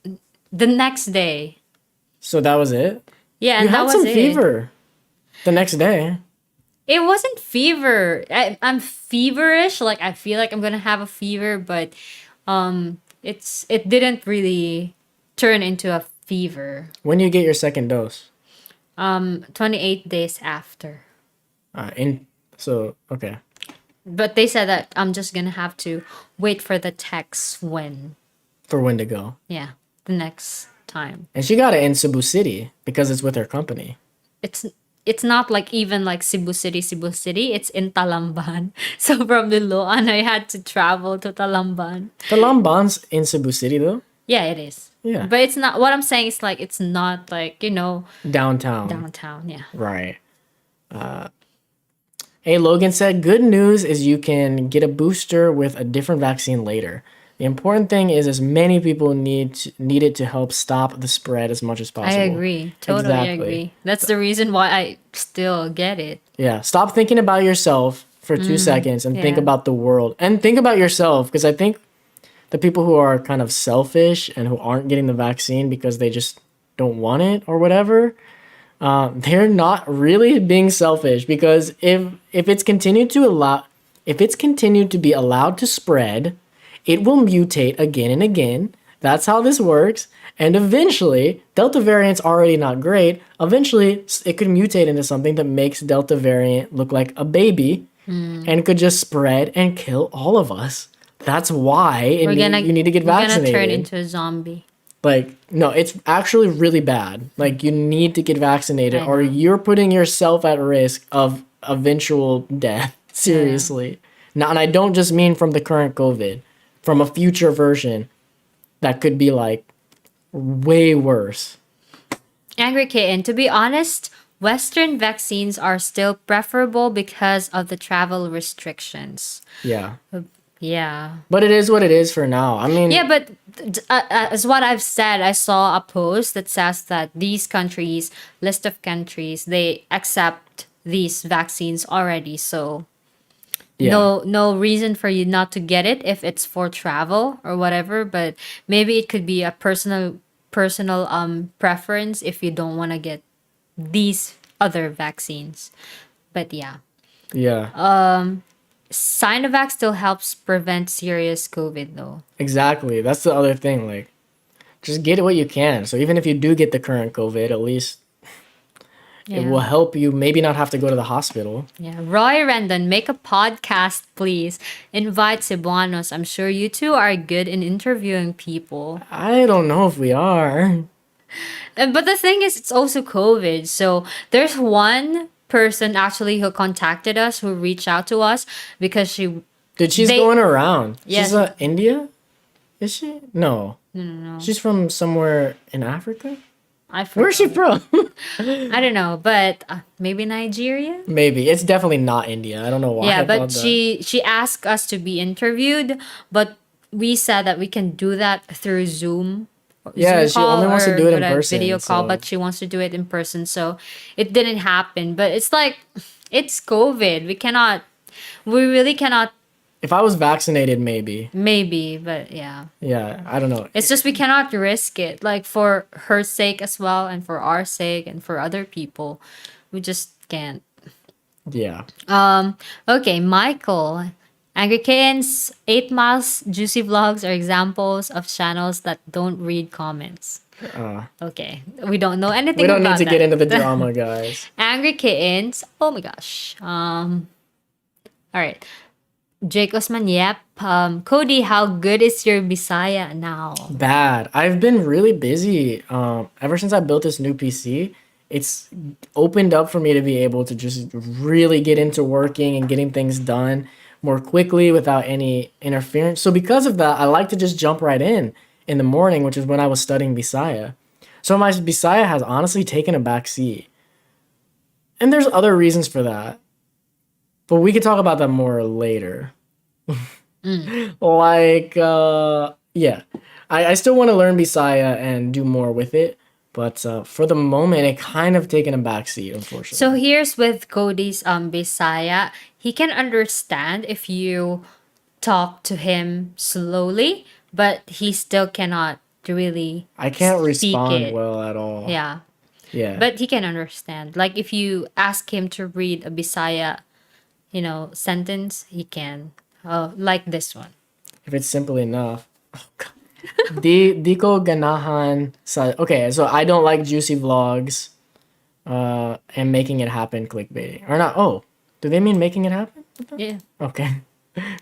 the next day. So that was it? Yeah, You and that had was some it. fever the next day. It wasn't fever. I'm feverish. Like I feel like I'm gonna have a fever, but it didn't really turn into a fever. When do you get your second dose? 28 days after. Okay. But they said that I'm just gonna have to wait for the text when, For when to go. yeah, the next time. And she got it in Cebu City because it's with her company. It's not like even like Cebu City. It's in Talamban. So from Liloan, I had to travel to Talamban. The Lamban's in Cebu City though. Yeah, it is. Yeah. But it's not, what I'm saying is like, it's not like, Downtown. downtown. Yeah. Right. Hey, Logan said, good news is you can get a booster with a different vaccine later. The important thing is as many people need it to help stop the spread as much as I possible. agree. Totally Exactly. agree. That's the reason why I still get it. Yeah. Stop thinking about yourself for 2 seconds and think yeah. about the world. And think about yourself because I think the people who are kind of selfish and who aren't getting the vaccine because they just don't want it or whatever, they're not really being selfish because if it's continued to be allowed to spread, it will mutate again and again. That's how this works. And eventually, Delta variant's already not great. Eventually, it could mutate into something that makes Delta variant look like a baby and could just spread and kill all of us. That's why you need to get vaccinated. We're gonna turn into a zombie. Like, no, it's actually really bad. Like, you need to get vaccinated or you're putting yourself at risk of eventual death. Seriously. Now, and I don't just mean from the current COVID, from a future version that could be like way worse. Angry Kitten, to be honest, Western vaccines are still preferable because of the travel restrictions. Yeah. Yeah. But it is what it is for now. I mean, Yeah, but as what I've said, I saw a post that says that these countries, list of countries, they accept these vaccines already. So no reason for you not to get it if it's for travel or whatever. But maybe it could be a personal preference if you don't want to get these other vaccines. But yeah. Yeah. Sinovac still helps prevent serious COVID though. Exactly. That's the other thing. Like, just get what you can. So even if you do get the current COVID, at least it will help you maybe not have to go to the hospital. Yeah. Roy Rendon, make a podcast, please. Invite Cebuanos. I'm sure you two are good in interviewing people. I don't know if we are. But the thing is, it's also COVID. So there's one person actually who contacted us, who reached out to us because she's going around. Yes. She's India? Is she? No. No. She's from somewhere in Africa? I forgot. Where's she from? I don't know, but maybe Nigeria? Maybe. It's definitely not India. I don't know why. Yeah, but she asked us to be interviewed, but we said that we can do that through Zoom. Yeah, Zoom she only wants to do it in whatever, person. video call, so- but she wants to do it in person, so it didn't happen. But it's like, it's COVID. We really cannot. If I was vaccinated, maybe. Maybe, but yeah. Yeah, I don't know. It's just we cannot risk it, like for her sake as well, and for our sake, and for other people. We just can't. Yeah. Okay, Michael. Angry Kittens, 8 Miles Juicy Vlogs are examples of channels that don't read comments. Okay, we don't know anything We don't about need to that. get into the drama, guys. Angry Kittens, oh my gosh. All right. Jake Osman, yep. Cody, how good is your Bisaya now? Bad. I've been really busy. Ever since I built this new PC, it's opened up for me to be able to just really get into working and getting things done more quickly without any interference. So because of that, I like to just jump right in the morning, which is when I was studying Bisaya. So my Bisaya has honestly taken a back seat. And there's other reasons for that. But we could talk about that more later. Like, yeah. I still want to learn Bisaya and do more with it. But for the moment, it kind of taken a backseat, unfortunately. So here's with Cody's Bisaya. He can understand if you talk to him slowly, but he still cannot really I can't speak respond it. well at all. Yeah. Yeah. But he can understand. Like if you ask him to read a Bisaya, sentence, he can. Like this one. If it's simple enough. Oh, God. Di ko ganahan sa... Okay, so I don't like juicy vlogs and making it happen clickbaiting. Or not. Oh, do they mean making it happen? Yeah. Okay.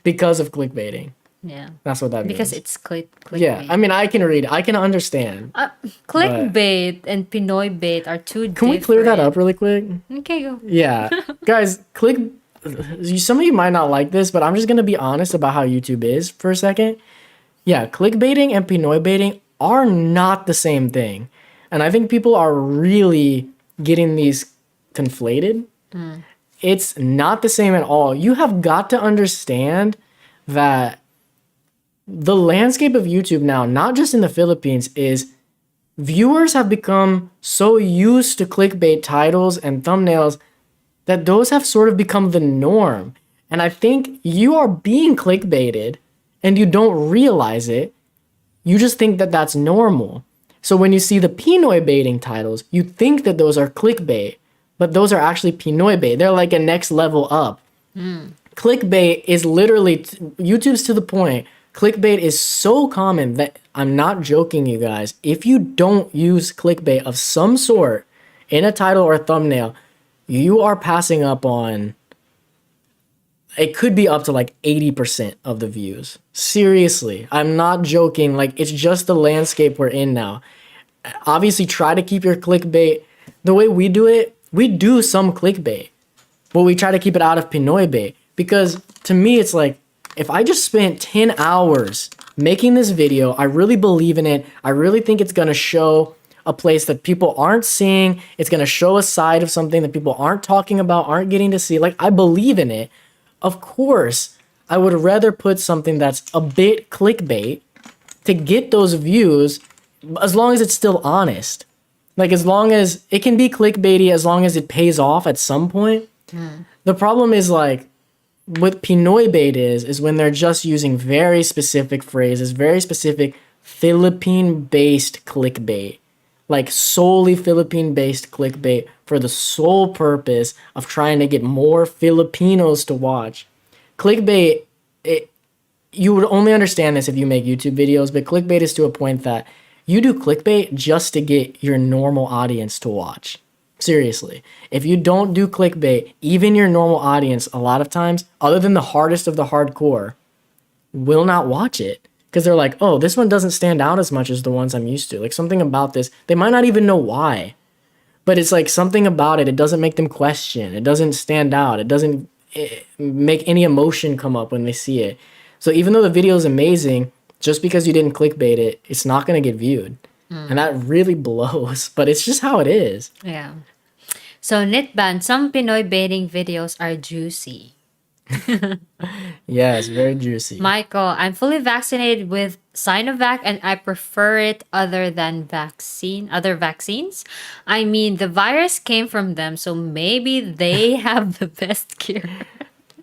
Because of clickbaiting. Yeah. That's what that means. Because it's clickbait. Yeah, I mean, I can read. I can understand. Clickbait and Pinoy bait are two different. Can we clear that up really quick? Okay, go. Yeah. Guys, some of you might not like this, but I'm just going to be honest about how YouTube is for a second. Yeah, clickbaiting and Pinoy baiting are not the same thing. And I think people are really getting these conflated. It's not the same at all. You have got to understand that the landscape of YouTube now, not just in the Philippines, is viewers have become so used to clickbait titles and thumbnails that those have sort of become the norm. And I think you are being clickbaited and you don't realize it. You just think that that's normal. So when you see the Pinoy baiting titles, you think that those are clickbait, but those are actually Pinoy bait. They're like a next level up. Clickbait is literally, YouTube's to the point Clickbait is so common that I'm not joking, you guys. If you don't use clickbait of some sort in a title or a thumbnail, you are passing up on, it could be up to like 80% of the views. Seriously, I'm not joking. Like, it's just the landscape we're in now. Obviously, try to keep your clickbait. The way we do it, we do some clickbait, but we try to keep it out of Pinoy bait. Because to me, it's like, if I just spent 10 hours making this video, I really believe in it. I really think it's going to show a place that people aren't seeing. It's going to show a side of something that people aren't talking about, aren't getting to see. Like, I believe in it. Of course, I would rather put something that's a bit clickbait to get those views, as long as it's still honest. Like, as long as it can be clickbaity, as long as it pays off at some point. The problem is, like, what Pinoy bait is when they're just using very specific phrases, very specific Philippine-based clickbait. Like, solely Philippine-based clickbait for the sole purpose of trying to get more Filipinos to watch. Clickbait, you would only understand this if you make YouTube videos, but clickbait is to a point that you do clickbait just to get your normal audience to watch. Seriously. If you don't do clickbait, even your normal audience, a lot of times, other than the hardest of the hardcore, will not watch it. Because they're like, oh, this one doesn't stand out as much as the ones I'm used to. Like, something about this, they might not even know why. But it's like something about it, it doesn't make them question. It doesn't stand out. It doesn't make any emotion come up when they see it. So even though the video is amazing, just because you didn't clickbait it, it's not going to get viewed. And that really blows. But it's just how it is. Yeah. So, Nitban, some Pinoy baiting videos are juicy. Yeah, it's very juicy. Michael, I'm fully vaccinated with Sinovac and I prefer it other vaccines. I mean, the virus came from them, so maybe they have the best cure.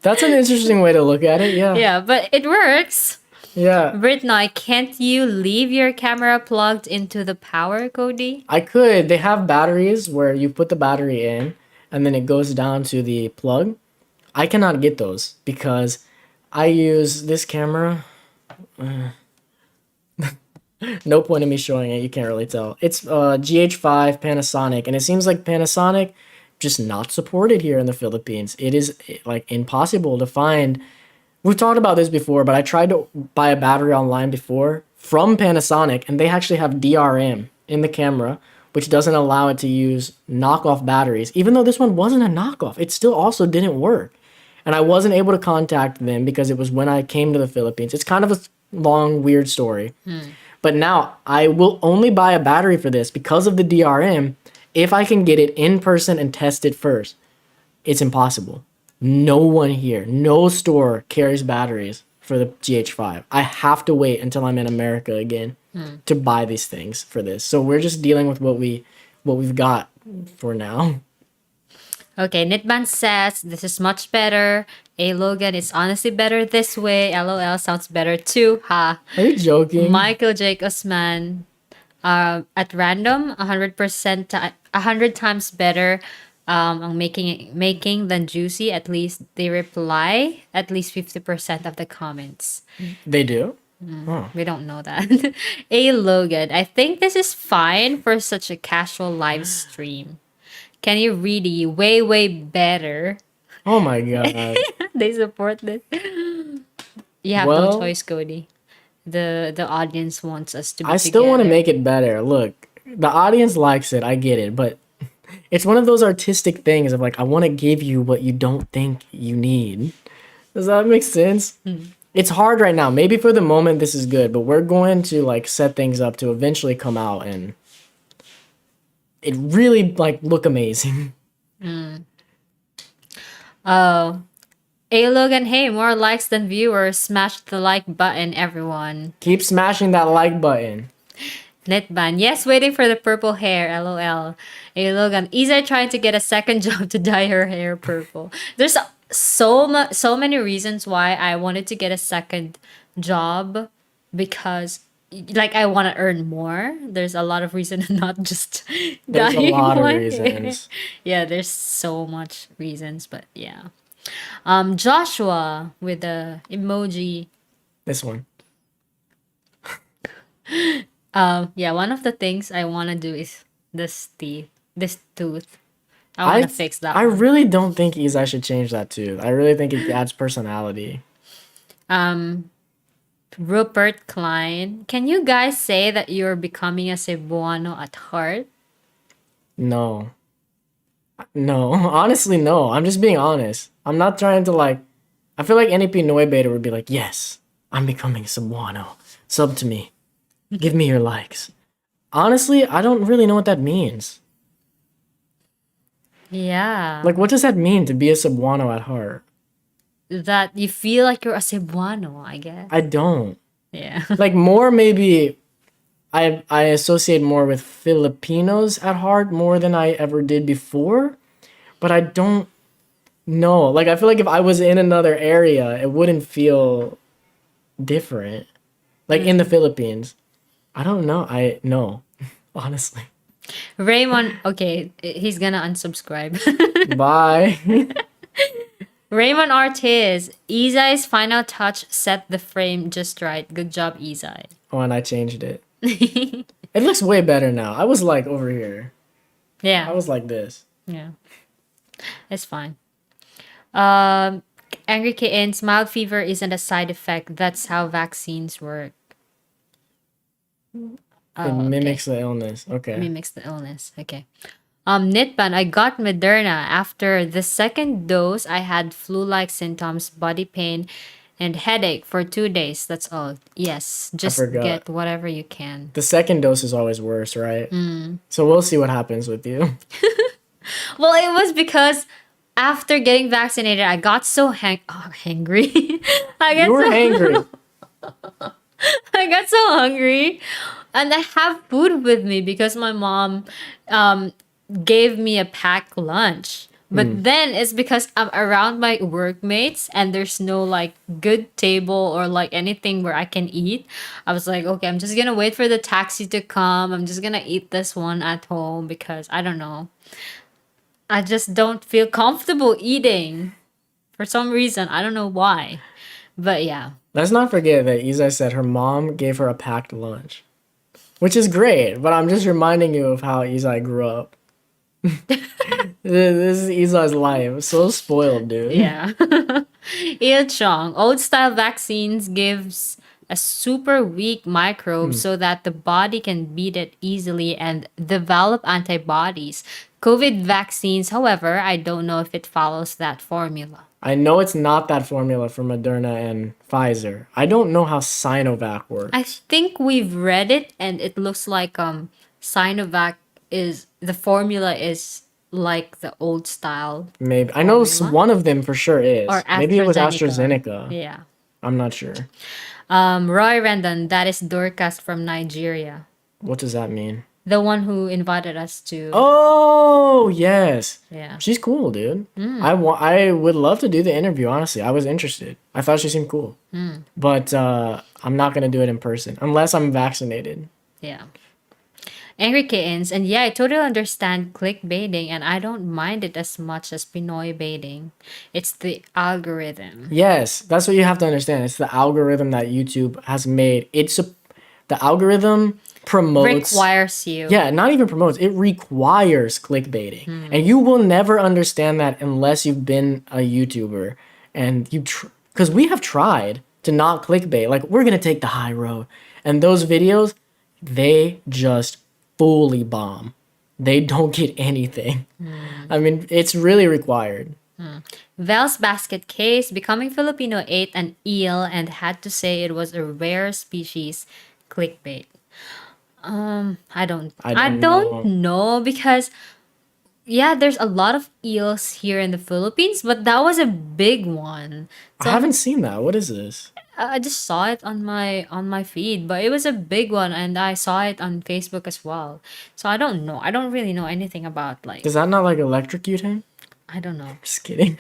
That's an interesting way to look at it. Yeah. Yeah, but it works. Yeah. Britnoy, can't you leave your camera plugged into the power, Cody? I could. They have batteries where you put the battery in and then it goes down to the plug. I cannot get those because I use this camera. No point in me showing it. You can't really tell. It's GH5 Panasonic, and it seems like Panasonic just not supported here in the Philippines. It is like impossible to find. We've talked about this before, but I tried to buy a battery online before from Panasonic, and they actually have DRM in the camera, which doesn't allow it to use knockoff batteries. Even though this one wasn't a knockoff, it still also didn't work. And I wasn't able to contact them because it was when I came to the Philippines. It's kind of a long, weird story. But now I will only buy a battery for this because of the DRM if I can get it in person and test it first. It's impossible. No one here, no store carries batteries for the GH5. I have to wait until I'm in America again to buy these things for this. So we're just dealing with what we've got for now. Okay, Nitban says this is much better. A Logan, it's honestly better this way. LOL sounds better too. Ha. Are you joking? Michael Jake Osman, at random, 100%, 100 times better. On making than juicy. At least they reply at least 50% of the comments. They do? We don't know that. A Logan, I think this is fine for such a casual live stream. Can you really way better? Oh my god. They support this. You have no choice, Cody. The audience wants us to be I still want to together. make it better. Look, the audience likes it. I get it, but it's one of those artistic things of like, I want to give you what you don't think you need. Does that make sense? It's hard right now. Maybe for the moment this is good, but we're going to like set things up to eventually come out and it really like look amazing. Oh. Hey Logan, hey, more likes than viewers. Smash the like button, everyone. Keep smashing that like button. Netban, yes, waiting for the purple hair. LOL. Hey Logan, Izai trying to get a second job to dye her hair purple. There's so many reasons why I wanted to get a second job, because like I want to earn more. There's a lot of reasons, not just There's a dyeing lot of my hair. reasons. Yeah, there's so much reasons, but yeah. Joshua with the emoji. This one. Yeah, one of the things I want to do is this tooth. I want to I fix that I one. really don't think Izai should change that too. I really think it adds personality. Um, Rupert Klein, can you guys say that you're becoming a Cebuano at heart? No. No. Honestly, no. I'm just being honest. I'm not trying to like I feel like any Pinoy beta would be like, yes, I'm becoming Cebuano. Sub to me. Give me your likes. Honestly, I don't really know what that means. Yeah, Like, what does that mean to be a Cebuano at heart? that you feel like you're a Cebuano, I guess. I don't. Yeah. Like, more maybe I associate more with Filipinos at heart more than I ever did before, but I don't know. Like, I feel like if I was in another area, it wouldn't feel different. Like in the Philippines. I don't know. I know, honestly. Raymond, okay, he's gonna unsubscribe. Bye. Raymond Ortiz, Izai's final touch set the frame just right. Good job, Izai. Oh, and I changed it. It looks way better now. I was like over here. I Yeah, was like this. yeah, it's fine. Um, Angry Kittens, mild fever isn't a side effect. That's how vaccines work. It Oh, okay. mimics the illness. Okay. Mimics the illness. Okay. Nitban, I got Moderna. After the second dose, I had flu-like symptoms, body pain, and headache for 2 days. That's all. Yes, I just forgot. get whatever you can. The second dose is always worse, right? So we'll see what happens with you. Well, it was because after getting vaccinated, I got so hangry. I You got were so angry. I got so hungry, and I have food with me because my mom gave me a packed lunch. But then it's because I'm around my workmates and there's no like good table or like anything where I can eat. I was like, okay, I'm just gonna wait for the taxi to come. I'm just gonna eat this one at home because I don't know. I just don't feel comfortable eating for some reason. I don't know why. But yeah. Let's not forget that Izai said her mom gave her a packed lunch, which is great. But I'm just reminding you of how Izai grew up. This is Izai's life. So spoiled, dude. Yeah. Il Chong, old style vaccines gives a super weak microbe so that the body can beat it easily and develop antibodies. COVID vaccines, however, I don't know if it follows that formula. I know it's not that formula for Moderna and Pfizer. I don't know how Sinovac works. I think we've read it and it looks like Sinovac is the formula is like the old style Maybe I know formula. one of them for sure is. Or Maybe it was AstraZeneca. AstraZeneca. Yeah. I'm not sure. Roy Rendon, that is Dorcas from Nigeria. What does that mean? The one who invited us to. Oh yes, Yeah. she's cool, dude. I would love to do the interview. Honestly, I was interested. I thought she seemed cool. But I'm not gonna do it in person unless I'm vaccinated. Yeah. Angry Kittens, and yeah, I totally understand clickbaiting, and I don't mind it as much as Pinoy baiting. It's the algorithm. Yes, that's what you have to understand. It's the algorithm that YouTube has made. The algorithm promotes. Requires you. Yeah, not even promotes. It requires clickbaiting, and you will never understand that unless you've been a YouTuber and because we have tried to not clickbait. Like we're gonna take the high road, and those videos, they just fully bomb. They don't get anything. I mean, it's really required. Vel's basket case, becoming Filipino ate an eel and had to say it was a rare species. Clickbait. I don't know because yeah, there's a lot of eels here in the Philippines, but that was a big one. I haven't seen that. What is this? I just saw it on my feed, but it was a big one, and I saw it on Facebook as well. So I don't know. I don't really know anything about like Does that not like electrocute him? I don't know. Just kidding.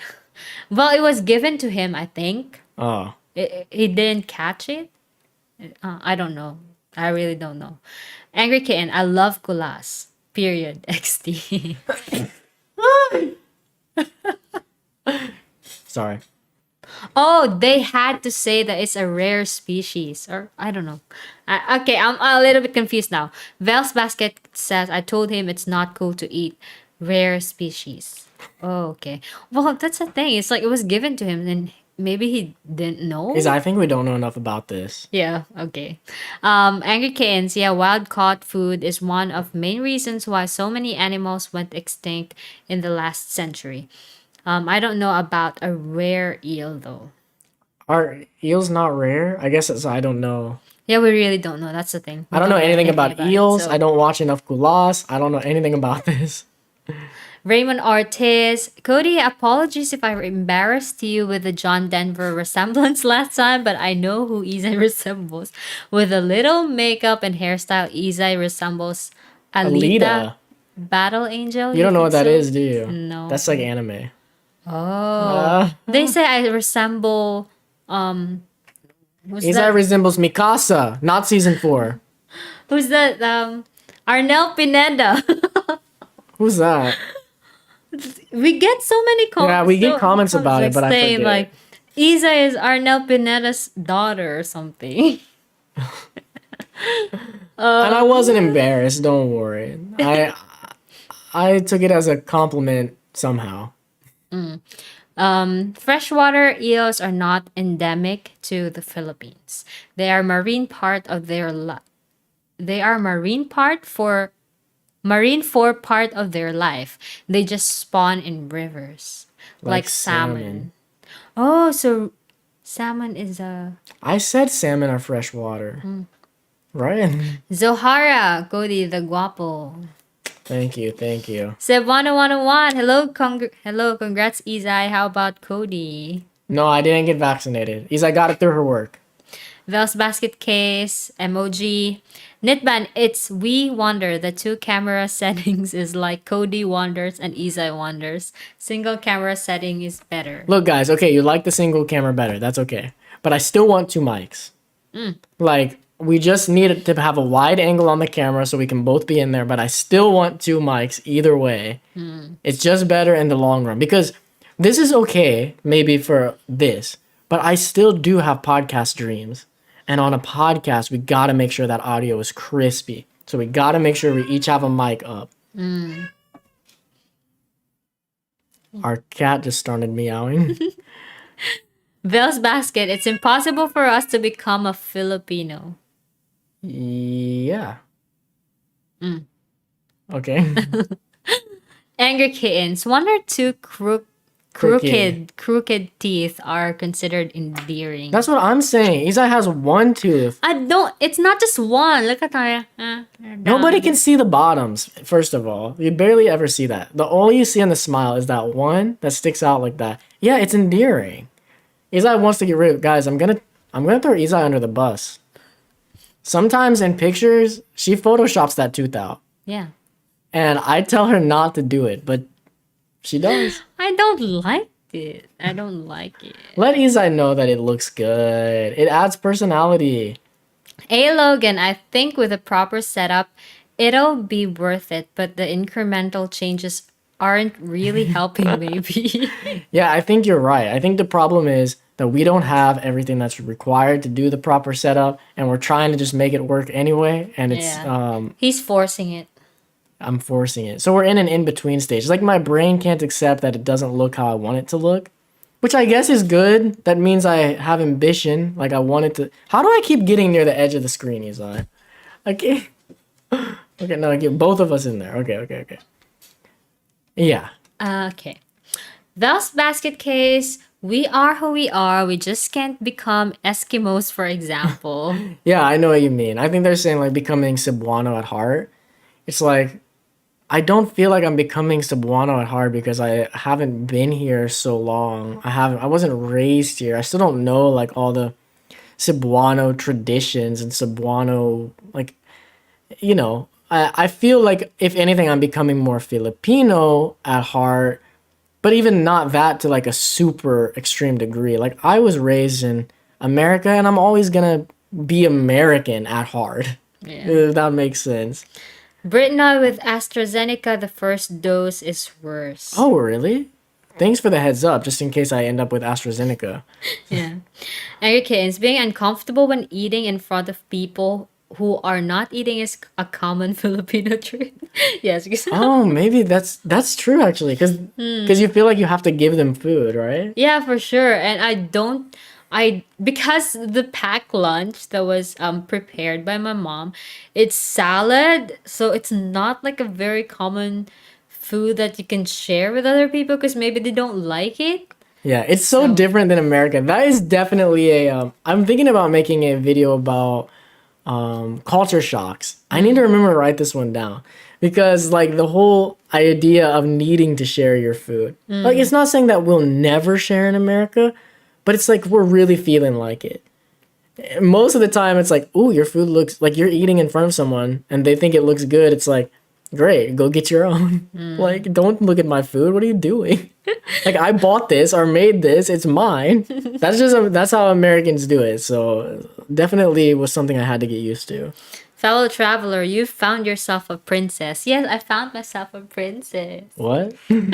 Well, it was given to him, I think. Oh, He didn't catch it. I don't know. I really don't know. Angry Kitten, I love kulas. Period. XD. sorry. Oh, they had to say that it's a rare species, or I don't know. Okay, I'm a little bit confused now. Vel's basket says I told him it's not cool to eat rare species. Oh, okay. Well, that's the thing. It's like it was given to him, and maybe he didn't Is know. I think we don't know enough about this. Yeah, okay. Angry Kittens, yeah, wild caught food is one of main reasons why so many animals went extinct in the last century. I don't know about a rare eel though. Are eels not rare? I guess it's I don't know. Yeah, we really don't know. That's the thing. I We don't know don't know anything anything about about it. eels. I So, don't watch enough Kulas. I don't know anything about this. Raymond Ortiz, Cody, apologies if I embarrassed you with the John Denver resemblance last time, but I know who Izai resembles. With a little makeup and hairstyle, Izai resembles Alita, Alita. Battle Angel. You You don't know what think that so? is, do you? No. That's like anime. Oh, Uh, they say I resemble um. Who's Izai that? resembles Mikasa, not season 4. Who's that? Arnel Pineda. Who's that? We get so many Yeah, we get comments comments about it, like but I saying forget. like Isa is Arnel Pineda's daughter or something. And I wasn't embarrassed, don't worry. I took it as a compliment somehow. Freshwater eels are not endemic to the Philippines. They are marine part of their they are marine for part of their life. They just spawn in rivers Like like salmon. salmon. Oh, so salmon is a I said salmon are freshwater. Right? Zohara, Cody the guapo. Thank you, thank you. Seb10101. Hello, congrats Izai. How about Cody? No, I didn't get vaccinated. Izai got it through her work. Vel's basket case, emoji. Nitban, it's we wonder. The two camera settings is like Cody wonders and Izai wonders. Single camera setting is better. Look, guys, okay, you like the single camera better. That's okay. But I still want 2 mics. Like, we just need to have a wide angle on the camera so we can both be in there, but I still want 2 mics either way. It's just better in the long run because this is okay, maybe for this, but I still do have podcast dreams. And on a podcast, we got to make sure that audio is crispy. So we got to make sure we each have a mic up. Our cat just started meowing. Vel's basket, it's impossible for us to become a Filipino. Yeah. Okay. Angry kittens. One or two crooked teeth are considered endearing. That's what I'm saying. Izai has 1 tooth. I don't. It's not just one. Look at her. Nobody can see the bottoms, first of all. You barely ever see that. The only you see on the smile is that one that sticks out like that. Yeah, it's endearing. Izai wants to get rid of guys, I'm gonna throw Izai under the bus. Sometimes in pictures, she photoshops that tooth out. Yeah. And I tell her not to do it, but she does. I don't like it. I don't like it. Let Izai know that it looks good. It adds personality. Hey Logan, I think with a proper setup, it'll be worth it, but the incremental changes aren't really helping maybe. Yeah, I think you're right. I think the problem is that we don't have everything that's required to do the proper setup, and we're trying to just make it work anyway. And it's He's forcing it. I'm forcing it. So we're in an in-between stage. It's like my brain can't accept that it doesn't look how I want it to look, which I guess is good. That means I have ambition. Like I want it to. How do I keep getting near the edge of the screen, Izai? Okay. Okay, no, I get both of us in there. Okay. Yeah. Okay. Thus, basket case, we are who we are. We just can't become Eskimos, for example. Yeah, I know what you mean. I think they're saying like becoming Cebuano at heart. It's like I don't feel like I'm becoming Cebuano at heart because I haven't been here so long. I wasn't raised here. I still don't know like all the Cebuano traditions and Cebuano like I feel like if anything I'm becoming more Filipino at heart, but even not that to like a super extreme degree. Like I was raised in America and I'm always gonna be American at heart. Yeah. If that makes sense. Brittany with AstraZeneca, the first dose is worse. Oh, really? thanks for the heads up, just in case I end up with AstraZeneca. Yeah. Okay, it's being uncomfortable when eating in front of people who are not eating is a common Filipino trait. Yes, because Oh, maybe that's true actually, because you feel like you have to give them food, right? yeah, for sure. And I because the packed lunch that was prepared by my mom, it's salad, so it's not like a very common food that you can share with other people because maybe they don't like it. Yeah, it's so So different than America. That is definitely a I'm thinking about making a video about culture shocks. I need to remember to write this one down because like the whole idea of needing to share your food. Like it's not saying that we'll never share in America, but it's like we're really feeling like it. Most of the time it's like, "Ooh, your food looks like you're eating in front of someone and they think it looks good." It's like, "Great, go get your own." Like, don't look at my food. What are you doing? Like I bought this or made this. It's mine. That's how Americans do it. So definitely was something I had to get used to. fellow traveler, you found yourself a princess. Yes, I found myself a princess. What? Am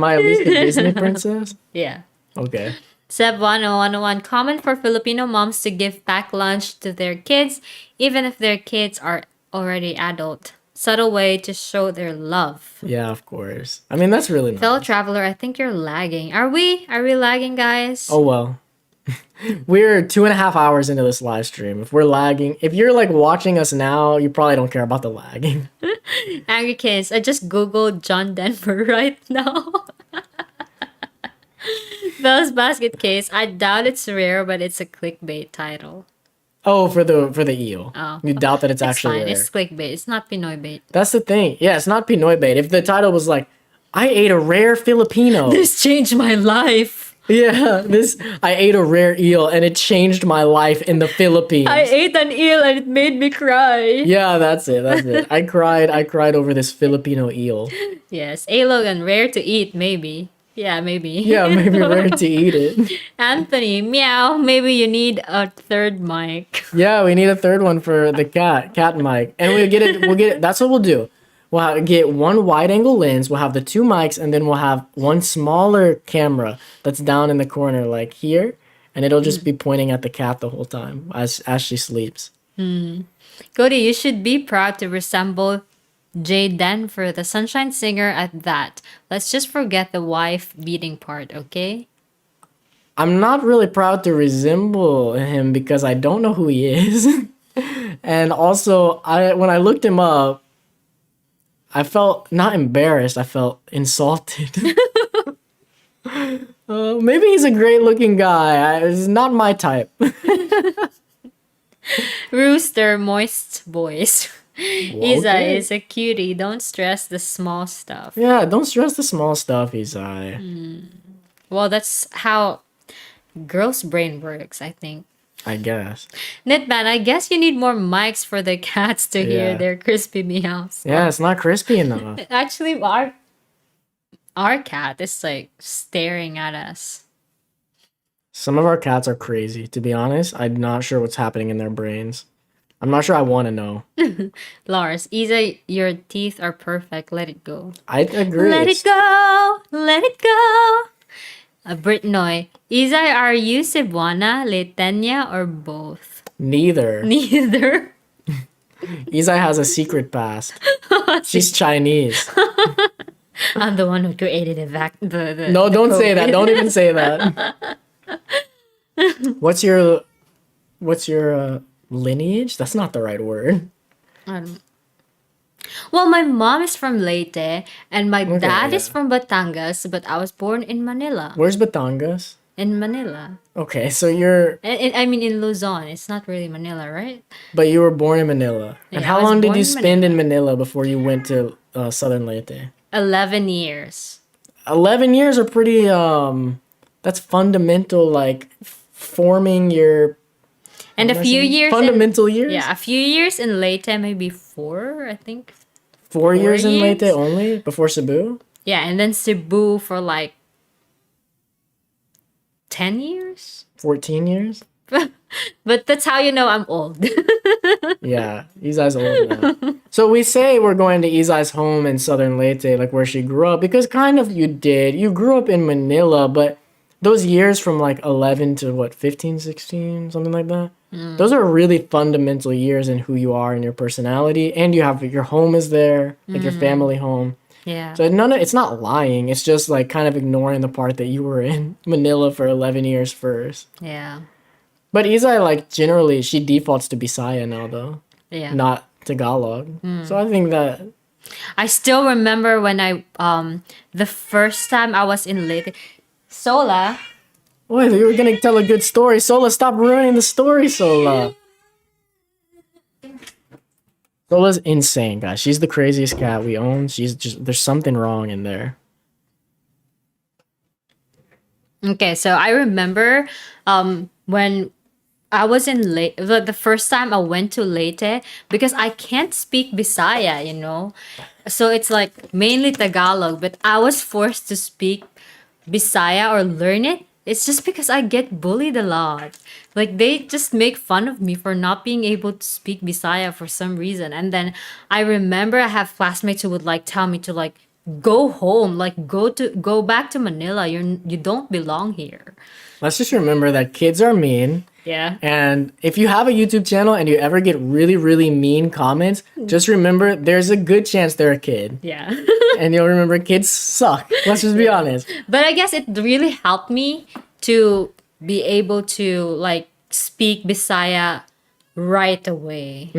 I at least a Disney princess? Yeah. Okay. Seb 10101, common for Filipino moms to give packed lunch to their kids, even if their kids are already adult. Subtle way to show their love. Yeah, of course. I mean, that's really Fellow nice. traveler, I think you're lagging. Are we? Are we lagging, guys? Oh well. We're 2.5 hours into this live stream. If we're lagging, if you're like watching us now, you probably don't care about the lagging. Angry Kids, I just googled John Denver right now. Bell's Basket Case, I doubt it's rare, but it's a clickbait title. Oh, for the eel. Oh. You doubt that it's It's actually fine. rare. It's clickbait. It's not Pinoy bait. That's the thing. Yeah, it's not Pinoy bait. If the title was like, I ate a rare Filipino. This changed my life. Yeah, I ate a rare eel and it changed my life in the Philippines. I ate an eel and it made me cry. Yeah, that's it. That's it. I cried over this Filipino eel. Yes. A Logan, rare to eat, maybe. Yeah, maybe. Yeah, maybe rare to eat it. Anthony, meow, maybe you need a third mic. Yeah, we need a third one for the cat mic. And we'll get it. That's what we'll do. Get one wide angle lens, we'll have the two mics, and then we'll have one smaller camera that's down in the corner, like here, and it'll just be pointing at the cat the whole time as she sleeps. Cody, you should be proud to resemble Jay Denver, the Sunshine Singer, at that. Let's just forget the wife beating part, okay? I'm not really proud to resemble him because I don't know who he is. And also, when I looked him up, I felt not embarrassed, I felt insulted. Maybe he's a great looking guy. It's not my type. Rooster, moist voice. Izai is a cutie. Don't stress the small stuff. Yeah, don't stress the small stuff, Izai. Well, that's how girls' brain works, I think. I guess. Knitman, I guess you need more mics for the cats to hear Yeah. their crispy meows. Yeah, it's not crispy enough. Actually, our cat is like staring at us. Some of our cats are crazy, to be honest. I'm not sure what's happening in their brains. I'm not sure I want to know. Lars, Izai, your teeth are perfect. Let it go. I agree. Let it go. Let it go. Britnoy, Izai, are you Cebuana, Litenya, or both? Neither. Neither. Izai has a secret past. She's Chinese. I'm the one who created the No, the don't say that. COVID. Don't even say that. What's your lineage? That's not the right word. Well, my mom is from Leyte and my dad is yeah. from Batangas, but I was born in Manila. Where's Batangas? In Manila. Okay, so I mean, in Luzon. It's not really Manila, right? but you were born in Manila. And Yeah, how I was long did born you in spend in Manila before you went to Southern Leyte? 11 years. 11 years are pretty that's fundamental, like forming your And a what am I few saying? years. Fundamental years? Yeah, a few years in Leyte, maybe 4, I think. 4 years in Leyte years? only before Cebu? Yeah, and then Cebu for like 10 years. 14 years? But that's how you know I'm old. Yeah, Izai's old now. So we say we're going to Izai's home in Southern Leyte, like where she grew up, because kind of you did. You grew up in Manila, but those years from like 11 to what, 15, 16, something like that. Those are really fundamental years in who you are and your personality, and you have your home is there, like your family home. Yeah. So it's not lying. It's just like kind of ignoring the part that you were in Manila for 11 years first. Yeah. But Izai, like generally, she defaults to Bisaya now though, Yeah. not Tagalog. So I think that I still remember when I the first time I was in Leyte. Sola. wait, you were gonna tell a good story. Sola, stop ruining the story, Sola. Sola's insane, guys. She's the craziest cat we own. She's just there's something wrong in there. Okay, so I remember when I was in Leyte, the first time I went to Leyte, because I can't speak Bisaya, you know. So it's like mainly Tagalog, but I was forced to speak Bisaya or learn it. It's just because I get bullied a lot. Like they just make fun of me for not being able to speak Bisaya for some reason. And then I remember I have classmates who would like tell me to like go home, like go back to Manila. You don't belong here. Let's just remember that kids are mean. Yeah. And if you have a YouTube channel and you ever get really, really mean comments, just remember there's a good chance they're a kid. Yeah. And you'll remember kids suck. Let's just be honest. But I guess it really helped me to be able to like speak Bisaya right away.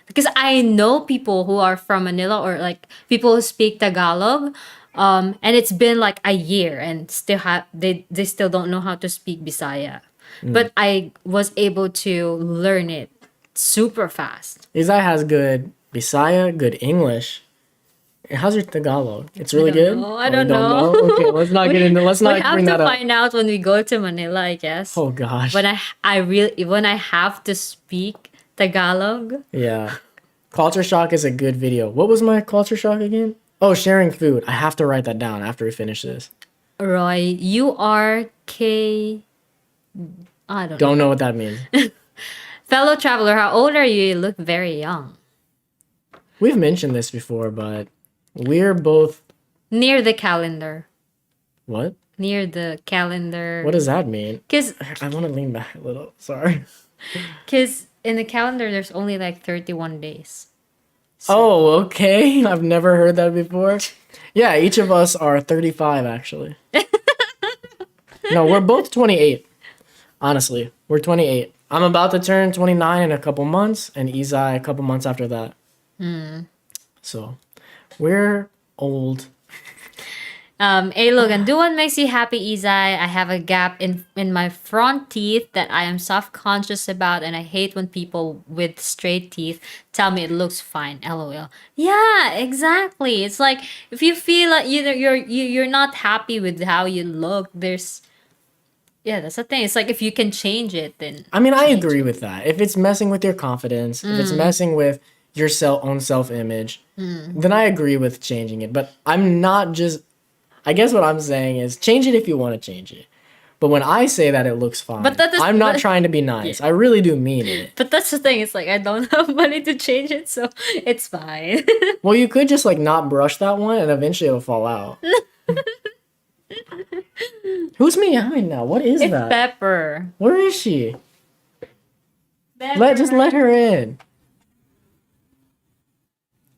Because I know people who are from Manila or like people who speak Tagalog. And it's been like a year and still they still don't know how to speak Bisaya. But I was able to learn it super fast. Izai has good Bisaya, good English. How's your Tagalog? It's really don't good. know. I Oh, you don't know. Okay, let's not get into. Let's We not have bring to that up. find out when we go to Manila, I guess. Oh gosh. When I have to speak Tagalog. Yeah. Culture shock is a good video. What was my culture shock again? Oh, sharing food. I have to write that down after we finish this. Roy, you are K. I don't know. Don't know what that means. Fellow traveler, how old are you? You look very young. We've mentioned this before, but we're both Near the calendar. what? Near the calendar. What does that mean? Because I want to lean back a little. Sorry. in the calendar, there's only like 31 days. Oh, okay. I've never heard that before. Yeah, each of us are 35 actually. No, we're both 28. Honestly, we're 28. I'm about to turn 29 in a couple months, and Izai a couple months after that. So, we're old. Hey Logan, do what makes you happy, Izai. I have a gap in my front teeth that I am self-conscious about, and I hate when people with straight teeth tell me it looks fine. LOL. Yeah, exactly. It's like if you feel like you're not happy with how you look, that's the thing. It's like if you can change it, then I mean, I agree with that. If it's messing with your confidence, if it's messing with your own self-image, then I agree with changing it. But I'm not just. I guess what I'm saying is change it if you want to change it. But when I say that it looks fine, I'm not trying to be nice. I really do mean it. But that's the thing. It's like I don't have money to change it, so it's fine. Well, you could just like not brush that one, and eventually it'll fall out. Who's meowing now? What is It's that? Pepper. Where is she? Pepper. Just let her in.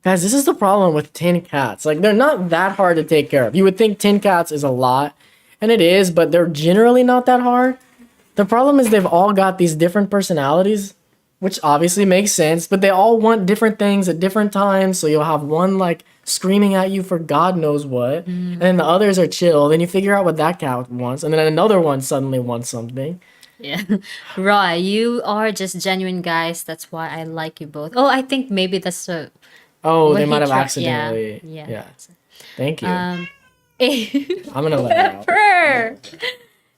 Guys, this is the problem with tin cats. Like, they're not that hard to take care of. You would think tin cats is a lot, and it is, but they're generally not that hard. The problem is they've all got these different personalities, which obviously makes sense, but they all want different things at different times, so you'll have one, like, screaming at you for God knows what, and then the others are chill, then you figure out what that cat wants, and then another one suddenly wants something. Yeah. Roy, you are just genuine guys. That's why I like you both. Oh, I think maybe that's a... Oh, what they he might have tried- accidentally. Yeah. Yeah. Thank you. Hey, I'm gonna let her out. Pepper.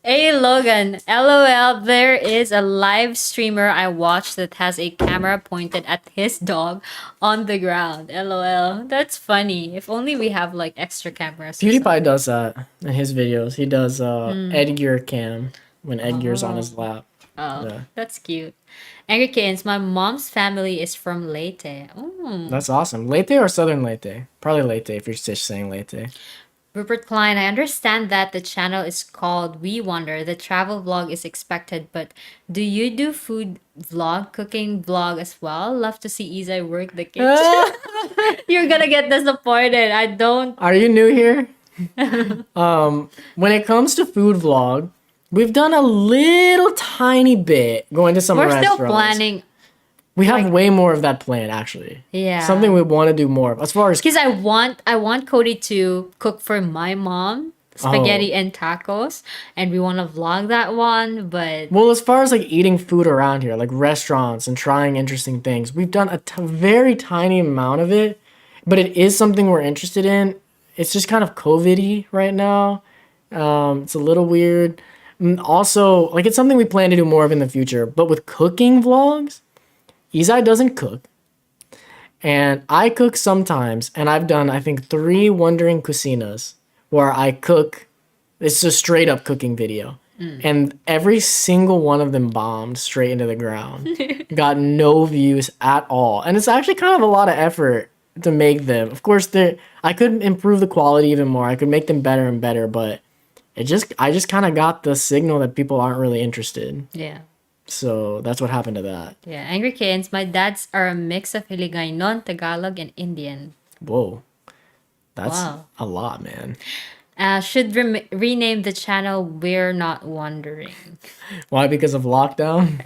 Hey Logan, LOL, there is a live streamer I watched that has a camera pointed at his dog on the ground. LOL. That's funny. If only we have like extra cameras. or something. PewDiePie does that in his videos. He does Edgar cam. when Edgar's on his Oh. lap. Oh, Yeah. that's cute. Angry Kittens, my mom's family is from Leyte. Oh. That's awesome. Leyte or Southern Leyte? Probably Leyte if you're just saying Leyte. Rupert Klein, I understand that the channel is called We Wonder. The travel vlog is expected, but do you do food vlog, cooking vlog as well? Love to see Izai work the kitchen. You're gonna get disappointed. I don't. Are you new here? When it comes to food vlog, we've done a little tiny bit going to some We're restaurants. still planning. We have like- way more of that planned actually. Yeah. Something we want to do more of. As far as Because I want Cody to cook for my mom spaghetti Oh. and tacos, and we want to vlog that one. But well, as far as like eating food around here, like restaurants and trying interesting things, we've done a very tiny amount of it, but it is something we're interested in. It's just kind of COVID-y right now. It's a little weird. Also, like it's something we plan to do more of in the future. But with cooking vlogs, Izai doesn't cook. And I cook sometimes, and I've done, I think, 3 Wondering Cucinas where I cook. It's a straight up cooking video. And every single one of them bombed straight into the ground. Got no views at all. And it's actually kind of a lot of effort to make them. Of course, I could improve the quality even more. I could make them better and better, but I just kind of got the signal that people aren't really interested. yeah. So that's what happened to that. Yeah, Angry Kittens, my dads are a mix of Hiligaynon, Tagalog, and Indian. Whoa. That's Wow. a lot, man. Should rename the channel We're Not Wondering. Why? Because of lockdown?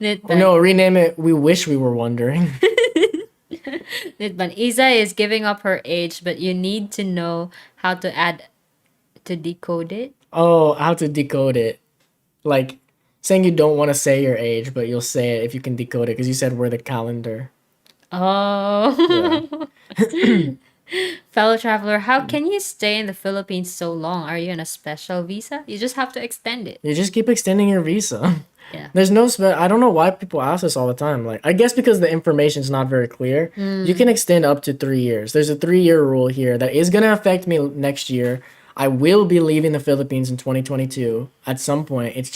Nitban, No, rename it We Wish We Were Wondering. Nitban, Isa is giving up her age, but you need to know how to decode it. Oh, how to decode it. Like saying you don't want to say your age, but you'll say it if you can decode it because you said we're the calendar. Oh. Fellow traveler, how can you stay in the Philippines so long? Are you on a special visa? You just have to extend it. You just keep extending your visa. Yeah. There's no I don't know why people ask this all the time. Like I guess because the information's not very clear. You can extend up to 3 years. There's a 3-year rule here that is going to affect me next year. I will be leaving the Philippines in 2022 at some point. It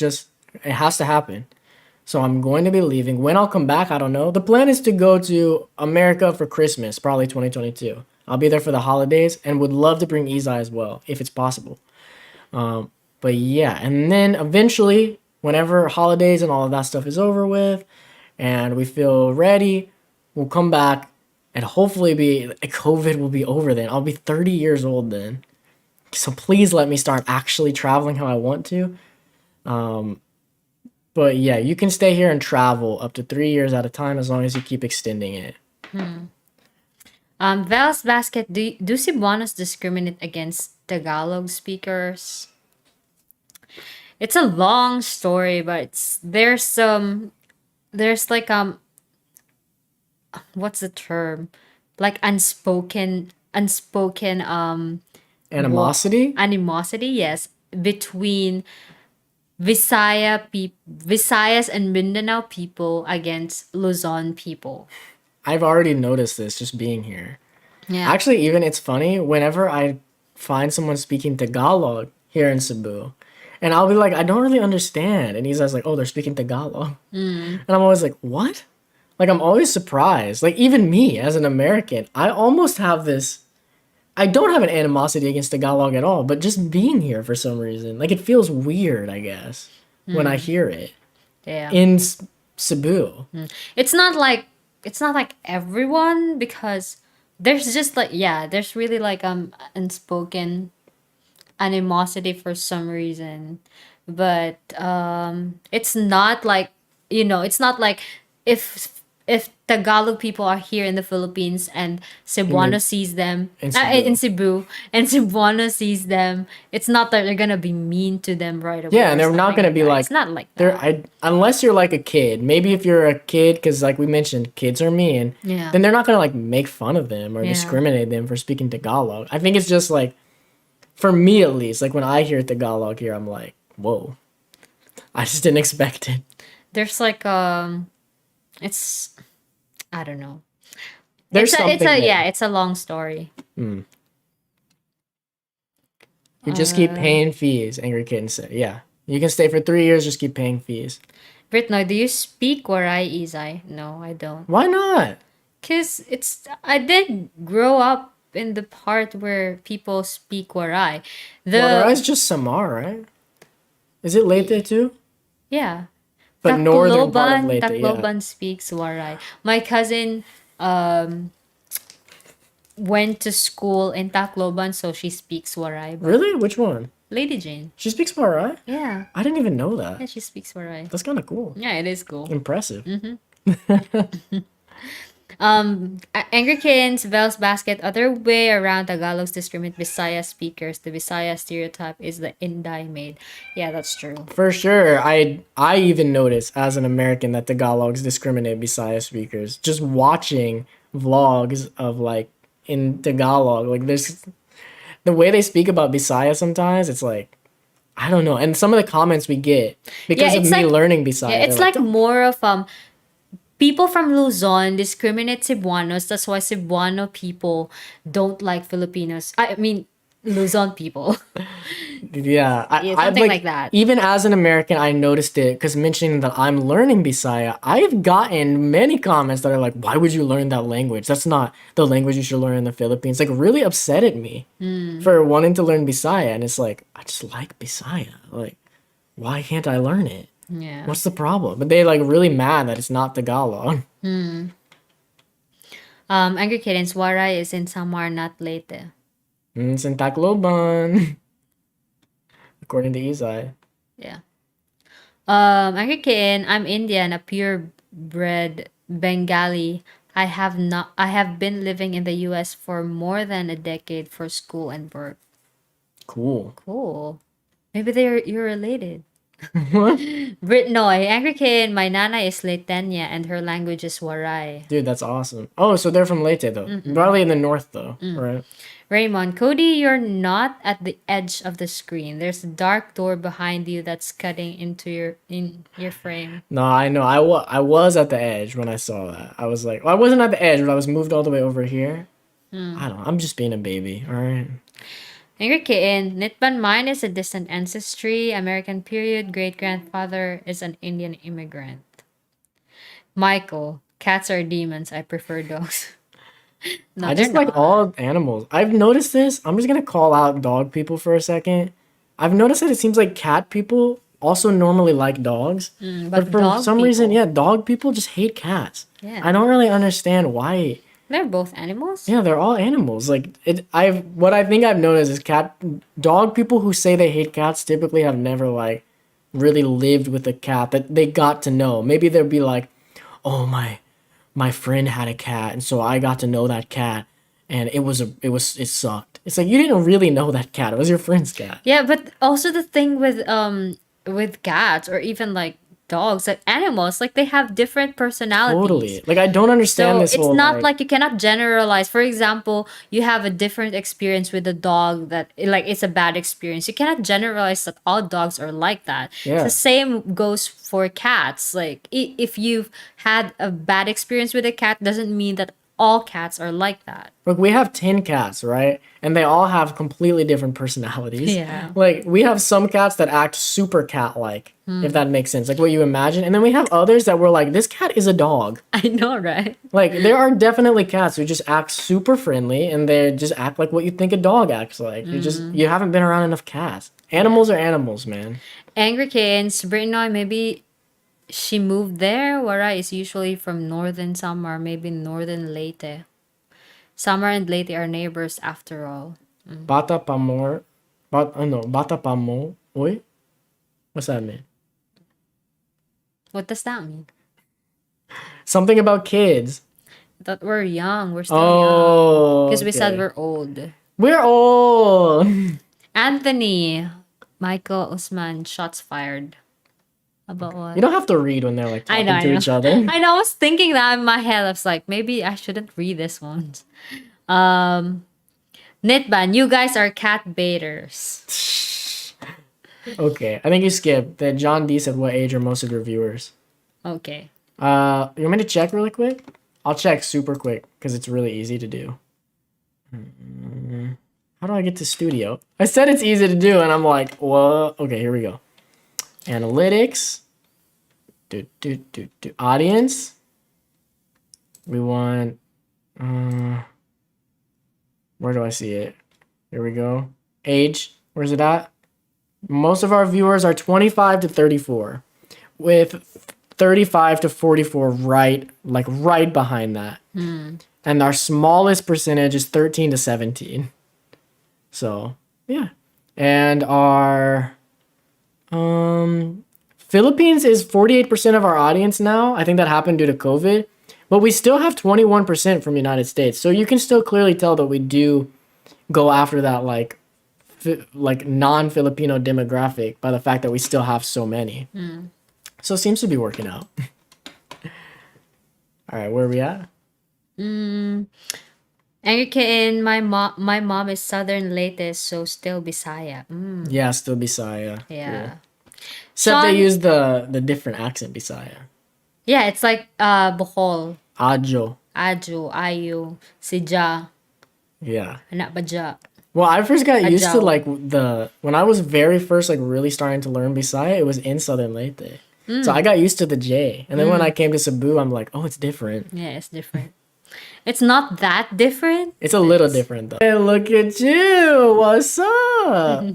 has to happen. So I'm going to be leaving. When I'll come back, I don't know. The plan is to go to America for Christmas, probably 2022. I'll be there for the holidays and would love to bring Izai as well, if it's possible. But yeah, and then eventually, whenever holidays and all of that stuff is over with and we feel ready, we'll come back and hopefully COVID will be over then. I'll be 30 years old then. So please let me start actually traveling how I want to. But yeah, you can stay here and travel up to 3 years at a time as long as you keep extending it. Val's Basket, do Cebuanos discriminate against Tagalog speakers? It's a long story, but there's like what's the term? Like unspoken Animosity? animosity, yes, between Visayas and Mindanao people against Luzon people. I've already noticed this just being here. Yeah. Actually, even it's funny whenever I find someone speaking Tagalog here in Cebu, and I'll be like, I don't really understand. And he's always like, oh, they're speaking Tagalog. And I'm always like, what? Like, I'm always surprised. Like, even me as an American, I almost have this. I don't have an animosity against Tagalog at all, but just being here for some reason, like, it feels weird, I guess, when I hear it Yeah. in Cebu. It's not like everyone, because there's just like, yeah, there's really like unspoken animosity for some reason, but it's not like, it's not like if Tagalog people are here in the Philippines and Cebuano sees them in Cebu. in Cebu, and Cebuano sees them, it's not that they're gonna be mean to them right away. Yeah, and or they're not something gonna be that. like It's not like that. unless you're like a kid. Maybe if you're a kid, because like we mentioned, kids are mean. Yeah. Then they're not gonna like make fun of them or Yeah. discriminate them for speaking Tagalog. I think it's just like, for me at least, like when I hear Tagalog here, I'm like, whoa, I just didn't expect it. There's like it's, I don't know. There's it's something there. yeah, it's a long story. You just keep paying fees. Angry Kitten said, yeah. You can stay for 3 years, just keep paying fees. Britno, do you speak Waray, Izai? No, I don't. Why not? Cause I did grow up in the part where people speak Waray. Waterai's just Samar, right? Is it Leyte too? Yeah. But northern part of Tacloban, Leyte, yeah. Tacloban speaks Waray. My cousin went to school in Tacloban, so she speaks Waray. But Really? Which one? Lady Jane. She speaks Warai? Yeah. I didn't even know that. Yeah, she speaks Waray. That's kind of cool. Yeah, it is cool. Impressive. Angry Kittens, Bell's Basket, other way around Tagalog's discriminate Visaya speakers. The Visaya stereotype is the Inday made. Yeah, that's true. For sure. I even noticed as an American that Tagalogs discriminate Bisaya speakers. Just watching vlogs of like in Tagalog, like there's the way they speak about Bisaya sometimes, it's like I don't know. And some of the comments we get because of it's me like- learning Bisaya. Yeah, it's they're like more of people from Luzon discriminate Cebuanos. That's why Cebuano people don't like Filipinos. I mean, Luzon people. yeah, Yeah, something like that. Even as an American, I noticed it because mentioning that I'm learning Bisaya, I've gotten many comments that are like, "Why would you learn that language? That's not the language you should learn in the Philippines." Like, really upset at me for wanting to learn Bisaya, and it's like, I just like Bisaya. Like, why can't I learn it? Yeah. What's the problem? But they like really mad that it's not Tagalog. Angry Kittens, Waray is in Samar, not Leyte. It's in Tacloban, according to Izai. Yeah. Angry Kitten, I'm Indian, a purebred Bengali. I have been living in the US for more than a decade for school and work. Cool. Cool. Maybe you're related. What? Britnoy, Angry Kitten, my nana is Leitenya and her language is Waray. Dude, that's awesome. Oh, so they're from Leyte though. Probably in the north though, right? Raymond, Cody, you're not at the edge of the screen. There's a dark door behind you that's cutting into your frame. No, I know. I was at the edge when I saw that. I was like, well, I wasn't at the edge, but I was moved all the way over here. I don't know. I'm just being a baby, all right? Angry Kitten, Nitban mine is a distant ancestry, American period, great grandfather is an Indian immigrant. Michael, cats are demons. I prefer dogs. No, I they're just like not. all animals. I've noticed this. I'm just gonna call out dog people for a second. I've noticed that it seems like cat people also normally like dogs, but for dog some reason, people- yeah, dog people just hate cats. Yeah. I don't really understand why. They're both animals. Yeah, they're all animals. Like what I think I've noticed is dog people who say they hate cats typically have never like really lived with a cat that they got to know. Maybe they'll be like, "Oh, my friend had a cat, and so I got to know that cat, and it sucked." It's like you didn't really know that cat. It was your friend's cat. Yeah, but also the thing with cats or even like dogs, like animals, like they have different personalities. Totally. Like I don't understand So this it's whole not like you cannot generalize. For example, you have a different experience with a dog that like it's a bad experience. You cannot generalize that all dogs are like that. Yeah. The same goes for cats. Like if you've had a bad experience with a cat, doesn't mean that all cats are like that. Look, we have 10 cats, right? And they all have completely different personalities. Yeah. Like, we have some cats that act super cat-like, Hmm. if that makes sense. Like, what you imagine. And then we have others that were like, this cat is a dog. I know, right? Like, there are definitely cats who just act super friendly, and they just act like what you think a dog acts like. You haven't been around enough cats. Animals are animals, man. Angry Kittens, Brittany, maybe she moved there. Wara is usually from northern Samar, maybe northern Leyte. Samar and Leyte are neighbors after all. Bata pa more. Bata pa mo. Oy? What's that mean? What does that mean? Something about kids. I thought we're young. We're still young. Oh. Because we said okay. we're old. We're old. Anthony, Michael, Usman, shots fired. About what? You don't have to read when they're like I talking know, I to know. each other. I know. I was thinking that in my head. I was like, maybe I shouldn't read this one. Nitban, you guys are cat baiters. Okay, I think you skipped that. John D said, "What age are most of your viewers?" Okay. You want me to check really quick? I'll check super quick because it's really easy to do. How do I get to studio? I said it's easy to do, and I'm like, well, okay, here we go. Analytics. Audience. We want. Where do I see it? Here we go. Age. Where's it at? Most of our viewers are 25 to 34, with 35 to 44 right behind that. And our smallest percentage is 13 to 17. So, yeah. And our Philippines is 48% of our audience now. I think that happened due to COVID. But we still have 21% from United States. So you can still clearly tell that we do go after that like non-Filipino demographic by the fact that we still have so many. So it seems to be working out. All right, where are we at? Enrique, my mom is Southern Leyte, so still Bisaya. Yeah, still Bisaya. Yeah. Cool. Except they Sean- use the different accent Bisaya. Yeah, it's like Bohol, Ajo. Ajo, Ayu, Sija, Yeah. Anak Baja. Well, I first got used to Ajao. like when I was very first like really starting to learn Bisaya, it was in Southern Leyte. So I got used to the J. And then when I came to Cebu, I'm like, oh, it's different. Yeah, it's different. It's not that different. It's a little different though. Hey, look at you. What's up?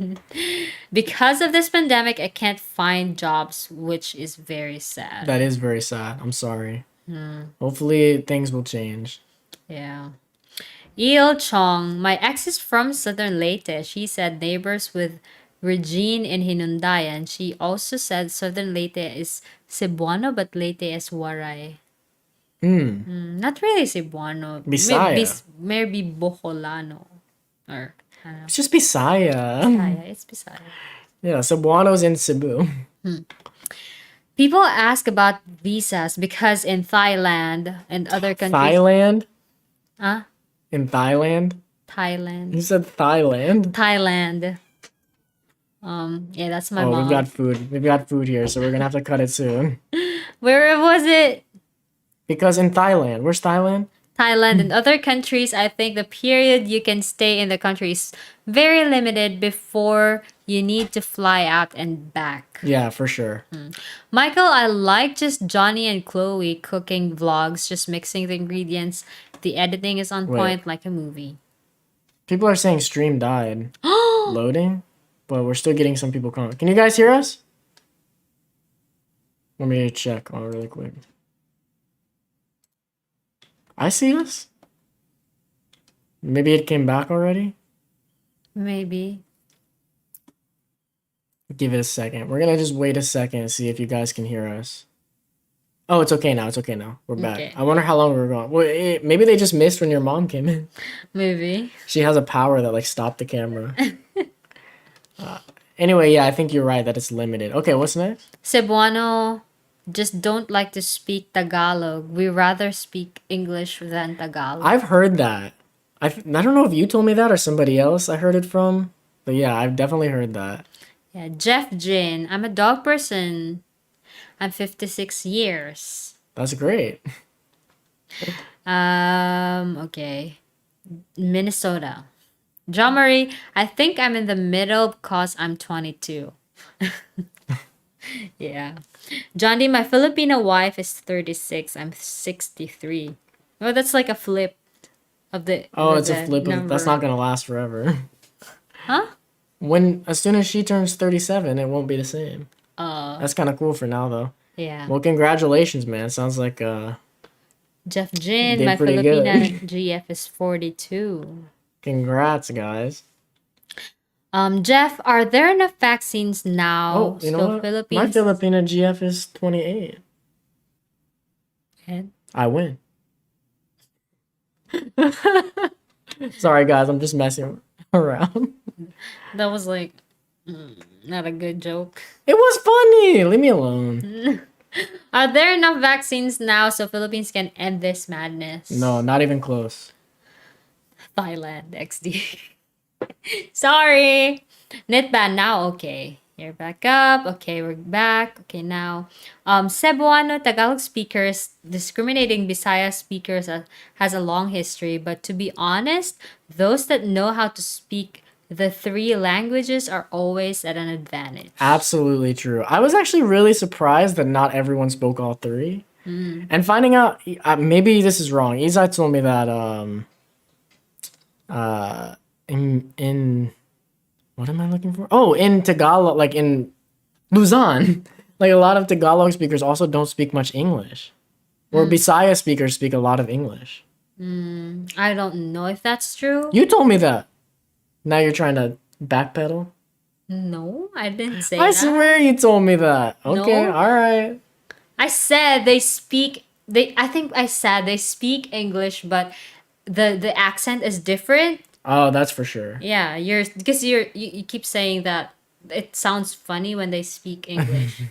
Because of this pandemic, I can't find jobs, which is very sad. That is very sad. I'm sorry. Hopefully things will change. Yeah. Il Chong, my ex is from Southern Leyte. She said neighbors with Regine in Hinundayan. She also said Southern Leyte is Cebuano, but Leyte is Waray. Not really Cebuano. Bisaya. Maybe Boholano. Or, I don't know. It's just Bisaya. Bisaya. It's Bisaya. Yeah, Cebuano's in Cebu. People ask about visas because in Thailand and other countries. Thailand? Huh? In Thailand? Thailand. You said Thailand? Thailand. Yeah, that's my Oh, mom. we've got food. We've got food here, so we're gonna have to cut it soon. Where was it? Because in Thailand, where's Thailand? Thailand and other countries, I think the period you can stay in the country is very limited before you need to fly out and back. Yeah, for sure. Michael, I like just Johnny and Chloe cooking vlogs, just mixing the ingredients. The editing is on Wait. point like a movie. People are saying stream died. Loading? But we're still getting some people calling. Can you guys hear us? Let me check really quick. I see us? Maybe it came back already? Maybe. Give it a second. We're gonna just wait a second and see if you guys can hear us. Oh, it's okay now. It's okay now. We're back. Okay. I wonder how long we were gone. Well, maybe they just missed when your mom came in. Maybe. She has a power that like stopped the camera. Anyway, yeah, I think you're right that it's limited. Okay, what's next? Cebuano just don't like to speak Tagalog. We rather speak English than Tagalog. I've heard that. I don't know if you told me that or somebody else I heard it from. But yeah, I've definitely heard that. Yeah, Jeff Jin. I'm a dog person. I'm 56 years. That's great. Okay. Minnesota. John Marie, I think I'm in the middle because I'm 22. Yeah. John D, my Filipino wife is 36. I'm 63. Oh, that's like a flip of the. Oh, of it's a the flip. That's not gonna last forever. Huh? As soon as she turns 37, it won't be the same. That's kind of cool for now, though. Yeah. Well, congratulations, man. Sounds like Jeff Jin, did my pretty Filipina good. GF is 42. Congrats, guys. Jeff, are there enough vaccines now? Oh, you know what? My Philippines. Filipina GF is 28. And I win. Sorry, guys. I'm just messing around. that was like not a good joke. It was funny. Leave me alone. Are there enough vaccines now so Philippines can end this madness? No, not even close. Thailand XD. Sorry. Netban now. Okay. You're back up. Okay, we're back. Okay, now. Cebuano Tagalog speakers discriminating Bisaya speakers has a long history, but to be honest, those that know how to speak the three languages are always at an advantage. Absolutely true. I was actually really surprised that not everyone spoke all three. And finding out, maybe this is wrong. Izai told me that in what am I looking for? Oh, in Tagalog, like in Luzon, like a lot of Tagalog speakers also don't speak much English, or Bisaya speakers speak a lot of English. I don't know if that's true. You told me that. Now you're trying to backpedal. No, I didn't say I that. swear you told me that. Okay, No. all right. I said they speak. I think I said they speak English, but the accent is different. Oh, that's for sure. Yeah, you keep saying that it sounds funny when they speak English,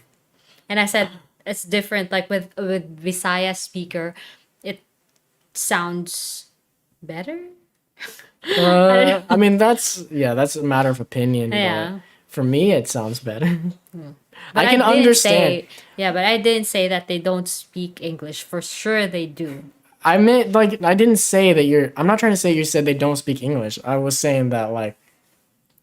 and I said it's different. Like with Visaya speaker, it sounds better. I mean, that's a matter of opinion. Yeah. But for me, it sounds better. But I can didn't understand. yeah, but I didn't say that they don't speak English. For sure, they do. I meant like I didn't say that you're. I'm not trying to say you said they don't speak English. I was saying that like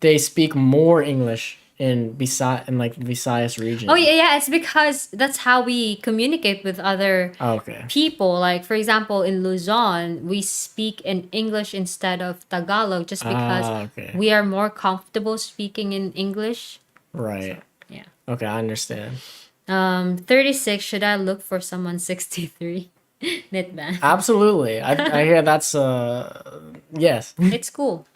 they speak more English in like Visayas region. Oh yeah, it's because that's how we communicate with other Okay. people. Like for example, in Luzon, we speak in English instead of Tagalog just because Okay. we are more comfortable speaking in English. Right. Yeah. Okay, I understand. 36. Should I look for someone 63? Knitman. Absolutely. I hear that's yes. It's cool.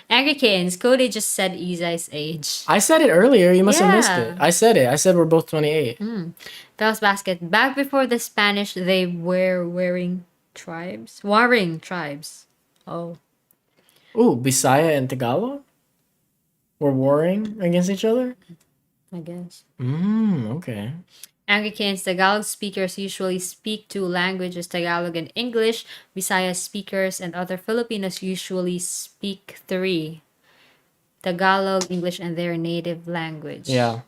Angry Kittens. Cody just said Izai's age. I said it earlier. You must have missed Yeah. it. I said it. I said we're both 28. Fells Basket. Back before the Spanish, they were warring tribes. Oh. Ooh, Bisaya and Tagalog were warring against each other. I guess. Okay. Anglicans, Tagalog speakers usually speak two languages, Tagalog and English. Visayas speakers and other Filipinos usually speak three, Tagalog, English, and their native language. Yeah.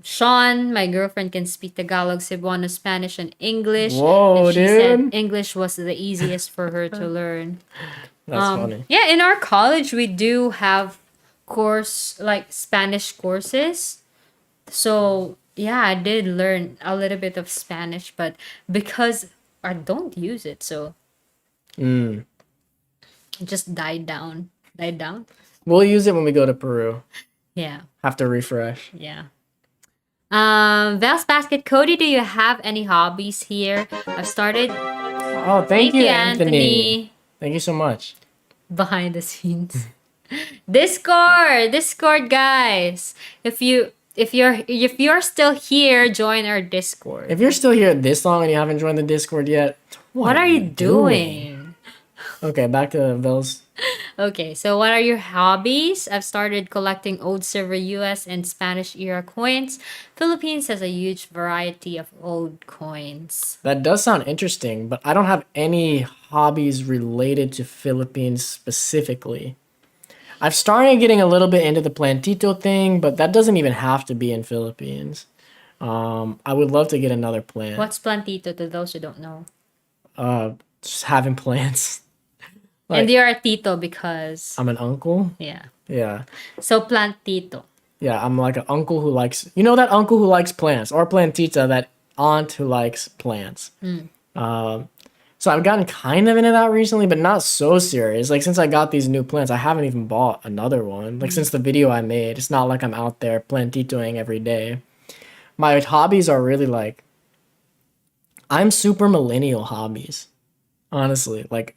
Sean, my girlfriend, can speak Tagalog, Cebuano, Spanish, and English. Whoa, and she said dude. English was the easiest for her to learn. That's funny. Yeah, in our college, we do have Spanish courses. So yeah, I did learn a little bit of Spanish, but because I don't use it, so it just died down. We'll use it when we go to Peru. Yeah. Have to refresh. Yeah. Vels Basket, Cody, do you have any hobbies here? I've started. Oh, thank you, Anthony. Thank you so much. Behind the scenes. Discord, guys. If you're still here, join our Discord. If you're still here this long and you haven't joined the Discord yet, What are you doing? Okay, back to Vels. Okay, so what are your hobbies? I've started collecting old silver US and Spanish era coins. Philippines has a huge variety of old coins. That does sound interesting, but I don't have any hobbies related to Philippines specifically. I've started getting a little bit into the plantito thing, but that doesn't even have to be in Philippines. I would love to get another plant. What's plantito to those who don't know? Just having plants. And you're a tito because I'm an uncle. yeah. Yeah. So plantito. Yeah, I'm like an uncle who likes, that uncle who likes plants, or plantita, that aunt who likes plants. So I've gotten kind of into that recently, but not so serious. Like since I got these new plants, I haven't even bought another one. Like since the video I made, it's not like I'm out there plantitoing every day. My hobbies are really like, I'm super millennial hobbies. Honestly, like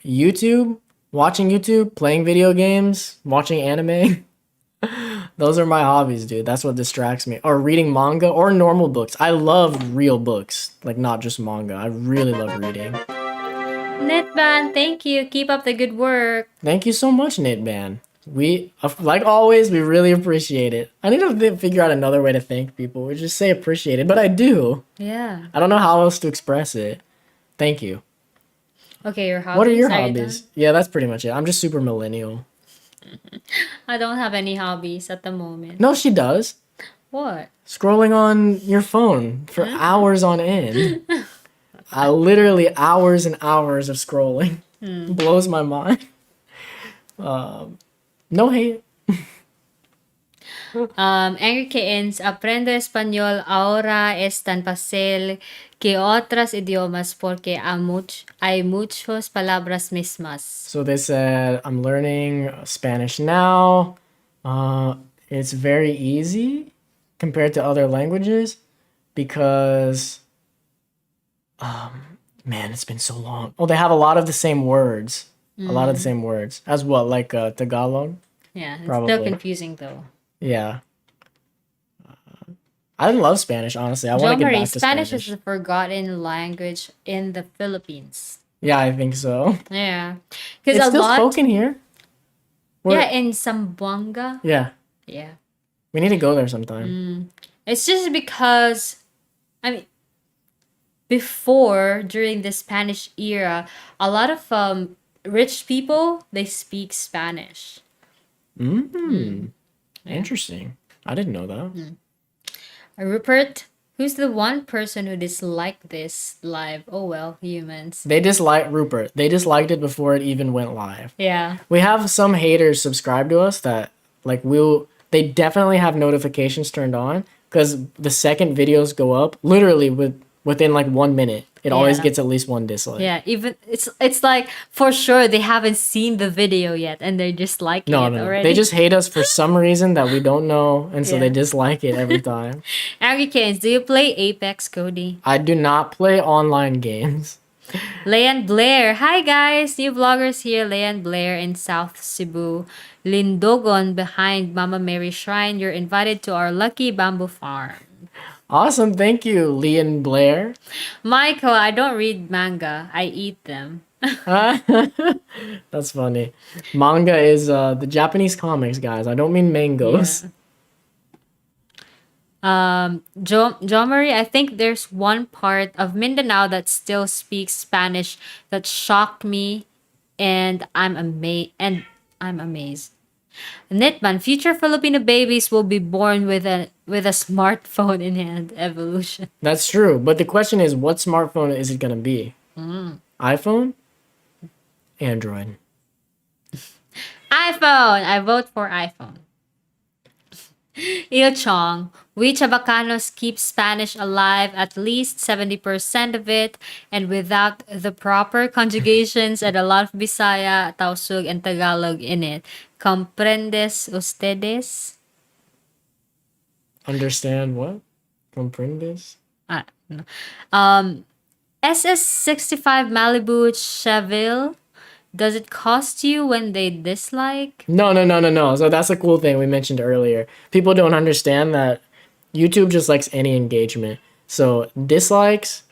watching YouTube, playing video games, watching anime. Those are my hobbies, dude. That's what distracts me. Or reading manga or normal books. I love real books, like not just manga. I really love reading. Knitban, thank you. Keep up the good work. Thank you so much, Knitban. We, like always, we really appreciate it. I need to figure out another way to thank people. We just say appreciate it, but I do. Yeah. I don't know how else to express it. Thank you. Okay, your hobbies. What are your you hobbies? Yeah, that's pretty much it. I'm just super millennial. I don't have any hobbies at the moment. No, she does. What? Scrolling on your phone for hours on end. Literally hours and hours of scrolling. Blows my mind. No hate. Angry Kittens, aprendo español ahora es tan fácil que otros idiomas porque hay muchas palabras mismas. So they said, I'm learning Spanish now. It's very easy compared to other languages because, man, it's been so long. Oh, they have a lot of the same words. A lot of the same words. As what, like Tagalog? Yeah, it's Probably. still confusing though. Yeah. I love Spanish, honestly. I want to get Jomari, back to Spanish Spanish. is a forgotten language in the Philippines. Yeah, I think so. Yeah. It's Because a still lot. spoken here. Yeah, in Zamboanga. Yeah. Yeah. We need to go there sometime. It's just because, I mean, before, during the Spanish era, a lot of rich people, they speak Spanish. Interesting. I didn't know that. Rupert, who's the one person who disliked this live? Oh well, humans. They disliked Rupert. They disliked it before it even went live. Yeah. We have some haters subscribe to us that like they definitely have notifications turned on because the second videos go up literally within like 1 minute. It always Yeah. gets at least one dislike. Yeah, even it's like for sure they haven't seen the video yet and they're just liking No, it no, no. already. They just hate us for some reason that we don't know, and so they Yeah. dislike it every time. Angry Canes, do you play Apex, Cody? I do not play online games. Leanne Blair. Hi guys, new vloggers here. Leanne Blair in South Cebu. Lindogon behind Mama Mary Shrine. You're invited to our lucky bamboo farm. Awesome, thank you, Leon Blair. Michael, I don't read manga. I eat them. That's funny. Manga is the Japanese comics, guys. I don't mean mangoes. Jo Marie, I think there's one part of Mindanao that still speaks Spanish that shocked me, and I'm amazed. Nitman, future Filipino babies will be born with a smartphone in hand. Evolution. That's true. But the question is, what smartphone is it gonna be? iPhone? Android. iPhone. I vote for iPhone. Il Chong, we Chavacanos keep Spanish alive at least 70% of it, and without the proper conjugations and a lot of Bisaya, Tausug, and Tagalog in it. Comprendes ustedes? Understand what? Comprendes? No. SS65 Malibu Cheville. Does it cost you when they dislike? No. So that's a cool thing we mentioned earlier. People don't understand that YouTube just likes any engagement. So dislikes,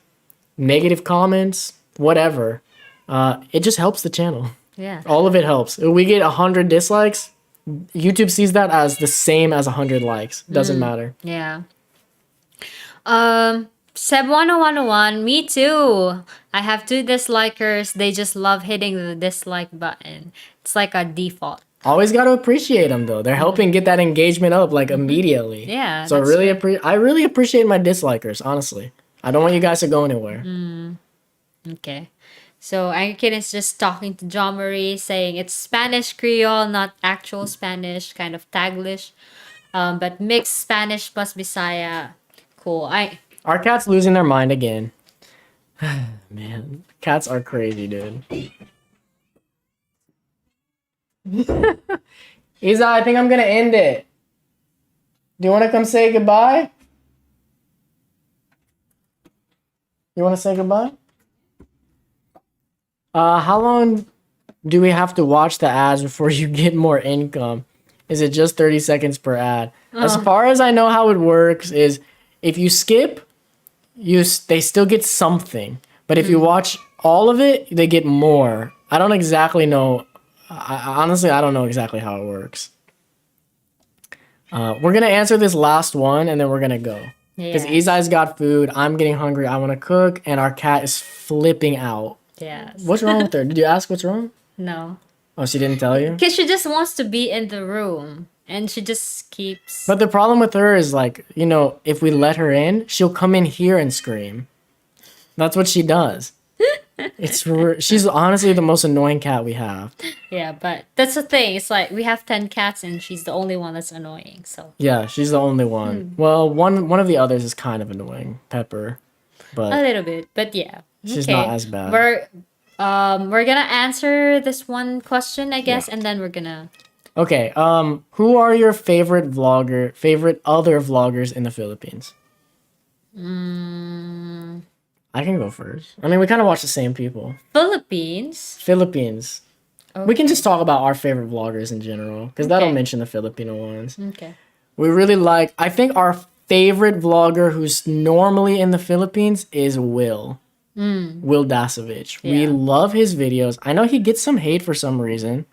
negative comments, whatever. It just helps the channel. Yeah. All of it helps. If we get 100 dislikes, YouTube sees that as the same as 100 likes. Doesn't matter. Yeah. Seb10101, me too. I have 2 dislikers. They just love hitting the dislike button. It's like a default. Always got to appreciate them though. They're helping get that engagement up like immediately. Yeah, So that's I really appreciate my dislikers, honestly. I don't want you guys to go anywhere. Okay. So Angry is just talking to John Marie, saying it's Spanish Creole, not actual Spanish, kind of Taglish, but mixed Spanish plus Bisaya. Cool. Our cat's losing their mind again. Man, cats are crazy, dude. Izai, I think I'm gonna end it. Do you want to come say goodbye? You want to say goodbye? How long do we have to watch the ads before you get more income? Is it just 30 seconds per ad? As far as I know how it works is if you skip, they still get something. But if you watch all of it, they get more. I don't exactly know. Honestly, I don't know exactly how it works. We're going to answer this last one and then we're going to go. Because Izai's got food, I'm getting hungry, I want to cook, and our cat is flipping out. Yes. What's wrong with her? Did you ask what's wrong? No. Oh, she didn't tell you? Because she just wants to be in the room. And she just keeps... But the problem with her is like, you know, if we let her in, she'll come in here and scream. That's what she does. She's honestly the most annoying cat we have. Yeah, but that's the thing. It's like we have 10 cats and she's the only one that's annoying. So Yeah, she's the only one. Well, one of the others is kind of annoying, Pepper, a but little bit, but yeah. she's not Okay. as bad. We're gonna answer this one question, I guess, Yeah. and then we're gonna. Okay, who are your favorite other vloggers in the Philippines? I can go first. I mean, we kind of watch the same people. Philippines. Philippines. We can just talk about our favorite vloggers in general, because that'll Okay. mention the Filipino ones. Okay. We really like, I think our favorite vlogger who's normally in the Philippines is Will. Will Dasovich. We Yeah. love his videos. I know he gets some hate for some reason,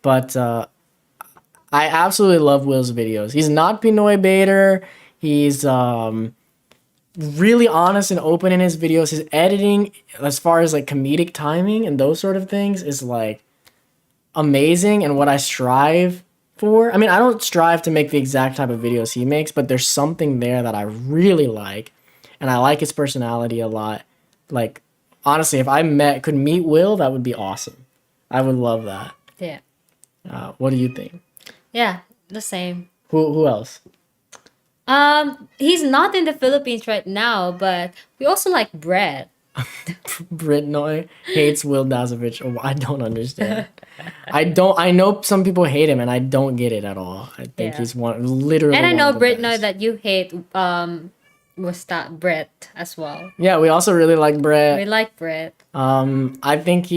but I absolutely love Will's videos. He's not Pinoy baiter. He's really honest and open in his videos. His editing, as far as like comedic timing and those sort of things, is like amazing and what I strive for. I mean, I don't strive to make the exact type of videos he makes, but there's something there that I really like, and I like his personality a lot. Like, honestly, if I could meet Will, that would be awesome. I would love that. Yeah. What do you think? Yeah. The same. Who else? He's not in the Philippines right now, but we also like Brett. Britnoy hates Will Dasovich. Oh, I don't understand. I know some people hate him, and I don't get it at all. I think Yeah. he's literally. And I one know of the Brett know best. that you hate was that Brett as well. Yeah, we also really like Brett. We like Brett. I think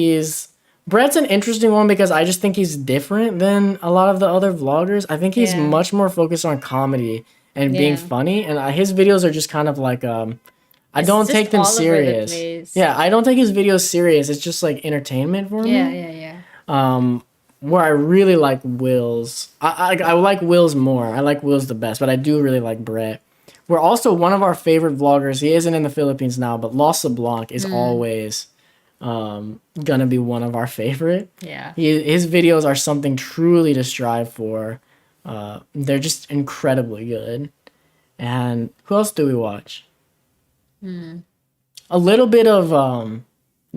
Brett's an interesting one because I just think he's different than a lot of the other vloggers. I think he's Yeah. much more focused on comedy and being Yeah. funny, and his videos are just kind of like I don't just take them all over the serious. place. Yeah, I don't take his videos serious. It's just like entertainment for me. Yeah. Where I really like Will's. I like Will's more. I like Will's the best, but I do really like Brett. We're also one of our favorite vloggers. He isn't in the Philippines now, but Los Blanc is always gonna be one of our favorite. Yeah. His videos are something truly to strive for. They're just incredibly good. And who else do we watch? A little bit of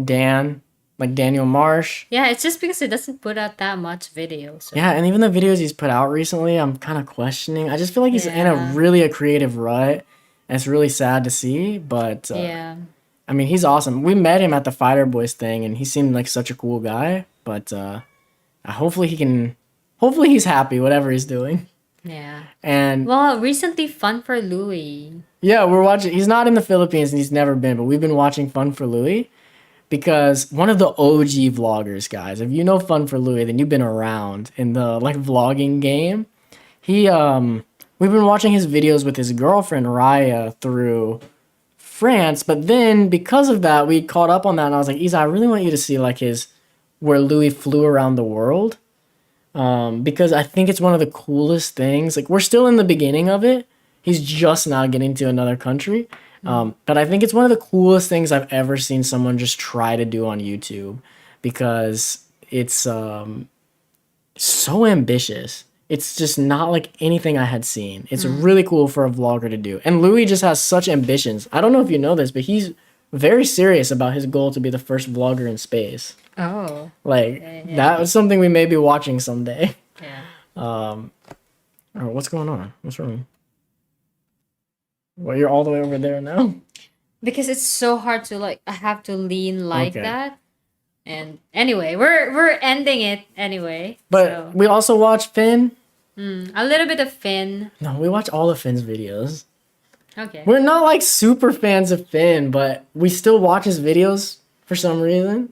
Dan, like Daniel Marsh. Yeah, it's just because he doesn't put out that much videos. So. Yeah, and even the videos he's put out recently, I'm kind of questioning. I just feel like he's in a Yeah. really a creative rut. And it's really sad to see, but Yeah. I mean, he's awesome. We met him at the Fighter Boys thing, and he seemed like such a cool guy. But hopefully hopefully he's happy whatever he's doing. Yeah. And Well, recently Fun for Louis. yeah, we're watching. He's not in the Philippines, and he's never been. But we've been watching Fun for Louis because one of the OG vloggers, guys. If you know Fun for Louis, then you've been around in the like vlogging game. We've been watching his videos with his girlfriend Raya through France, but then because of that, we caught up on that, and I was like, Izai, I really want you to see like where Louis flew around the world, because I think it's one of the coolest things. Like, we're still in the beginning of it. He's just now getting to another country, but I think it's one of the coolest things I've ever seen someone just try to do on YouTube, because it's so ambitious. It's just not like anything I had seen. It's really cool for a vlogger to do. And Louis just has such ambitions. I don't know if you know this, but he's very serious about his goal to be the first vlogger in space. Oh. Like, Yeah. that was something we may be watching someday. Yeah. Oh, what's going on? What's wrong? Well, you're all the way over there now? Because it's so hard to like I have to lean like Okay. that. And anyway, we're ending it anyway. But so. we also watch Finn. A little bit of Finn. No, we watch all of Finn's videos. Okay. We're not like super fans of Finn, but we still watch his videos for some reason.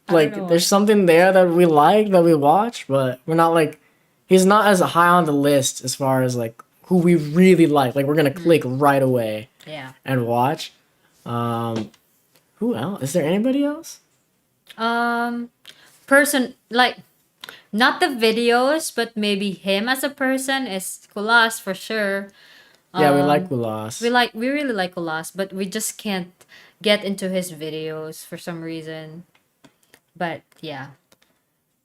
don't Like, know there's something there that we like, that we watch, but we're not like, he's not as high on the list as far as like who we really like. Like, we're gonna click right away Yeah. and watch. Who else? Is there anybody else? Person like not the videos, but maybe him as a person is Kulas for sure. Yeah, we like Gulas. We really like Kulas, but we just can't get into his videos for some reason. But yeah.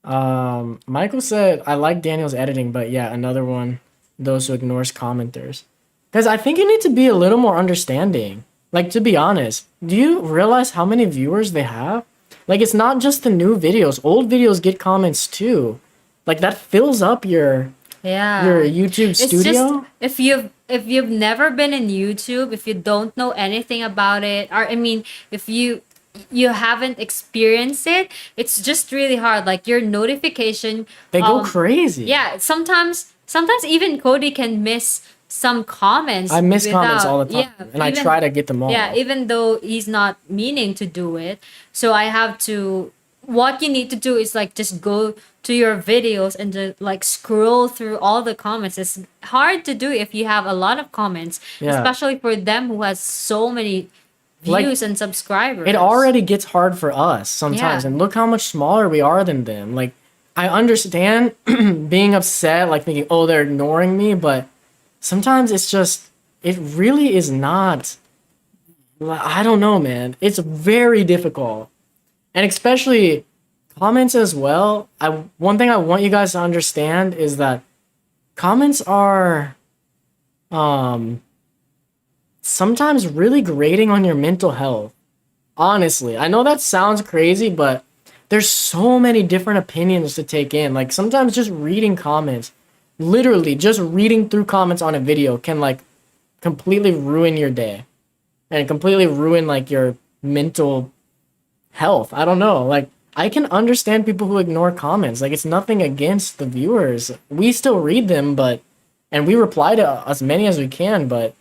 Michael said, I like Daniel's editing, but yeah, another one, those who ignores commenters. Because I think you need to be a little more understanding. Like, to be honest, do you realize how many viewers they have? Like it's not just the new videos. Old videos get comments too. Like that fills up your Yeah. YouTube It's just studio. if you've never been in YouTube, if you don't know anything about it, or I mean, if you haven't experienced it, it's just really hard. Like your notification, They go crazy. yeah, sometimes even Cody can miss some comments I miss comments all without, the time, yeah, and I even try to get them all. yeah, even though he's not meaning to do it. So I have to, what you need to do is like just go to your videos and just like scroll through all the comments. It's hard to do if you have a lot of comments, Yeah. especially for them who has so many Like, views and subscribers. it already gets hard for us sometimes, Yeah. and look how much smaller we are than them. Like, I understand being upset, like thinking, oh, they're ignoring me, but sometimes it's just, it really is not. I don't know, man. It's very difficult. And especially comments as well. One thing I want you guys to understand is that comments are um sometimes really grating on your mental health. Honestly, I know that sounds crazy, but there's so many different opinions to take in. Like sometimes just reading comments, literally just reading through comments on a video can like completely ruin your day and completely ruin like your mental health. I don't know. Like I can understand people who ignore comments. Like it's nothing against the viewers. We still read them, but and we reply to as many as we can, but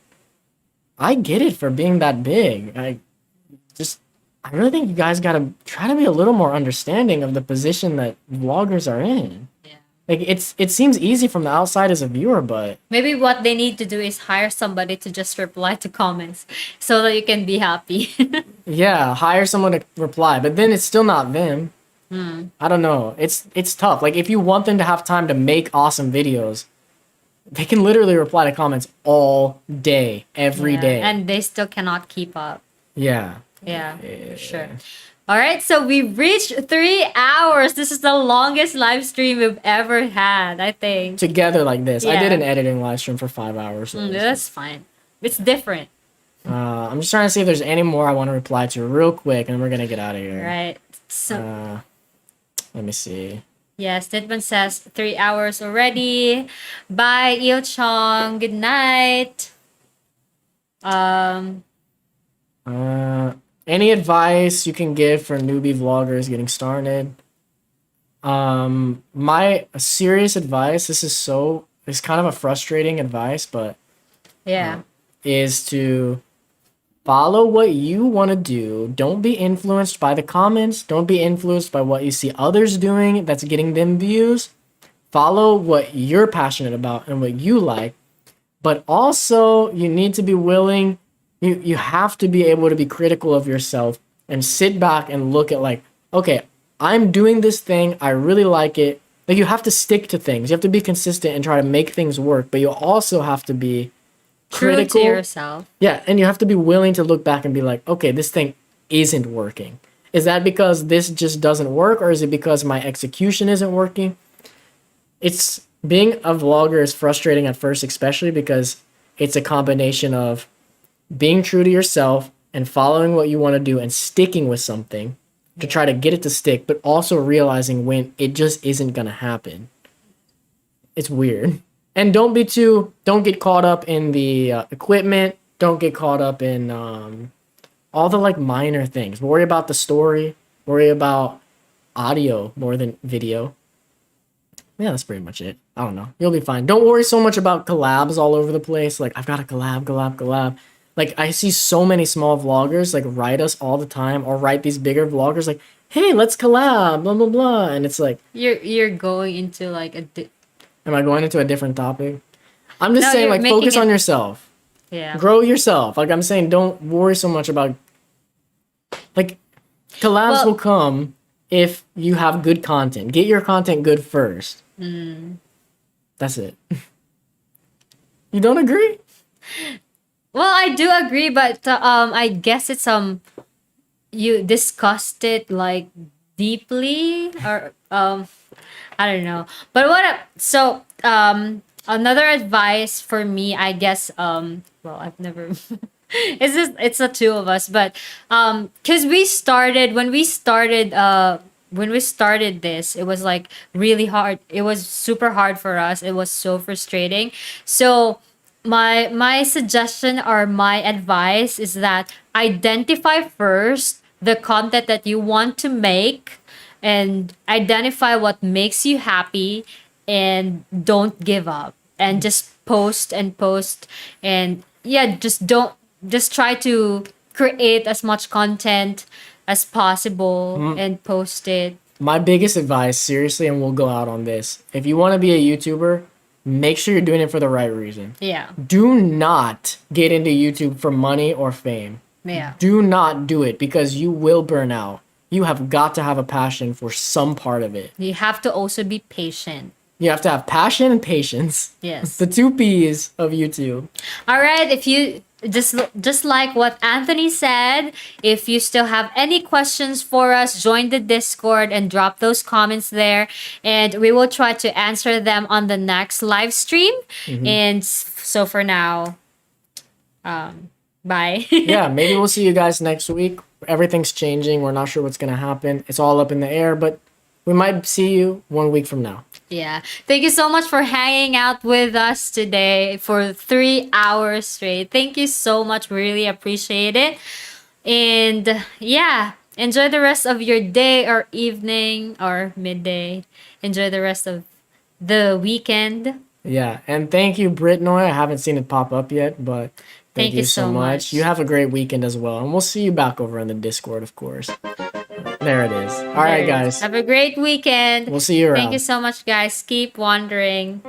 I get it for being that big. I really think you guys gotta try to be a little more understanding of the position that vloggers are in. Yeah. Like it seems easy from the outside as a viewer, but Maybe what they need to do is hire somebody to just reply to comments so that you can be happy. yeah, hire someone to reply. But then it's still not them. Hmm. I don't know. It's tough. Like if you want them to have time to make awesome videos, they can literally reply to comments all day, every Yeah, day. and they still cannot keep up. Yeah. Yeah, for sure. All right, so we reached 3 hours. This is the longest live stream we've ever had, I think. Together like this. I did Yeah. an editing live stream for 5 hours. That's fine. It's different, I'm just trying to see if there's any more I want to reply to real quick, and we're gonna get out of here. right? So, Let me see. yeah, Stedman says 3 hours already. Bye, Eo Chong. Good night. Um, Any advice you can give for newbie vloggers getting started? My serious advice. It's kind of a frustrating advice, but yeah, is to follow what you want to do. Don't be influenced by the comments. Don't be influenced by what you see others doing that's getting them views. Follow what you're passionate about and what you like. But also, you need to be willing, you have to be able to be critical of yourself and sit back and look at like, okay, I'm doing this thing. I really like it. Like you have to stick to things. You have to be consistent and try to make things work, but you also have to be true critical. to yourself. Yeah, and you have to be willing to look back and be like, okay, this thing isn't working. Is that because this just doesn't work, or is it because my execution isn't working? It's being a vlogger is frustrating at first, especially because it's a combination of being true to yourself and following what you want to do and sticking with something to try to get it to stick, but also realizing when it just isn't going to happen. It's weird. And don't get caught up in the equipment. Don't get caught up in all the like minor things. Worry about the story. Worry about audio more than video. Yeah, that's pretty much it. I don't know. You'll be fine. Don't worry so much about collabs all over the place. Like, I've got a collab. Like, I see so many small vloggers, like, write us all the time or write these bigger vloggers, like, hey, let's collab, blah, blah, blah. And it's like, You're going into like am I going into a different topic? I'm just No, saying, you're like, making focus it- on yourself. yeah. Grow yourself. Like, I'm saying, don't worry so much about, like, collabs Well- will come if you have good content. Get your content good first. That's it. You don't agree? Well, I do agree, but I guess it's you discussed it like deeply, or I don't know. But another advice for me, I guess well, I've never It's the two of us, but because when we started this, it was like really hard. It was super hard for us. It was so frustrating. So my suggestion or my advice is that identify first the content that you want to make, and identify what makes you happy, and don't give up, and just post and post. And yeah, just try to create as much content as possible and post it. My biggest advice, seriously, and we'll go out on this. If you want to be a YouTuber, make sure you're doing it for the right reason. Yeah. Do not get into YouTube for money or fame. Yeah. Do not do it because you will burn out. You have got to have a passion for some part of it. You have to also be patient. You have to have passion and patience. Yes. The two P's of YouTube. All right, if you just like what Anthony said, if you still have any questions for us, join the Discord and drop those comments there, and we will try to answer them on the next live stream. And so for now, bye. Yeah, maybe we'll see you guys next week. Everything's changing. We're not sure what's going to happen. It's all up in the air, but we might see you 1 week from now. Yeah. Thank you so much for hanging out with us today for 3 hours straight. Thank you so much. We really appreciate it. And yeah, enjoy the rest of your day or evening or midday. Enjoy the rest of the weekend. Yeah, and thank you, Britnoy. I haven't seen it pop up yet, but thank you so much. You have a great weekend as well, and we'll see you back over on the Discord, of course. There it is. All right, guys. Have a great weekend. We'll see you around. Thank you so much, guys. Keep wandering.